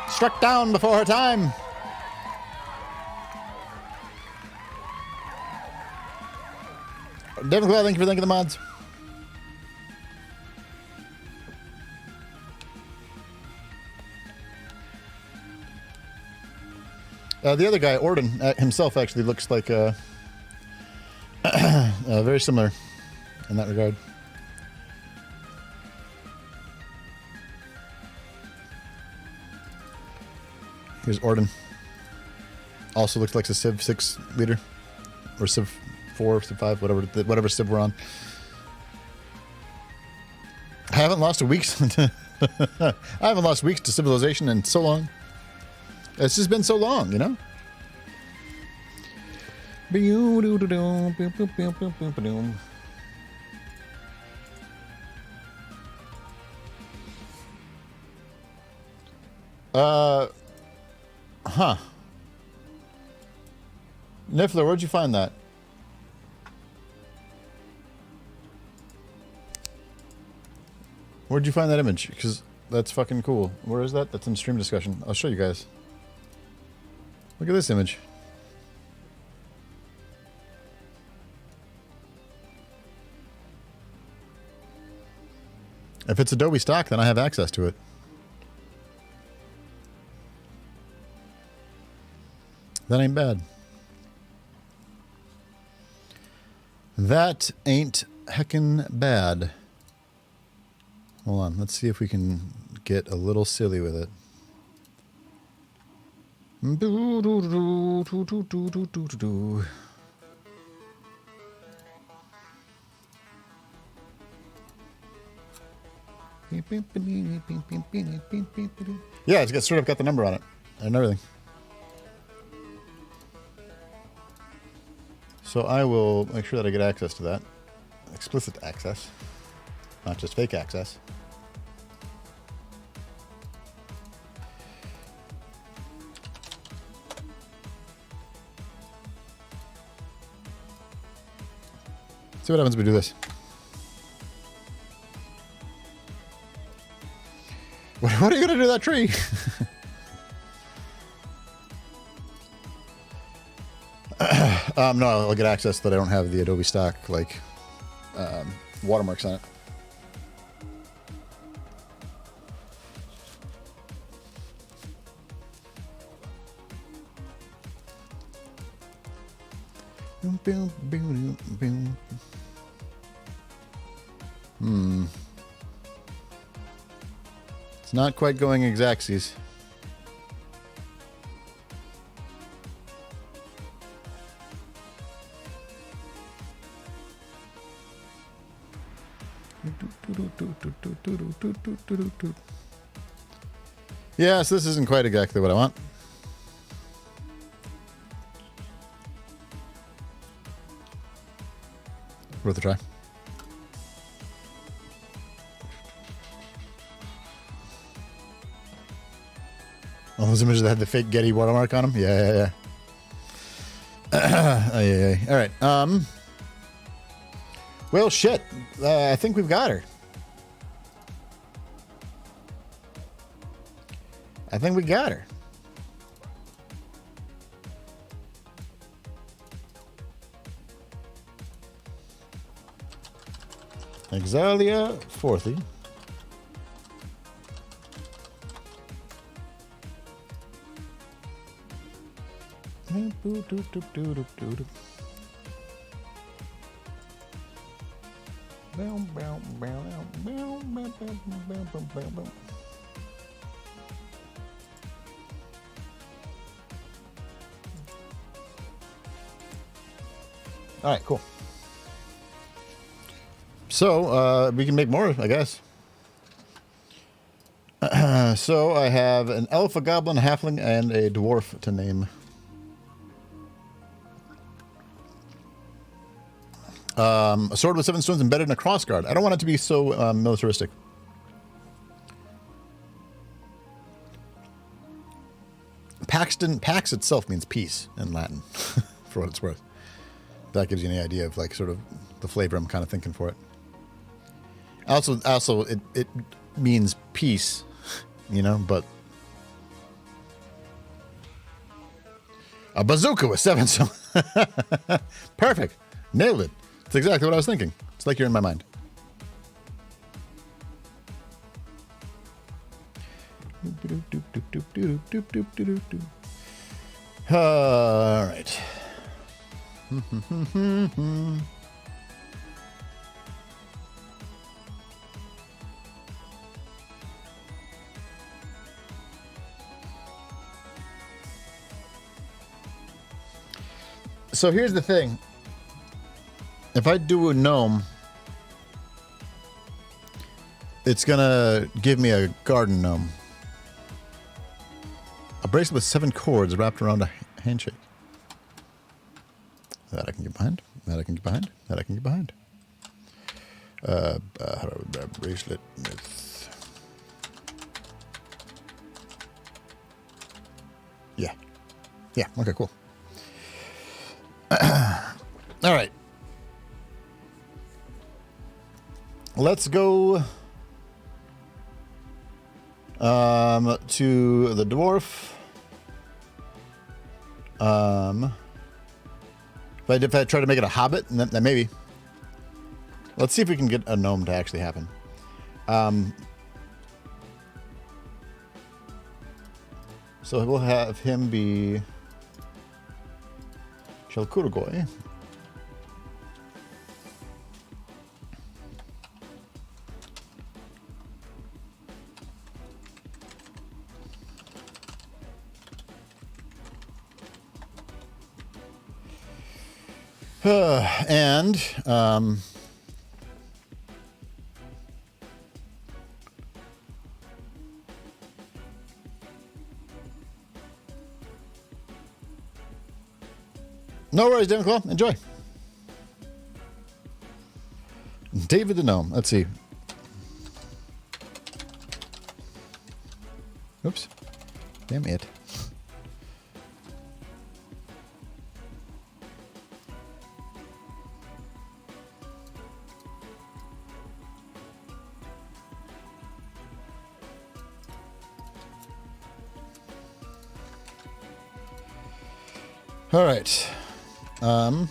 Struck down before her time. Devin Cloud, thank you for thanking the mods. The other guy, Orden, himself actually looks like very similar in that regard. Here's Orden. Also looks like a Civ 6 leader. Or Civ 4, Civ 5, whatever Civ we're on. I haven't lost weeks to Civilization in so long. It's just been so long, you know? Huh. Niffler, where'd you find that? Where'd you find that image? Because that's fucking cool. Where is that? That's in stream discussion. I'll show you guys. Look at this image. If it's Adobe stock, then I have access to it. That ain't bad. That ain't heckin' bad. Hold on, let's see if we can get a little silly with it. Yeah, it's got straight up got the number on it and everything. So I will make sure that I get access to that. Explicit access, not just fake access. See what happens if we do this. What are you going to do to that tree? No, I'll get access that I don't have the Adobe stock, like, watermarks on it. It's not quite going exactsies. Yes, this isn't quite exactly what I want. Worth a try. All those images that had the fake Getty watermark on them? Yeah. Yeah. All right. Well, shit. I think we've got her. I think we got her. Exalia Fourthy. All right, cool. So, we can make more, I guess. So I have an elf, a goblin, a halfling, and a dwarf to name. A sword with 7 stones embedded in a crossguard. I don't want it to be so militaristic. Pax itself means peace in Latin, for what it's worth. That gives you any idea of like sort of the flavor I'm kind of thinking for it. Also, it means peace, you know, but a bazooka with 7 stones. Perfect. Nailed it. It's exactly what I was thinking. It's like you're in my mind. All right. So here's the thing. If I do a gnome, it's gonna give me a garden gnome. A bracelet with 7 cords wrapped around a handshake. That I can get behind. That I can get behind. That I can get behind. How do I grab bracelet with... Yeah. Yeah, okay, cool. All right. Let's go to the dwarf. If I try to make it a hobbit, then maybe. Let's see if we can get a gnome to actually happen. So we'll have him be Shelkurgoi. And no worries, Democlaw. Enjoy. David the Gnome. Let's see. Oops. Damn it. All right. Well,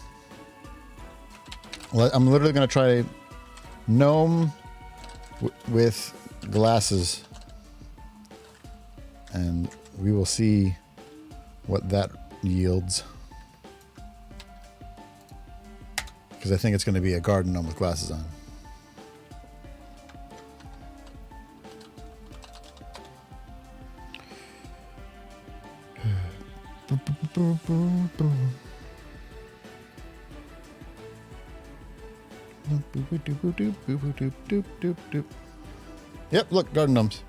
I'm literally going to try gnome with glasses, and we will see what that yields. Because I think it's going to be a garden gnome with glasses on. Yep, look, garden gnomes.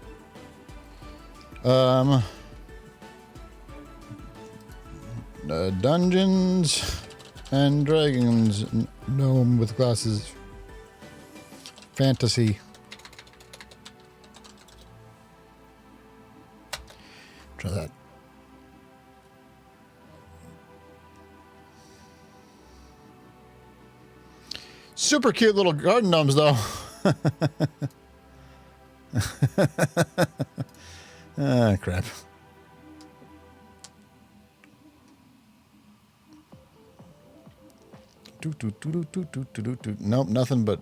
Dungeons and Dragons gnome with glasses. Fantasy. Try that. Super cute little garden gnomes, though. Ah, crap. Nope, nothing but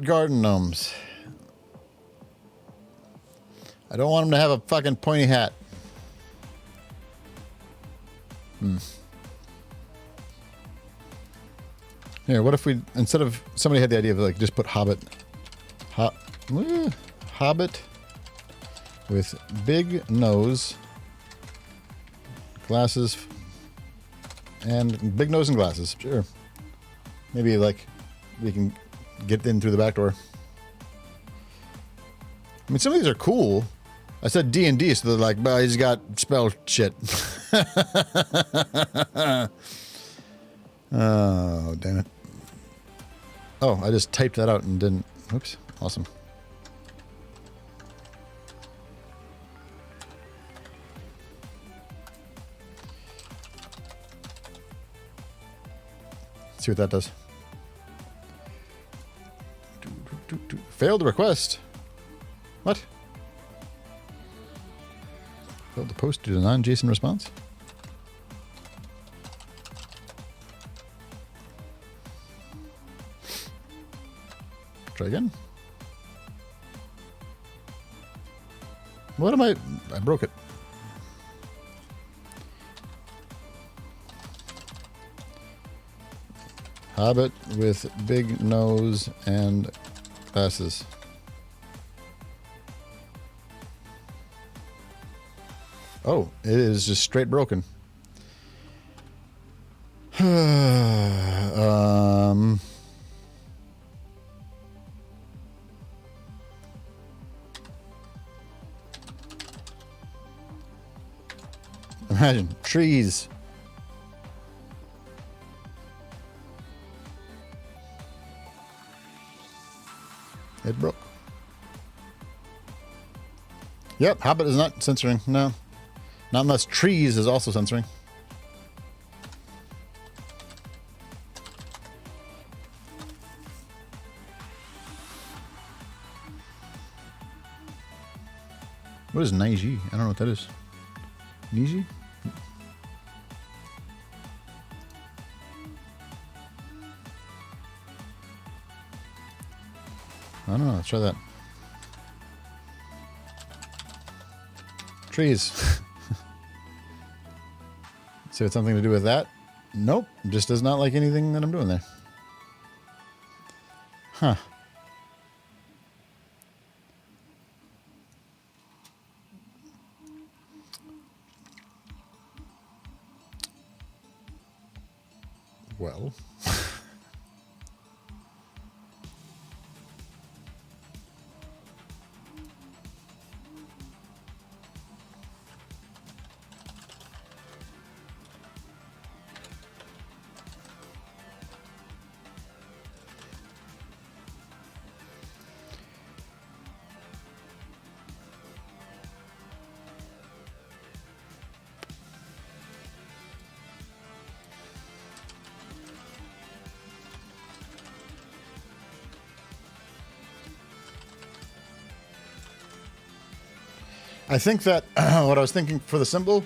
garden gnomes. I don't want them to have a fucking pointy hat. Here, what if we, instead of, somebody had the idea of like just put hobbit with big nose, glasses, and big nose and glasses. Sure. Maybe like we can get in through the back door. mean, some of these are cool. I said D&D, so they're like, well, he's got spell shit. Oh, damn it. Oh, I just typed that out and didn't. Oops. Awesome. See what that does. Failed request. What? Failed to post due to non-JSON response? Try again. What am I broke it. Hobbit with big nose and glasses. Oh, it is just straight broken. Imagine trees. It broke. Yep, Hobbit is not censoring. No. Not unless trees is also censoring. What is Naiji? I don't know what that is. Niji? I don't know. Let's try that. Trees. See, it's something to do with that? Nope. Just does not like anything that I'm doing there. Huh. Well. I think that what I was thinking for the symbol,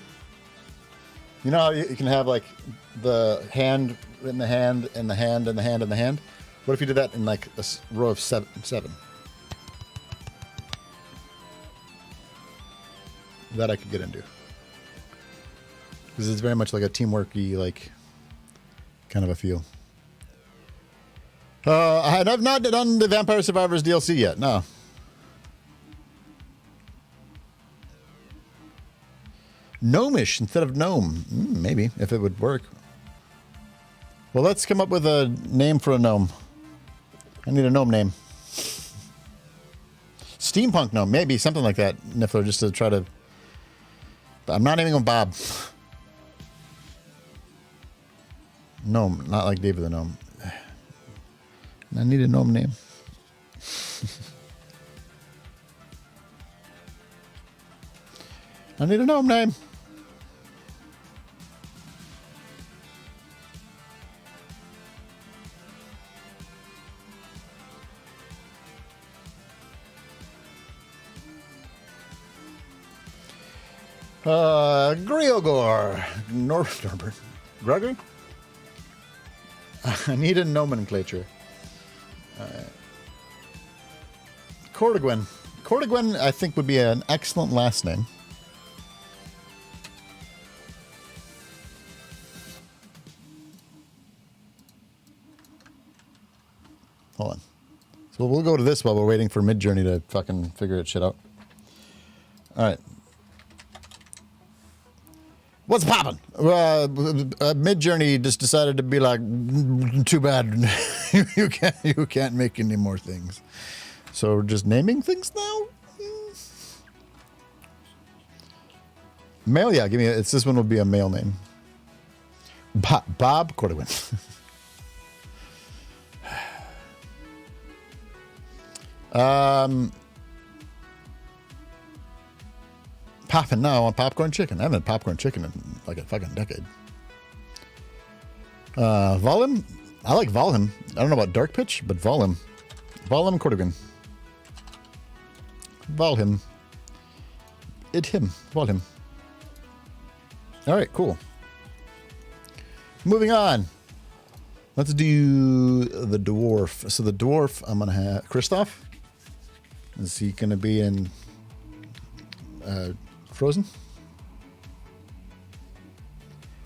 you know how you can have like the hand in the hand and the hand and the hand and the hand? What if you did that in like a row of seven? That I could get into. Because it's very much like a teamworky, like, kind of a feel. I've not done the Vampire Survivors DLC yet, no. Gnomish instead of gnome. Maybe, if it would work. Well, let's come up with a name for a gnome. I need a gnome name. Steampunk gnome, maybe, something like that, Niffler, just to try to... I'm not naming him Bob. Gnome, not like David the Gnome. I need a gnome name. I need a gnome name. Griogor. Norbert. Gregor? I need a nomenclature. Cordiguen. Cordiguen, I think, would be an excellent last name. Hold on. So we'll go to this while we're waiting for Midjourney to fucking figure it shit out. All right. What's poppin'? Midjourney just decided to be like, too bad, you can't make any more things. So we're just naming things now. Male, yeah. Give me. This one will be a male name. Bob Corduin. Popping now on popcorn chicken. I haven't had popcorn chicken in like a fucking decade. Volim. I like Volhim. I don't know about Dark Pitch, but Volhim. Volhim Corduin. Volhim. It him. Volhim. All right, cool. Moving on. Let's do the dwarf. So the dwarf, I'm going to have Kristoff. Is he going to be in Frozen?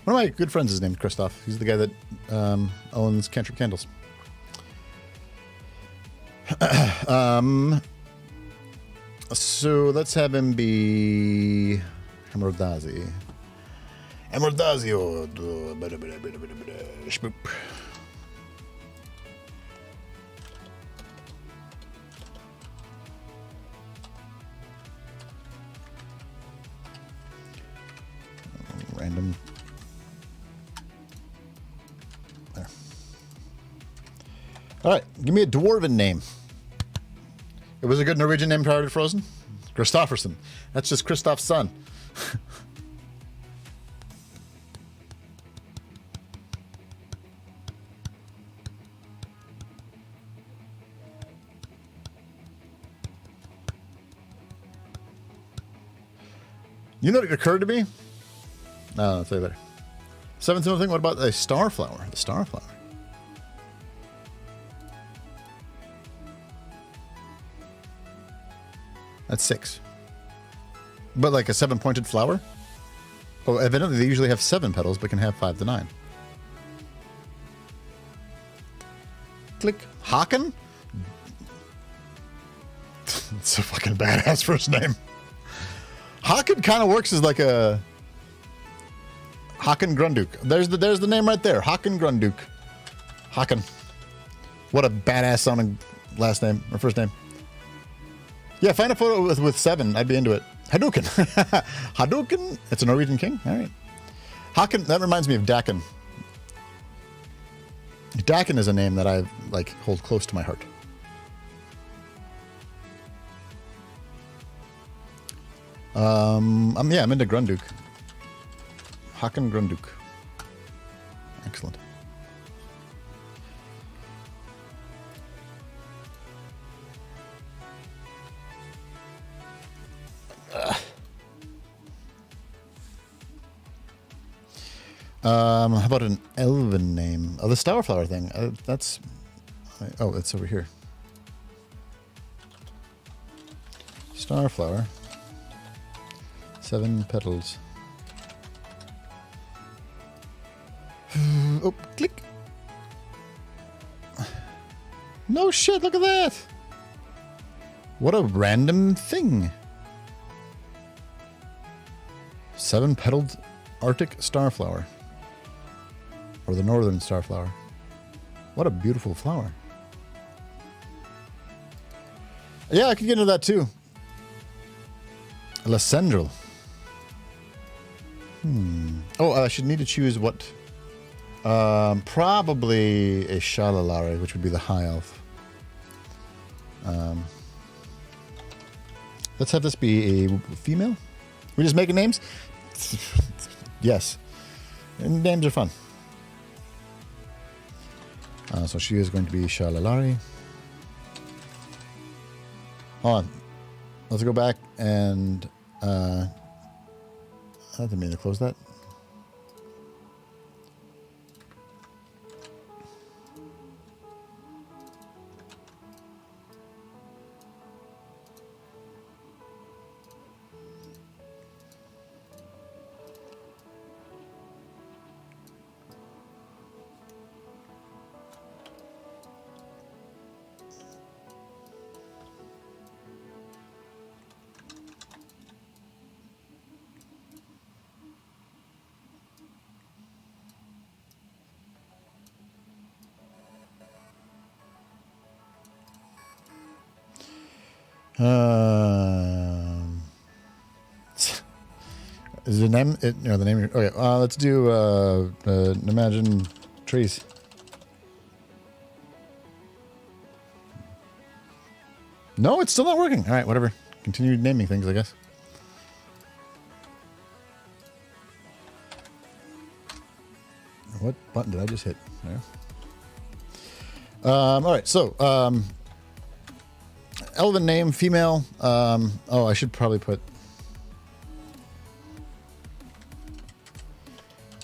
One of my good friends is named Kristoff. He's the guy that owns Cantrip Candles. So let's have him be Emeraldazi. Emeraldazio. Shboop. Random. There. All right, give me a dwarven name. It was a good Norwegian name prior to Frozen. Kristofferson. That's just Kristoff's son. You know what occurred to me? No, I'll tell you later. Seventh thing, what about the starflower? The starflower. That's 6. But like a 7-pointed flower? Oh, evidently they usually have 7 petals, but can have 5 to 9. Click. Haken? It's a fucking badass first name. Haken kind of works as like a Haken Grunduk. There's the name right there. Haken Grunduk. Haken. What a badass sounding last name or first name. Yeah, find a photo with 7. I'd be into it. Hadouken. Hadouken. It's a Norwegian king. All right. Haken. That reminds me of Dakin. Dakin is a name that I like hold close to my heart. I'm into Grunduk. Haken Grunduk. Excellent. How about an elven name? Oh, the starflower thing. That's. Oh, it's over here. Starflower. 7 petals. Oh, click. No shit, look at that. What a random thing. 7-petaled Arctic starflower. Or the northern starflower. What a beautiful flower. Yeah, I could get into that too. Lysendril. Oh, I should need to choose what. Probably a Shalalari, which would be the high elf. Let's have this be a female. We just making names? Yes. And names are fun. So she is going to be Shalalari. Hold on. Let's go back and I didn't mean to close that. Is the name? The name. Okay. Let's do imagine trees. No, it's still not working. All right, whatever. Continue naming things, I guess. What button did I just hit? There. All right, so elven name, female. Oh, I should probably put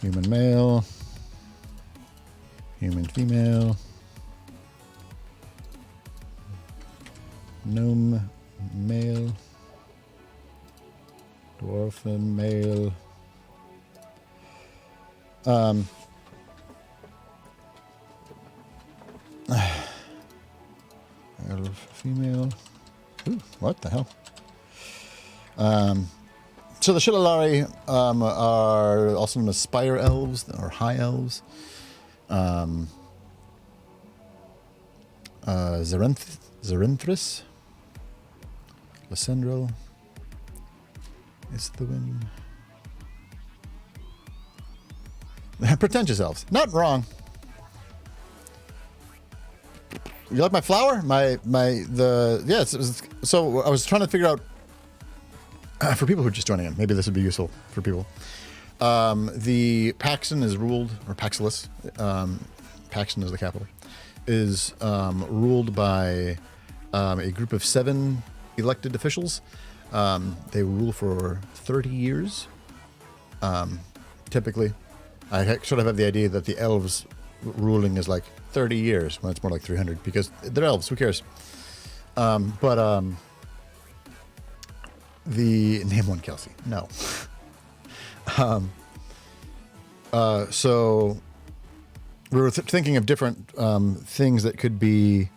human male, human female, gnome male, dwarfen male. Elf female. Ooh, what the hell? So the Shillelagh are also known as Spire Elves or High Elves. Zerinthris, Lysendril, Isthwin. Pretentious elves. Not wrong. You like my flower? So I was trying to figure out for people who are just joining in, maybe this would be useful for people. The Paxton is ruled, or Paxilus, Paxton is the capital, is ruled by a group of 7 elected officials. They rule for 30 years. Typically, I sort of have the idea that the elves ruling is like 30 years when it's more like 300 because they're elves. Who cares? The name one Kelsey. No. So we were thinking of different things that could be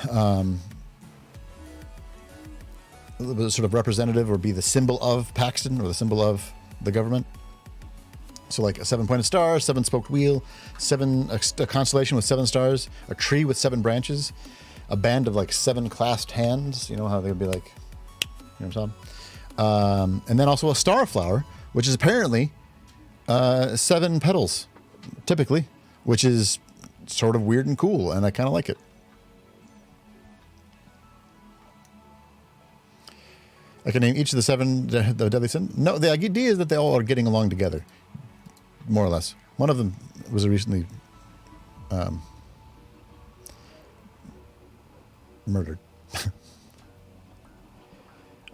sort of representative or be the symbol of Paxton or the symbol of the government. So like a 7-pointed star, 7-spoked wheel, a constellation with 7 stars, a tree with 7 branches, a band of like 7 clasped hands. You know how they'd be like, you know what I'm saying? And then also a starflower, which is apparently 7 petals, typically, which is sort of weird and cool, and I kind of like it. I can name each of the 7 the deadly sin. No, the idea is that they all are getting along together, more or less. One of them was recently murdered.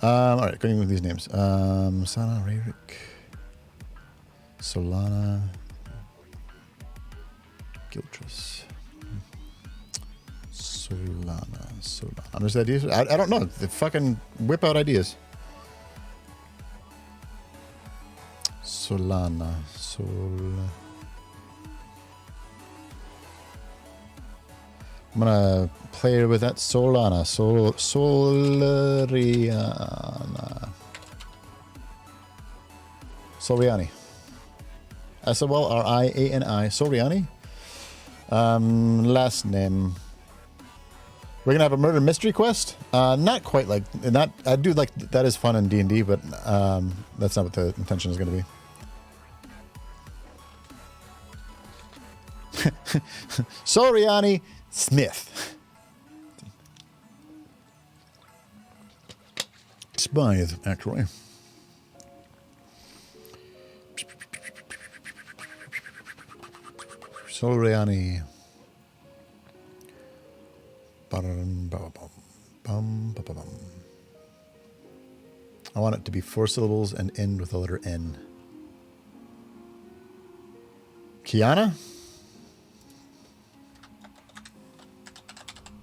All right, going with these names. Sana, Rayrick, Solana, Giltris. Solana. I'm just ideas. I don't know. They fucking whip out ideas. Solana. I'm gonna play with that Solana. Solariana. Soriani. Soriani. Soriani. Last name. We're gonna have a murder mystery quest. Not quite like not. I do like that is fun in D&D, but that's not what the intention is gonna be. Soriani Smith. Smythe, actually. Soriani. I want it to be 4 syllables and end with the letter N. Kiana?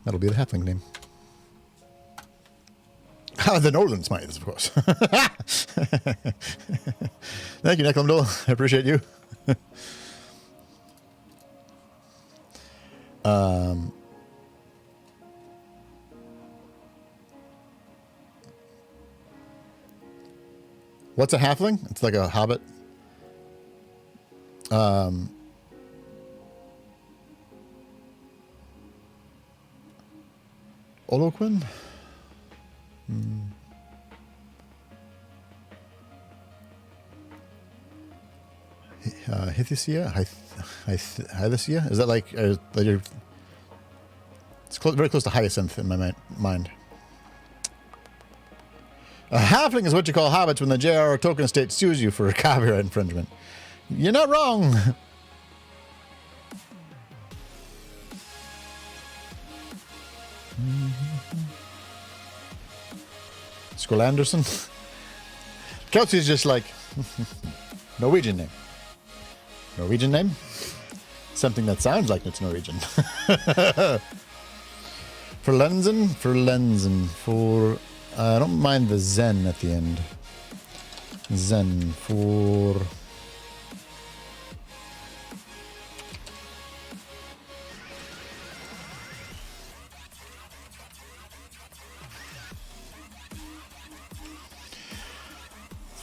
That'll be the halfling name. The Northern Smythes, of course. Thank you, Necklumdole. I appreciate you. What's a halfling? It's like a hobbit. Oloquin? Hythisia? Hythisia? Is that like it's very close to hyacinth in my mind. A halfling is what you call hobbits when the J.R.R. Tolkien estate sues you for copyright infringement. You're not wrong. Skull Anderson. Kelsey's just like Norwegian name. Norwegian name? Something that sounds like it's Norwegian. For Lenzen. For I don't mind the Zen at the end. Zen for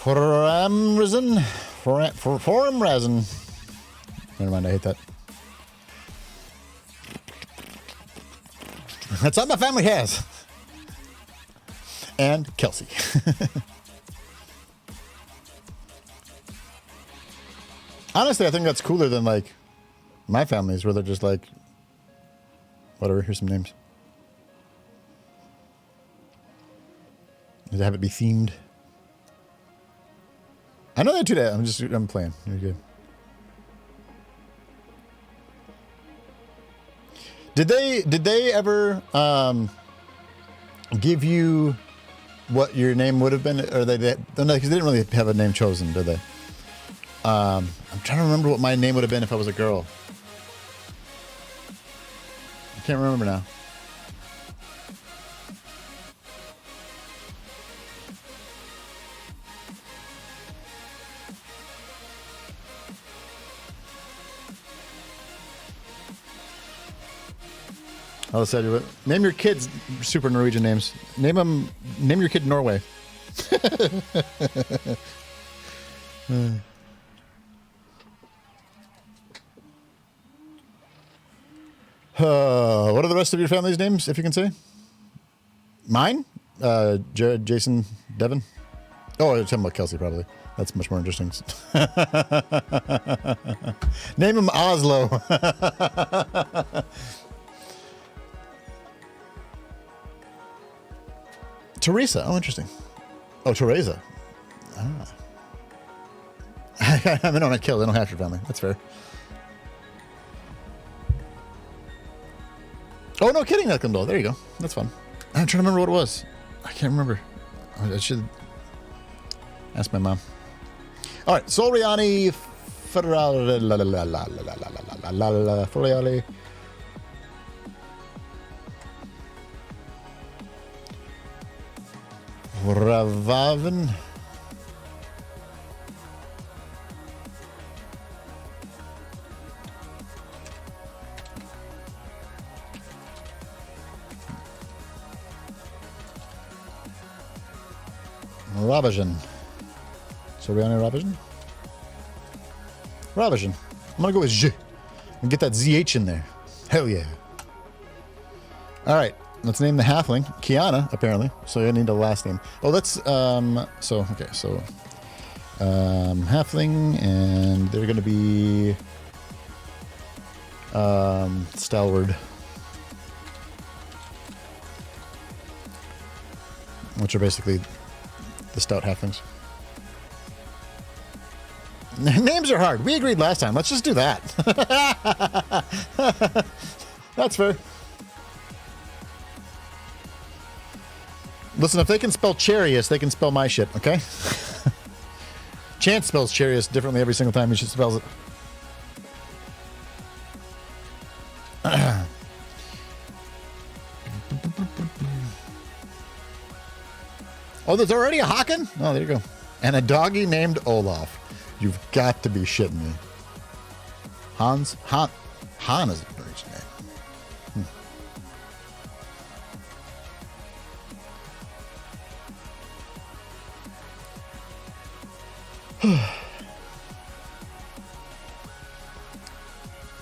Amresin. For Amresin. Never mind, I hate that. That's all my family has. And Kelsey. Honestly, I think that's cooler than like my families where they're just like, whatever, here's some names. Does it have it be themed? I know they do that. I'm playing. You're good. Did they ever give you what your name would have been, or no, because they didn't really have a name chosen, did they? I'm trying to remember what my name would have been if I was a girl. I can't remember now. I said, name your kids super Norwegian names. Name your kid Norway. What are the rest of your family's names, if you can say? Mine? Jared, Jason, Devin. Oh, you're talking about Kelsey, probably. That's much more interesting. Name him Oslo. Teresa. Oh, interesting. Oh, Teresa. Ah. I mean, not killed. They don't have your family. That's fair. Oh, no kidding, Nelkendal. There you go. That's fun. I'm trying to remember what it was. I can't remember. I should ask my mom. All right. Solriani Foriali. Ravaven. Ravagen. Soriani Ravagen? Ravagen. I'm gonna go with J and get that ZH in there. Hell yeah. Alright. Let's name the halfling Kiana, apparently. So I need the last name. Oh, let's halfling, and they're gonna be Stalwart, which are basically the stout halflings. Names are hard. We agreed last time. Let's just do that. That's fair. Listen, if they can spell Charius, they can spell my shit, okay? Chance spells Charius differently every single time he spells it. Oh, there's already a Haken? Oh, there you go. And a doggy named Olaf. You've got to be shitting me. Han is a Norwegian name.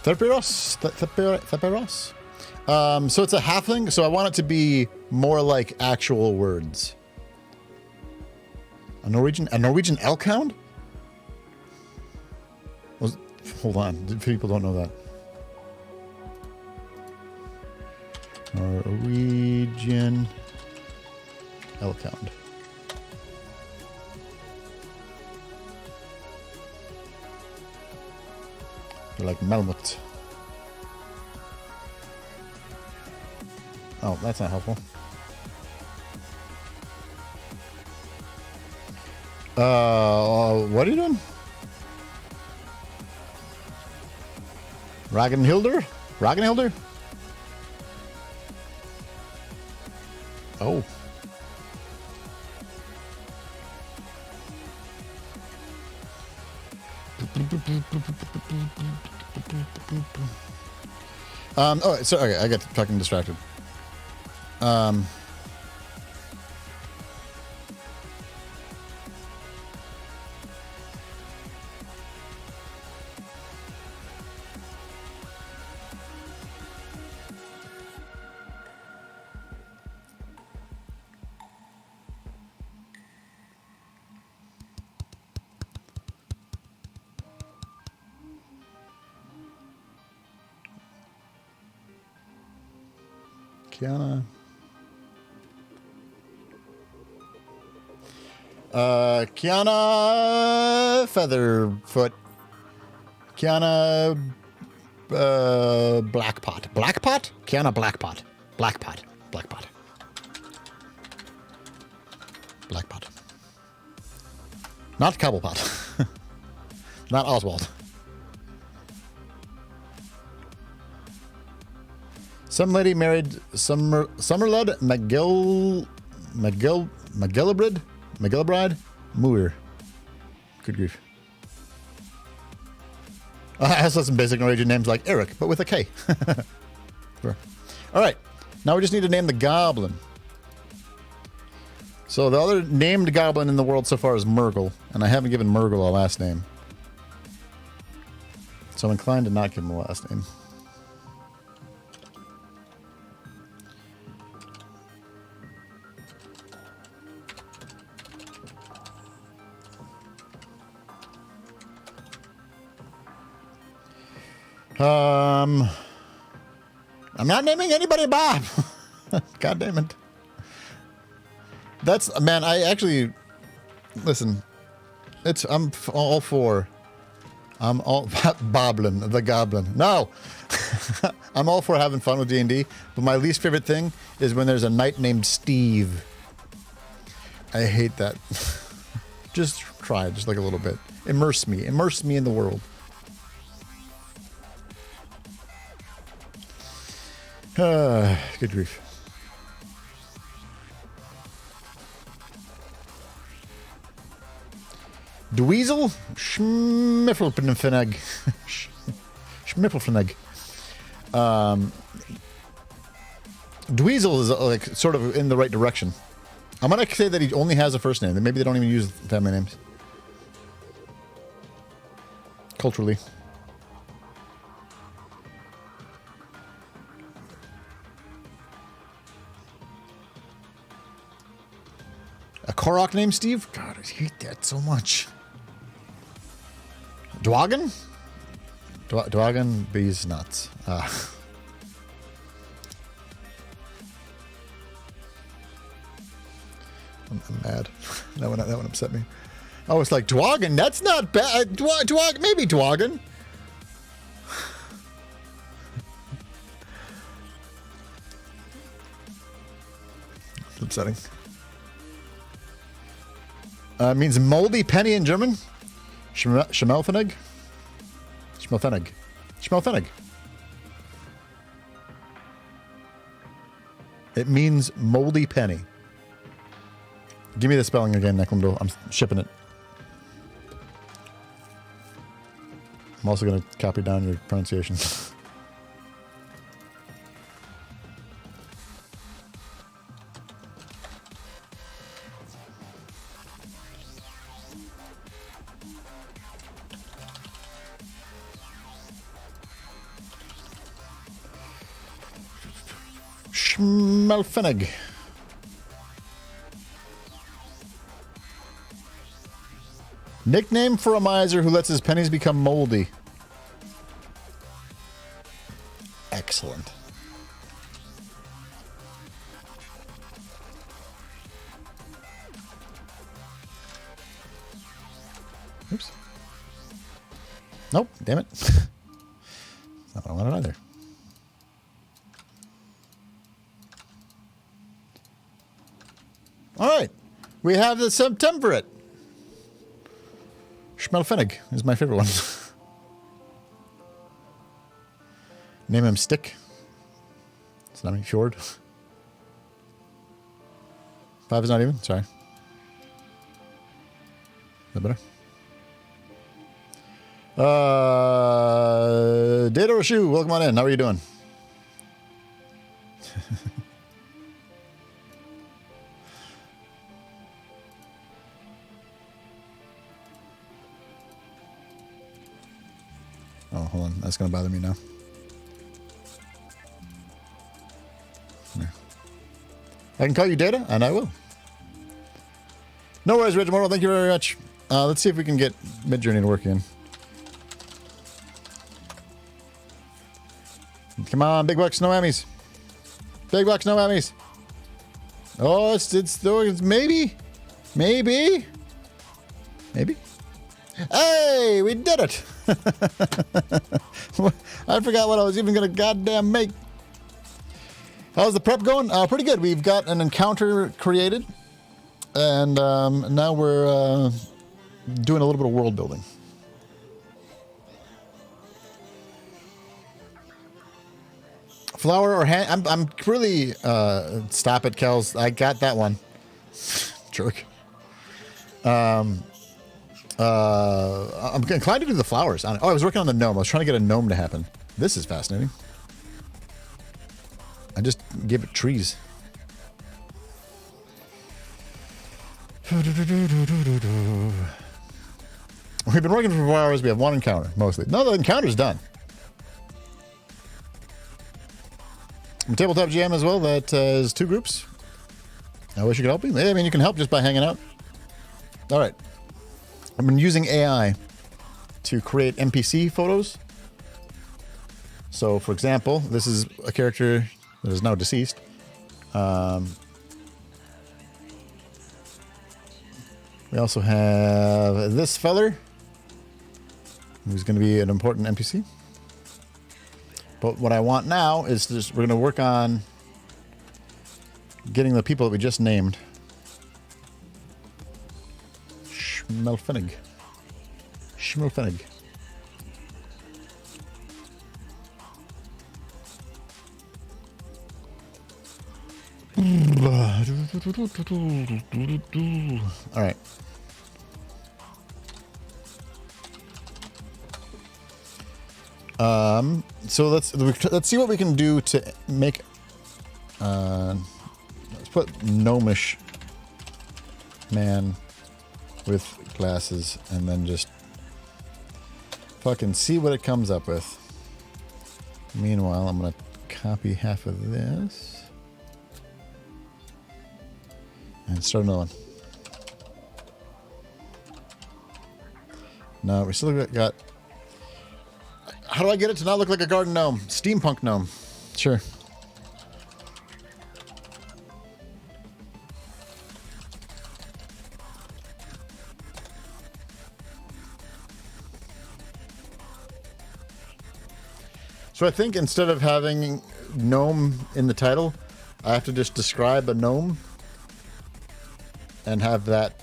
Theperos. So it's a halfling, so I want it to be more like actual words. A Norwegian elk hound? Hold on. People don't know that. Norwegian Elkhound. They're like Melmoth. Oh, that's not helpful. What are you doing? Ragnhilder? Ragnhilder? Oh. Oh, sorry, I got fucking distracted. Kiana. Kiana Featherfoot. Kiana Blackpot. Blackpot? Kiana Blackpot. Blackpot. Blackpot. Blackpot. Not Cobblepot. Not Oswald. Some lady married Summerlud McGillibride Muir. Good grief. I also have some basic Norwegian names like Eric, but with a K. Sure. All right. Now we just need to name the goblin. So the other named goblin in the world so far is Murgle, and I haven't given Murgle a last name. So I'm inclined to not give him a last name. I'm not naming anybody Bob. God damn it. That's, man, I actually, listen, I'm all for, Boblin, the Goblin. No, I'm all for having fun with D&D, but my least favorite thing is when there's a knight named Steve. I hate that. Just try, just like a little bit. Immerse me in the world. Good grief. Dweezil Schmiffelfneg. Schmiffelfneg. Dweezil is like sort of in the right direction. I'm gonna say that he only has a first name, and maybe they don't even use family names. Culturally. A Korok named Steve? God, I hate that so much. Dwagon? Dwagon bees nuts. I'm mad. That one upset me. Oh, it's like Dwagon. That's not bad. Maybe Dwagon. It's upsetting. Means moldy penny in German. Schmelfennig. Schmelfennig. Schmelfennig. It means moldy penny. Give me the spelling again, Necklendale. I'm shipping it. I'm also going to copy down your pronunciation. Schmelfennig. Nickname for a miser who lets his pennies become moldy. Excellent. Oops. Nope, damn it. That's not what I wanted either. All right. We have the Septemberate. Schmelfennig is my favorite one. Name him Stick. It's not me. Fjord. 5 is not even. Sorry. Is that better? Data Rashu, welcome on in. How are you doing? Oh, hold on. That's going to bother me now. There. I can call you Data, and I will. No worries, Regimoto. Thank you very much. Let's see if we can get Midjourney to work again. Come on, big bucks, no Emmys. Big bucks, no Emmys. Oh, it's maybe. Maybe. Hey, we did it. I forgot what I was even going to goddamn make. How's the prep going? Pretty good. We've got an encounter created. And now we're doing a little bit of world building. Flower or hand? I'm really... stop it, Kels. I got that one. Jerk. I'm inclined to do the flowers. Oh, I was working on the gnome. I was trying to get a gnome to happen. This is fascinating. I just gave it trees. We've been working for 4 hours. We have one encounter, mostly. No, the encounter's done. I'm Tabletop GM as well. That is 2 groups. I wish you could help me. I mean, you can help just by hanging out. All right. I've been using AI to create NPC photos. So, for example, this is a character that is now deceased. We also have this feller, who's going to be an important NPC. But what I want now is we're going to work on getting the people that we just named. Schmelfennig. All right. So let's see what we can do to make. Let's put gnomish man with glasses, and then just fucking see what it comes up with. Meanwhile, I'm gonna copy half of this and start another one. No, we still got. How do I get it to not look like a garden gnome? Steampunk gnome. Sure. So I think instead of having gnome in the title, I have to just describe a gnome and have that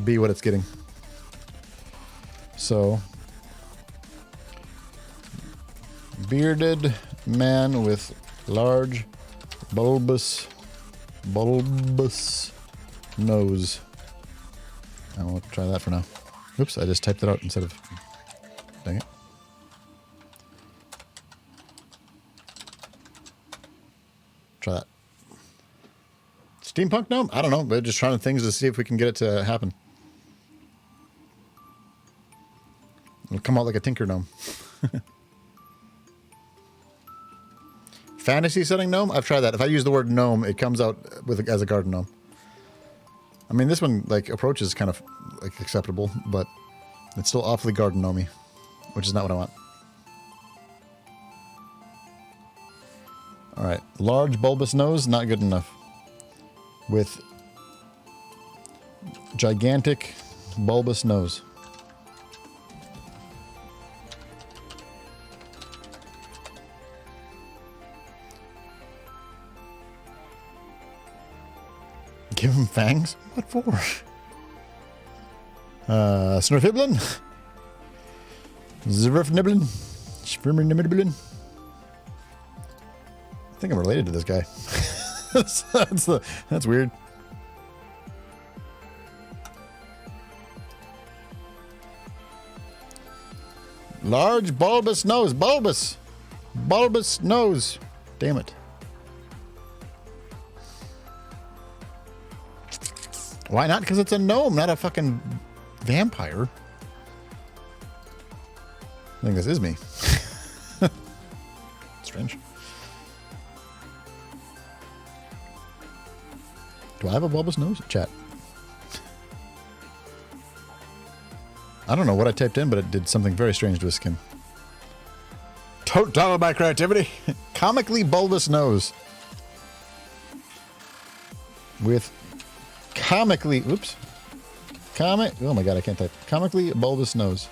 be what it's getting. So, bearded man with large bulbous nose. I won't try that for now. Oops, I just typed it out instead of... Dang it. Try that. Steampunk gnome? I don't know. We're just trying things to see if we can get it to happen. It'll come out like a tinker gnome. Fantasy setting gnome? I've tried that. If I use the word gnome, it comes out as a garden gnome. I mean, this one, like, approaches kind of like acceptable, but it's still awfully garden gnomey, which is not what I want. Alright, large bulbous nose, not good enough. With gigantic bulbous nose. Give him fangs? What for? Snurfiblin? Zerfniblin? Schwimmerniblin? I think I'm related to this guy. That's weird. Large bulbous nose. Bulbous! Bulbous nose. Damn it. Why not? Because it's a gnome, not a fucking vampire. I think this is me. Strange. Do I have a bulbous nose? Chat. I don't know what I typed in, but it did something very strange to his skin. Total my creativity. Comically bulbous nose. With comically, oops. Oh my god, I can't type. Comically bulbous nose.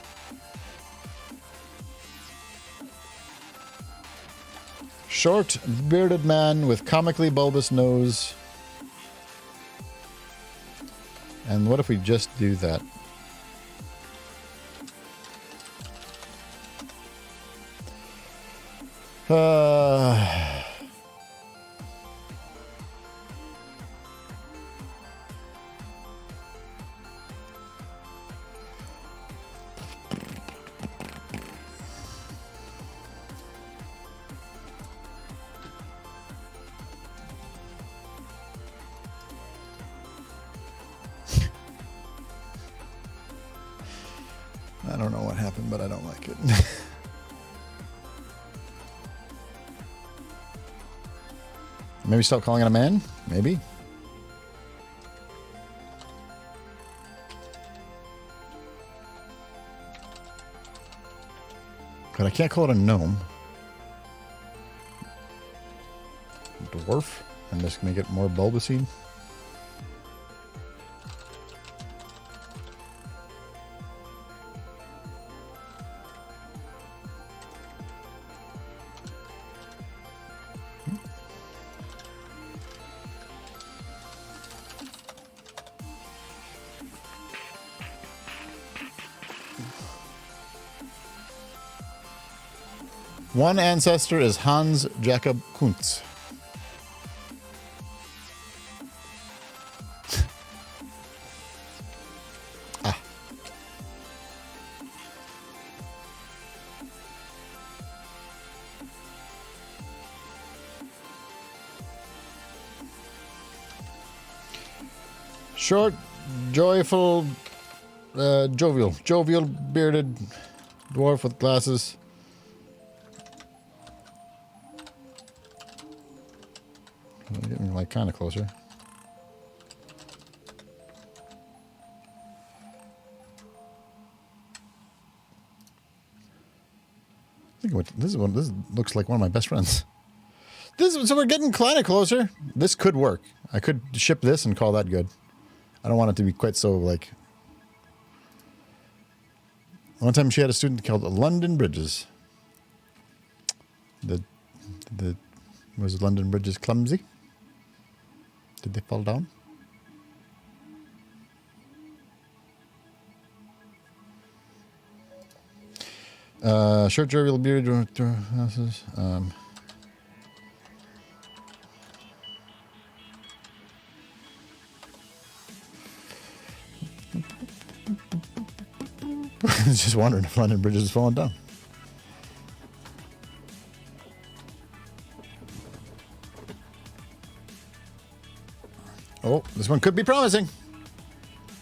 Short, bearded man with comically bulbous nose. And what if we just do that? I don't know what happened, but I don't like it. Maybe stop calling it a man? Maybe. But I can't call it a gnome. Dwarf? And just make it more bulbous-y. One ancestor is Hans Jakob Kuntz. Ah. Short, joyful, jovial bearded dwarf with glasses. Getting like kind of closer. I think this looks like one of my best friends. So we're getting kind of closer. This could work. I could ship this and call that good. I don't want it to be quite so like. One time she had a student called London Bridges. Was London Bridges clumsy? Did they fall down? Short, jovial beard. Just wondering if London Bridges is falling down. Oh, this one could be promising.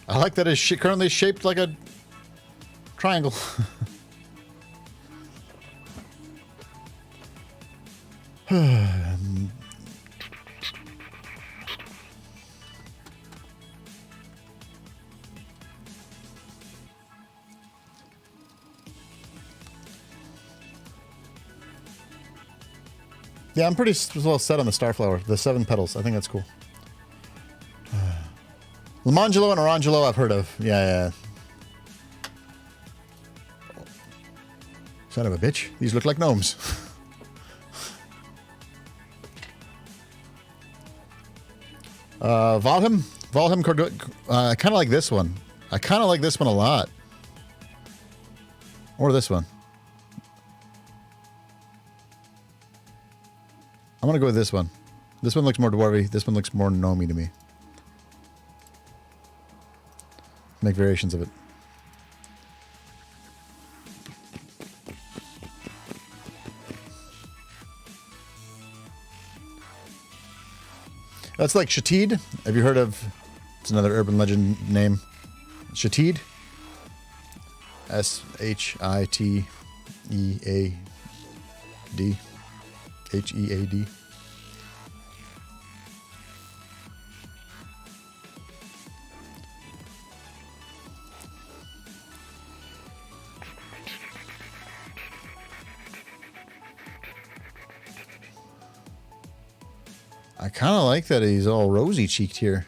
I like that it's currently shaped like a triangle. Yeah, I'm pretty well set on the Starflower. The 7 petals. I think that's cool. Lamangelo and Orangelo I've heard of. Yeah. Son of a bitch. These look like gnomes. Valheim. I kind of like this one. I kind of like this one a lot. Or this one. I'm going to go with this one. This one looks more dwarvy. This one looks more gnomey to me. Make variations of it. That's like Shatid. Have you heard of... It's another urban legend name. Shatid. S-H-I-T-E-A-D. H-E-A-D. I kind of like that he's all rosy-cheeked here.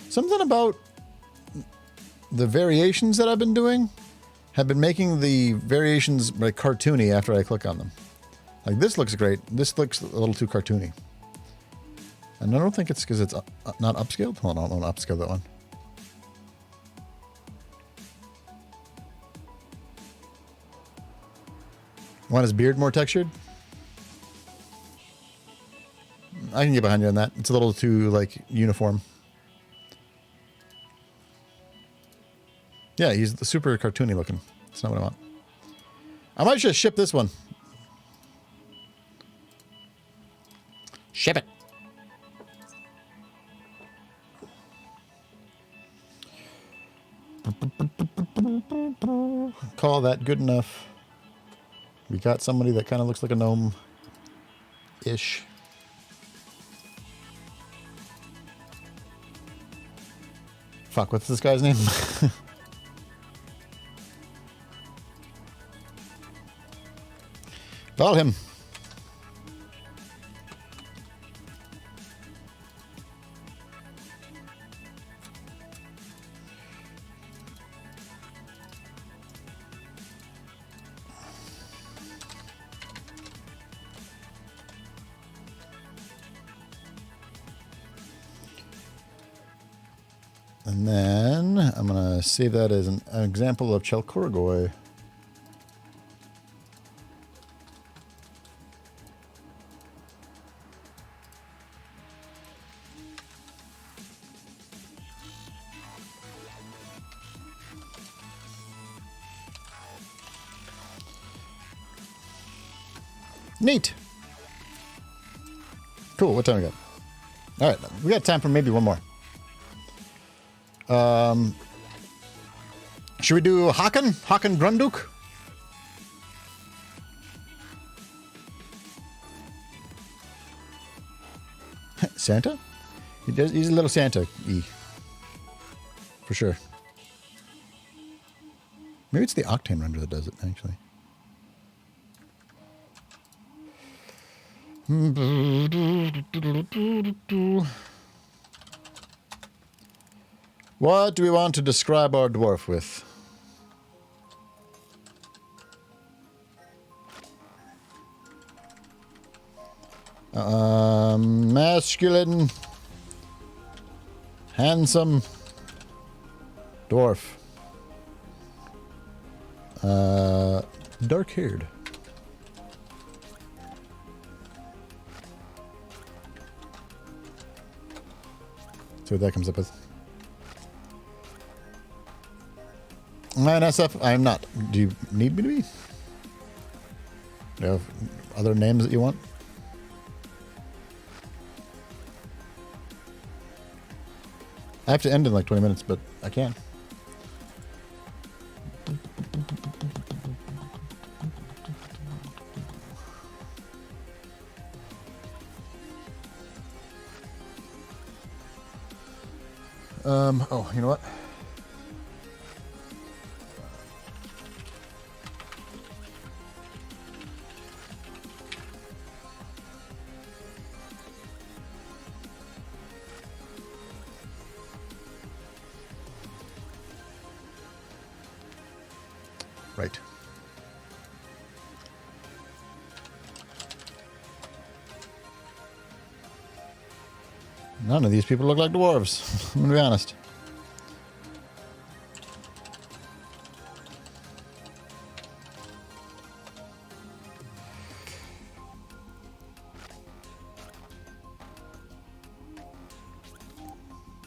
Something about the variations that I've been doing have been making the variations like cartoony after I click on them. Like this looks great. This looks a little too cartoony. And I don't think it's because it's not upscaled. Hold on, I don't upscale that one. Want his beard more textured? I can get behind you on that. It's a little too, like, uniform. Yeah, he's super cartoony looking. That's not what I want. I might just ship this one. Ship it. Call that good enough. We got somebody that kind of looks like a gnome-ish. Fuck, what's this guy's name? Follow him. And then I'm going to save that as an example of Chelkorgoi. Neat. Cool. What time we got? All right. We got time for maybe one more. Should we do Hakan? Hakan Grunduk? Santa? He's a little Santa-y. For sure. Maybe it's the Octane render that does it, actually. What do we want to describe our dwarf with? Masculine, handsome dwarf. Dark-haired. See what that comes up with. Am I an SF? I'm not. Do you need me to be? Do you have other names that you want? I have to end in like 20 minutes, but I can. Oh, you know what? Right. None of these people look like dwarves. I'm gonna be honest.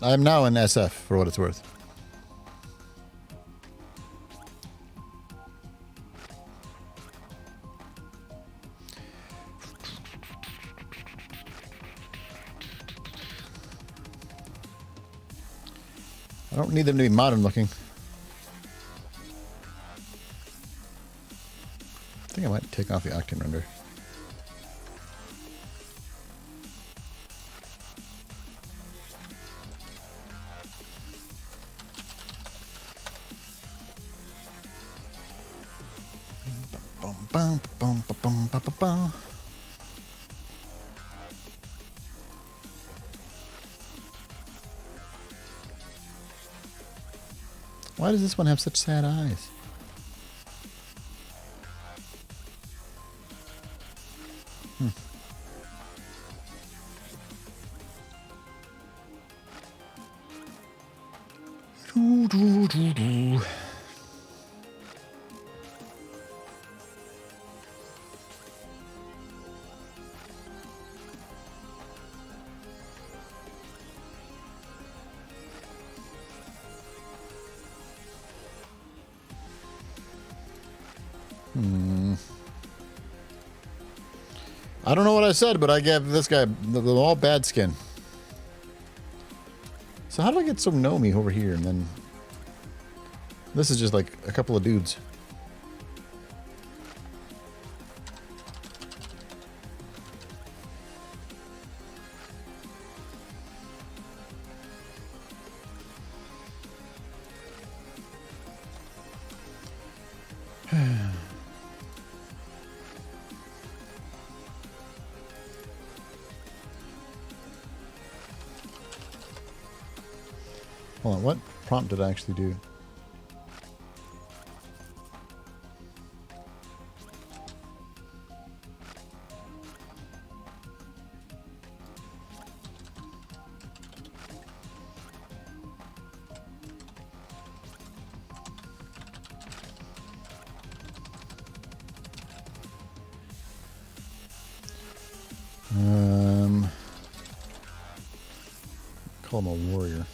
I'm now in SF for what it's worth. I don't need them to be modern looking. I think I might take off the Octane render. Why does this one have such sad eyes? I don't know what I said, but I gave this guy all bad skin. So how do I get so gnomey over here and then... This is just like a couple of dudes. Hold on, what prompt did I actually do? Call him a warrior.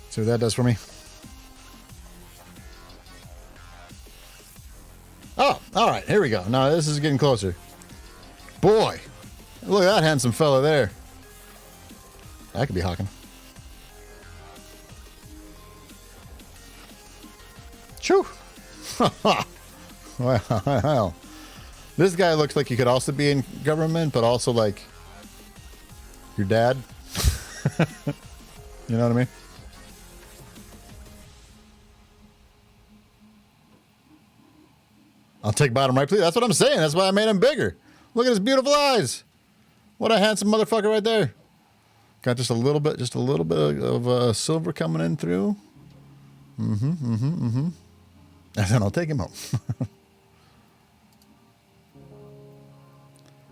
See what that does for me. Oh, all right, here we go. Now this is getting closer. Boy, look at that handsome fella there. That could be hawking. Choo! Well, this guy looks like he could also be in government, but also like your dad. You know what I mean? I'll take bottom right, please. That's what I'm saying. That's why I made him bigger. Look at his beautiful eyes. What a handsome motherfucker right there. Got just a little bit of silver coming in through. And then I'll take him home.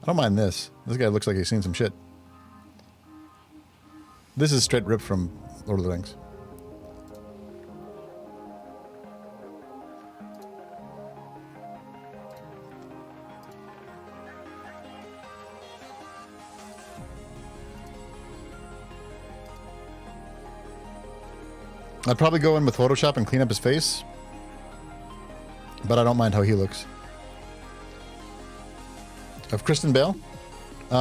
I don't mind this. This guy looks like he's seen some shit. This is straight ripped from Lord of the Rings. I'd probably go in with Photoshop and clean up his face, but I don't mind how he looks. Of Kristen Bale? I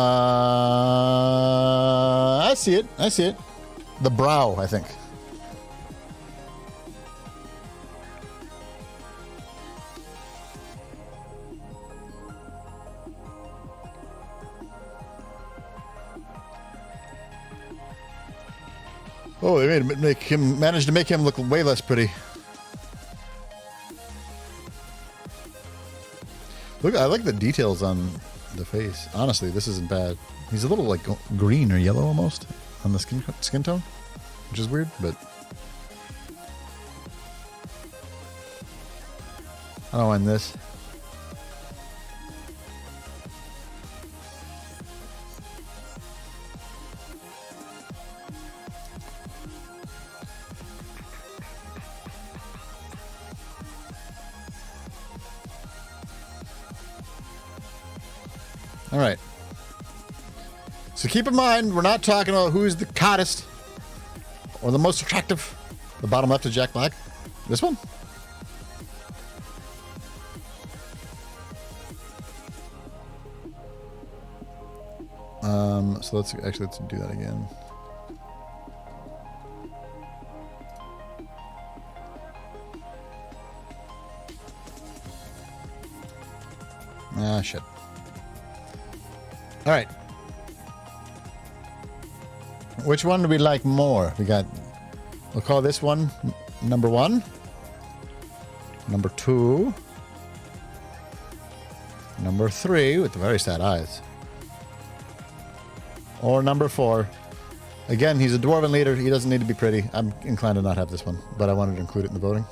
see it. I see it. The brow, I think. Oh, they managed to make him look way less pretty. Look, I like the details on the face. Honestly, this isn't bad. He's a little like green or yellow almost on the skin tone, which is weird, but Oh, and this. All right. So keep in mind, we're not talking about who's the hottest or the most attractive. The bottom left is Jack Black. This one? So let's do that again. Ah, shit. All right. Which one do we like more? We'll call this one number 1. Number 2. Number 3 with the very sad eyes. Or number 4. Again, he's a dwarven leader. He doesn't need to be pretty. I'm inclined to not have this one, but I wanted to include it in the voting.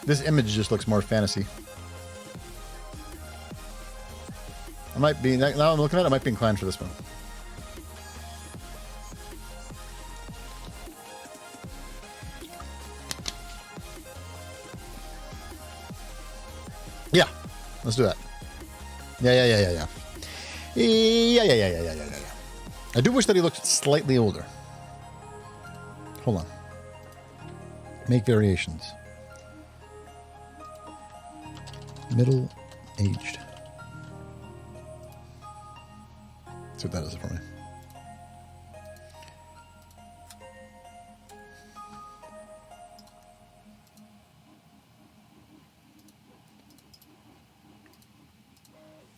This image just looks more fantasy. I might be, now I'm looking at it, I might be inclined for this one. Yeah, let's do that. Yeah. I do wish that he looked slightly older. Hold on. Make variations. Middle-aged. See what that is for me.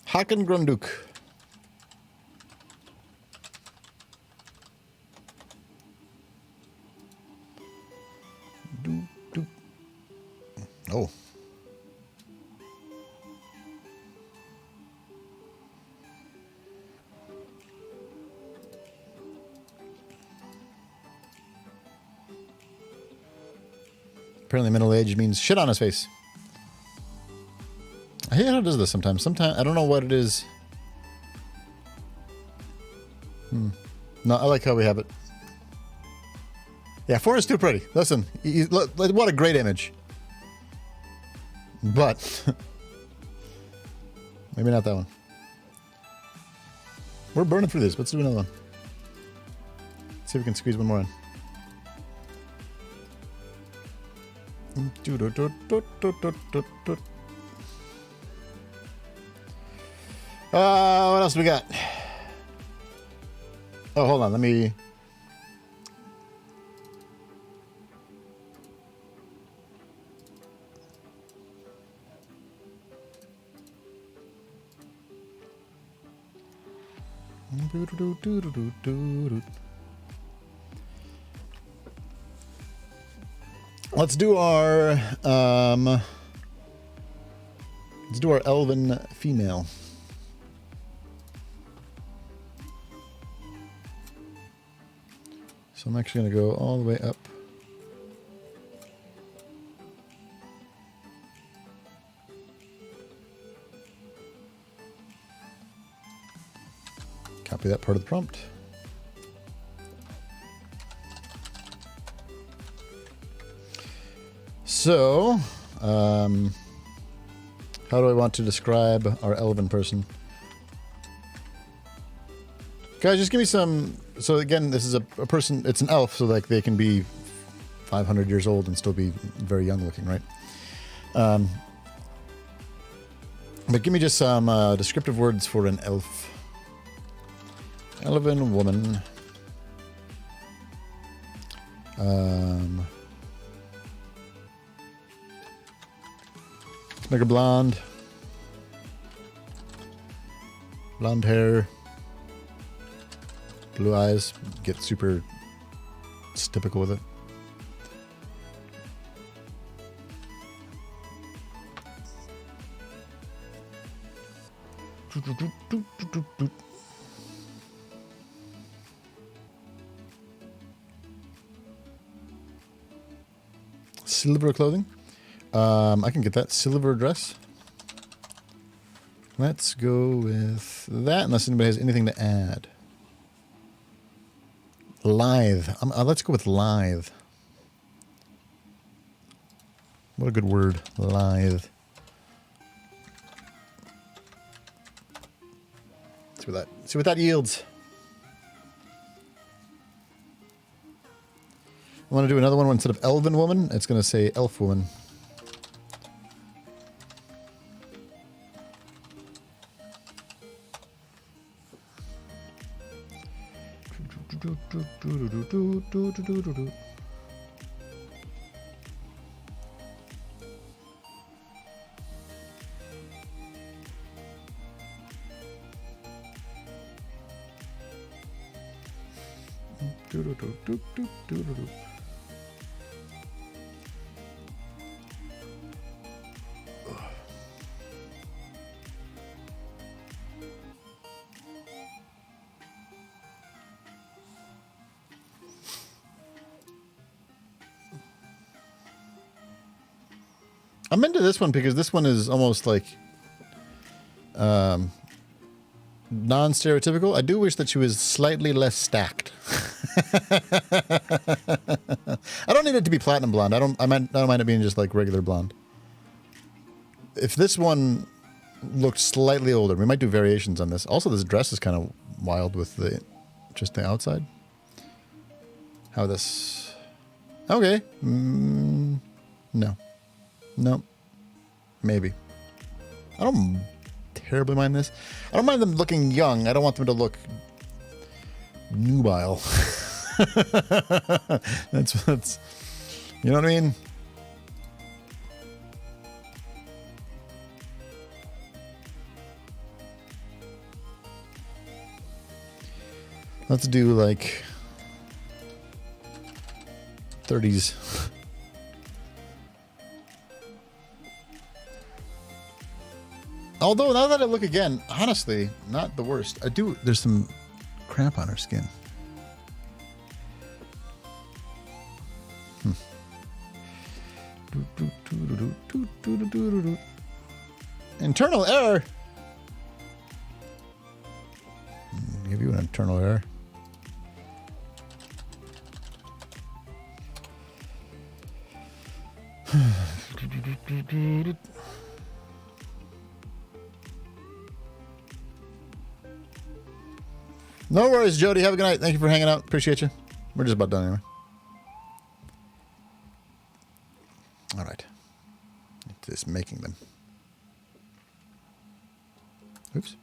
Haken Grunduk. Oh. Apparently middle-aged means shit on his face. I hate how it does this sometimes. Sometimes I don't know what it is. No, I like how we have it. Yeah, 4 is too pretty. Listen, what a great image. But maybe not that one. We're burning through this. Let's do another one. See if we can squeeze one more in. What else do we got? Oh, hold on. Let me... Let's do our elven female. So I'm actually going to go all the way up. Copy that part of the prompt. So, how do I want to describe our elven person? Guys, just give me some... So again, this is a person, it's an elf, so like they can be 500 years old and still be very young looking, right? But give me just some descriptive words for an elf. Elven woman. Make her blonde. Blonde hair. Blue eyes. Get super typical with it. silver clothing. I can get that silver dress. Let's go with that, unless anybody has anything to add. Lithe. Let's go with lithe. What a good word, lithe. See what that yields. I want to do another one instead of elven woman. It's going to say elf woman. I'm into this one because this one is almost like non-stereotypical. I do wish that she was slightly less stacked. I don't need it to be platinum blonde. I don't mind it being just like regular blonde. If this one looked slightly older, we might do variations on this. Also, this dress is kind of wild with just the outside. How this? Okay. No. Nope. Maybe. I don't terribly mind this. I don't mind them looking young. I don't want them to look nubile. That's you know what I mean? Let's do like 30s. Although, now that I look again, honestly, not the worst. There's some cramp on her skin. Internal error? Give you an internal error. No worries, Jody. Have a good night. Thank you for hanging out. Appreciate you. We're just about done anyway. All right. Just making them. Oops.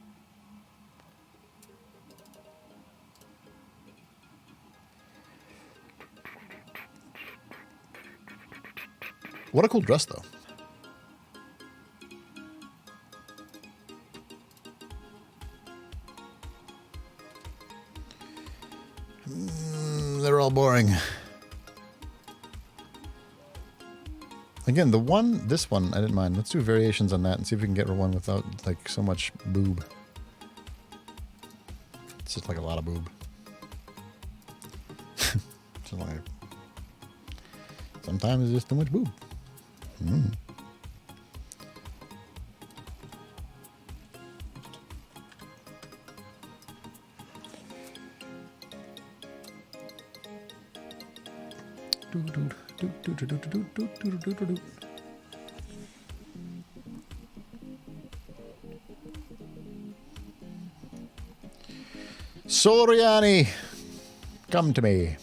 What a cool dress, though. They're all boring. Again, this one, I didn't mind. Let's do variations on that and see if we can get one without, like, so much boob. It's just like a lot of boob. Just like, sometimes it's just too much boob. Mm. Soriani, come to me.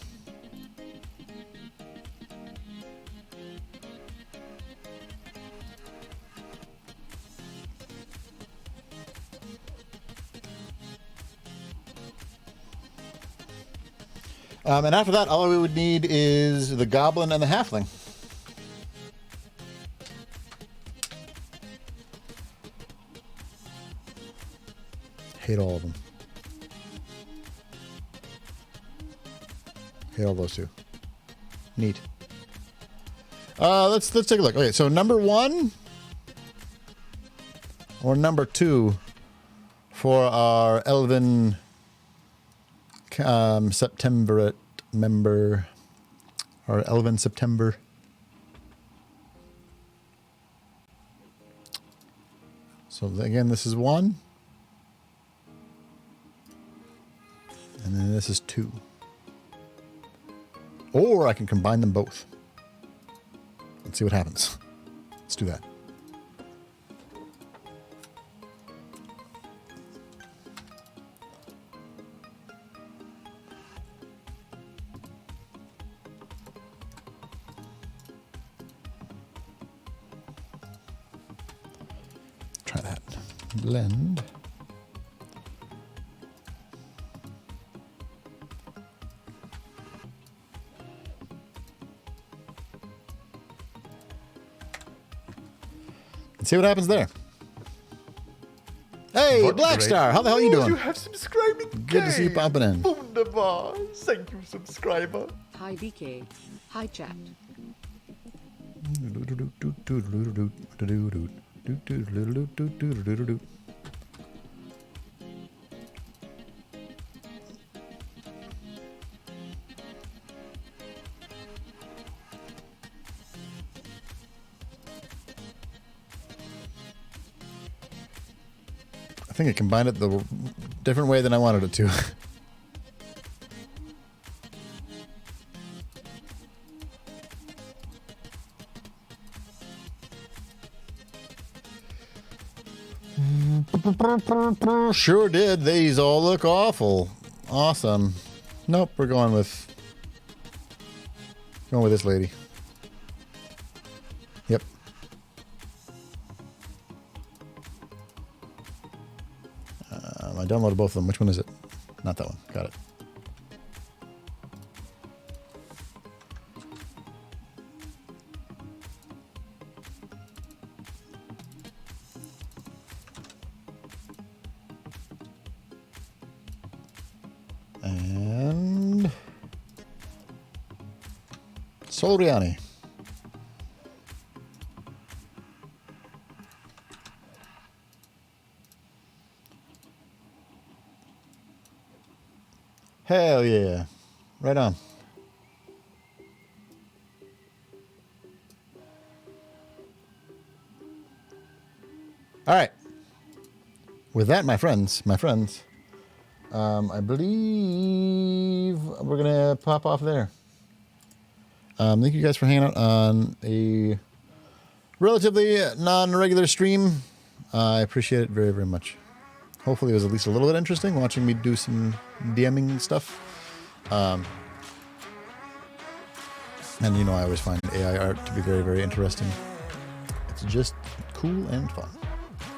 And after that, all we would need is the goblin and the halfling. Hate all of them. Hate all those two. Neat. Let's take a look. Okay, so number 1 or number 2 for our Elven September member, our Elven September. So again, this is 1. And then this is 2. Or I can combine them both. Let's see what happens. Let's do that. Try that. Blend. Let's see what happens there. Hey, What Black great Star, how the hell are you news doing? You have subscribed. Good to see you popping in. Wunderbar. Thank you, subscriber. Hi, DK. Hi, chat. I think it combined it the different way than I wanted it to. Sure did. These all look awful. Awesome. Nope, we're going with this lady. Yep. I downloaded both of them. Which one is it? Not that one. Got it. And Solriani. Hell yeah. Right on. All right. With that, my friends, I believe we're going to pop off there. Thank you guys for hanging out on a relatively non-regular stream. I appreciate it very, very much. Hopefully it was at least a little bit interesting watching me do some DMing stuff. And you know, I always find AI art to be very, very interesting. It's just cool and fun.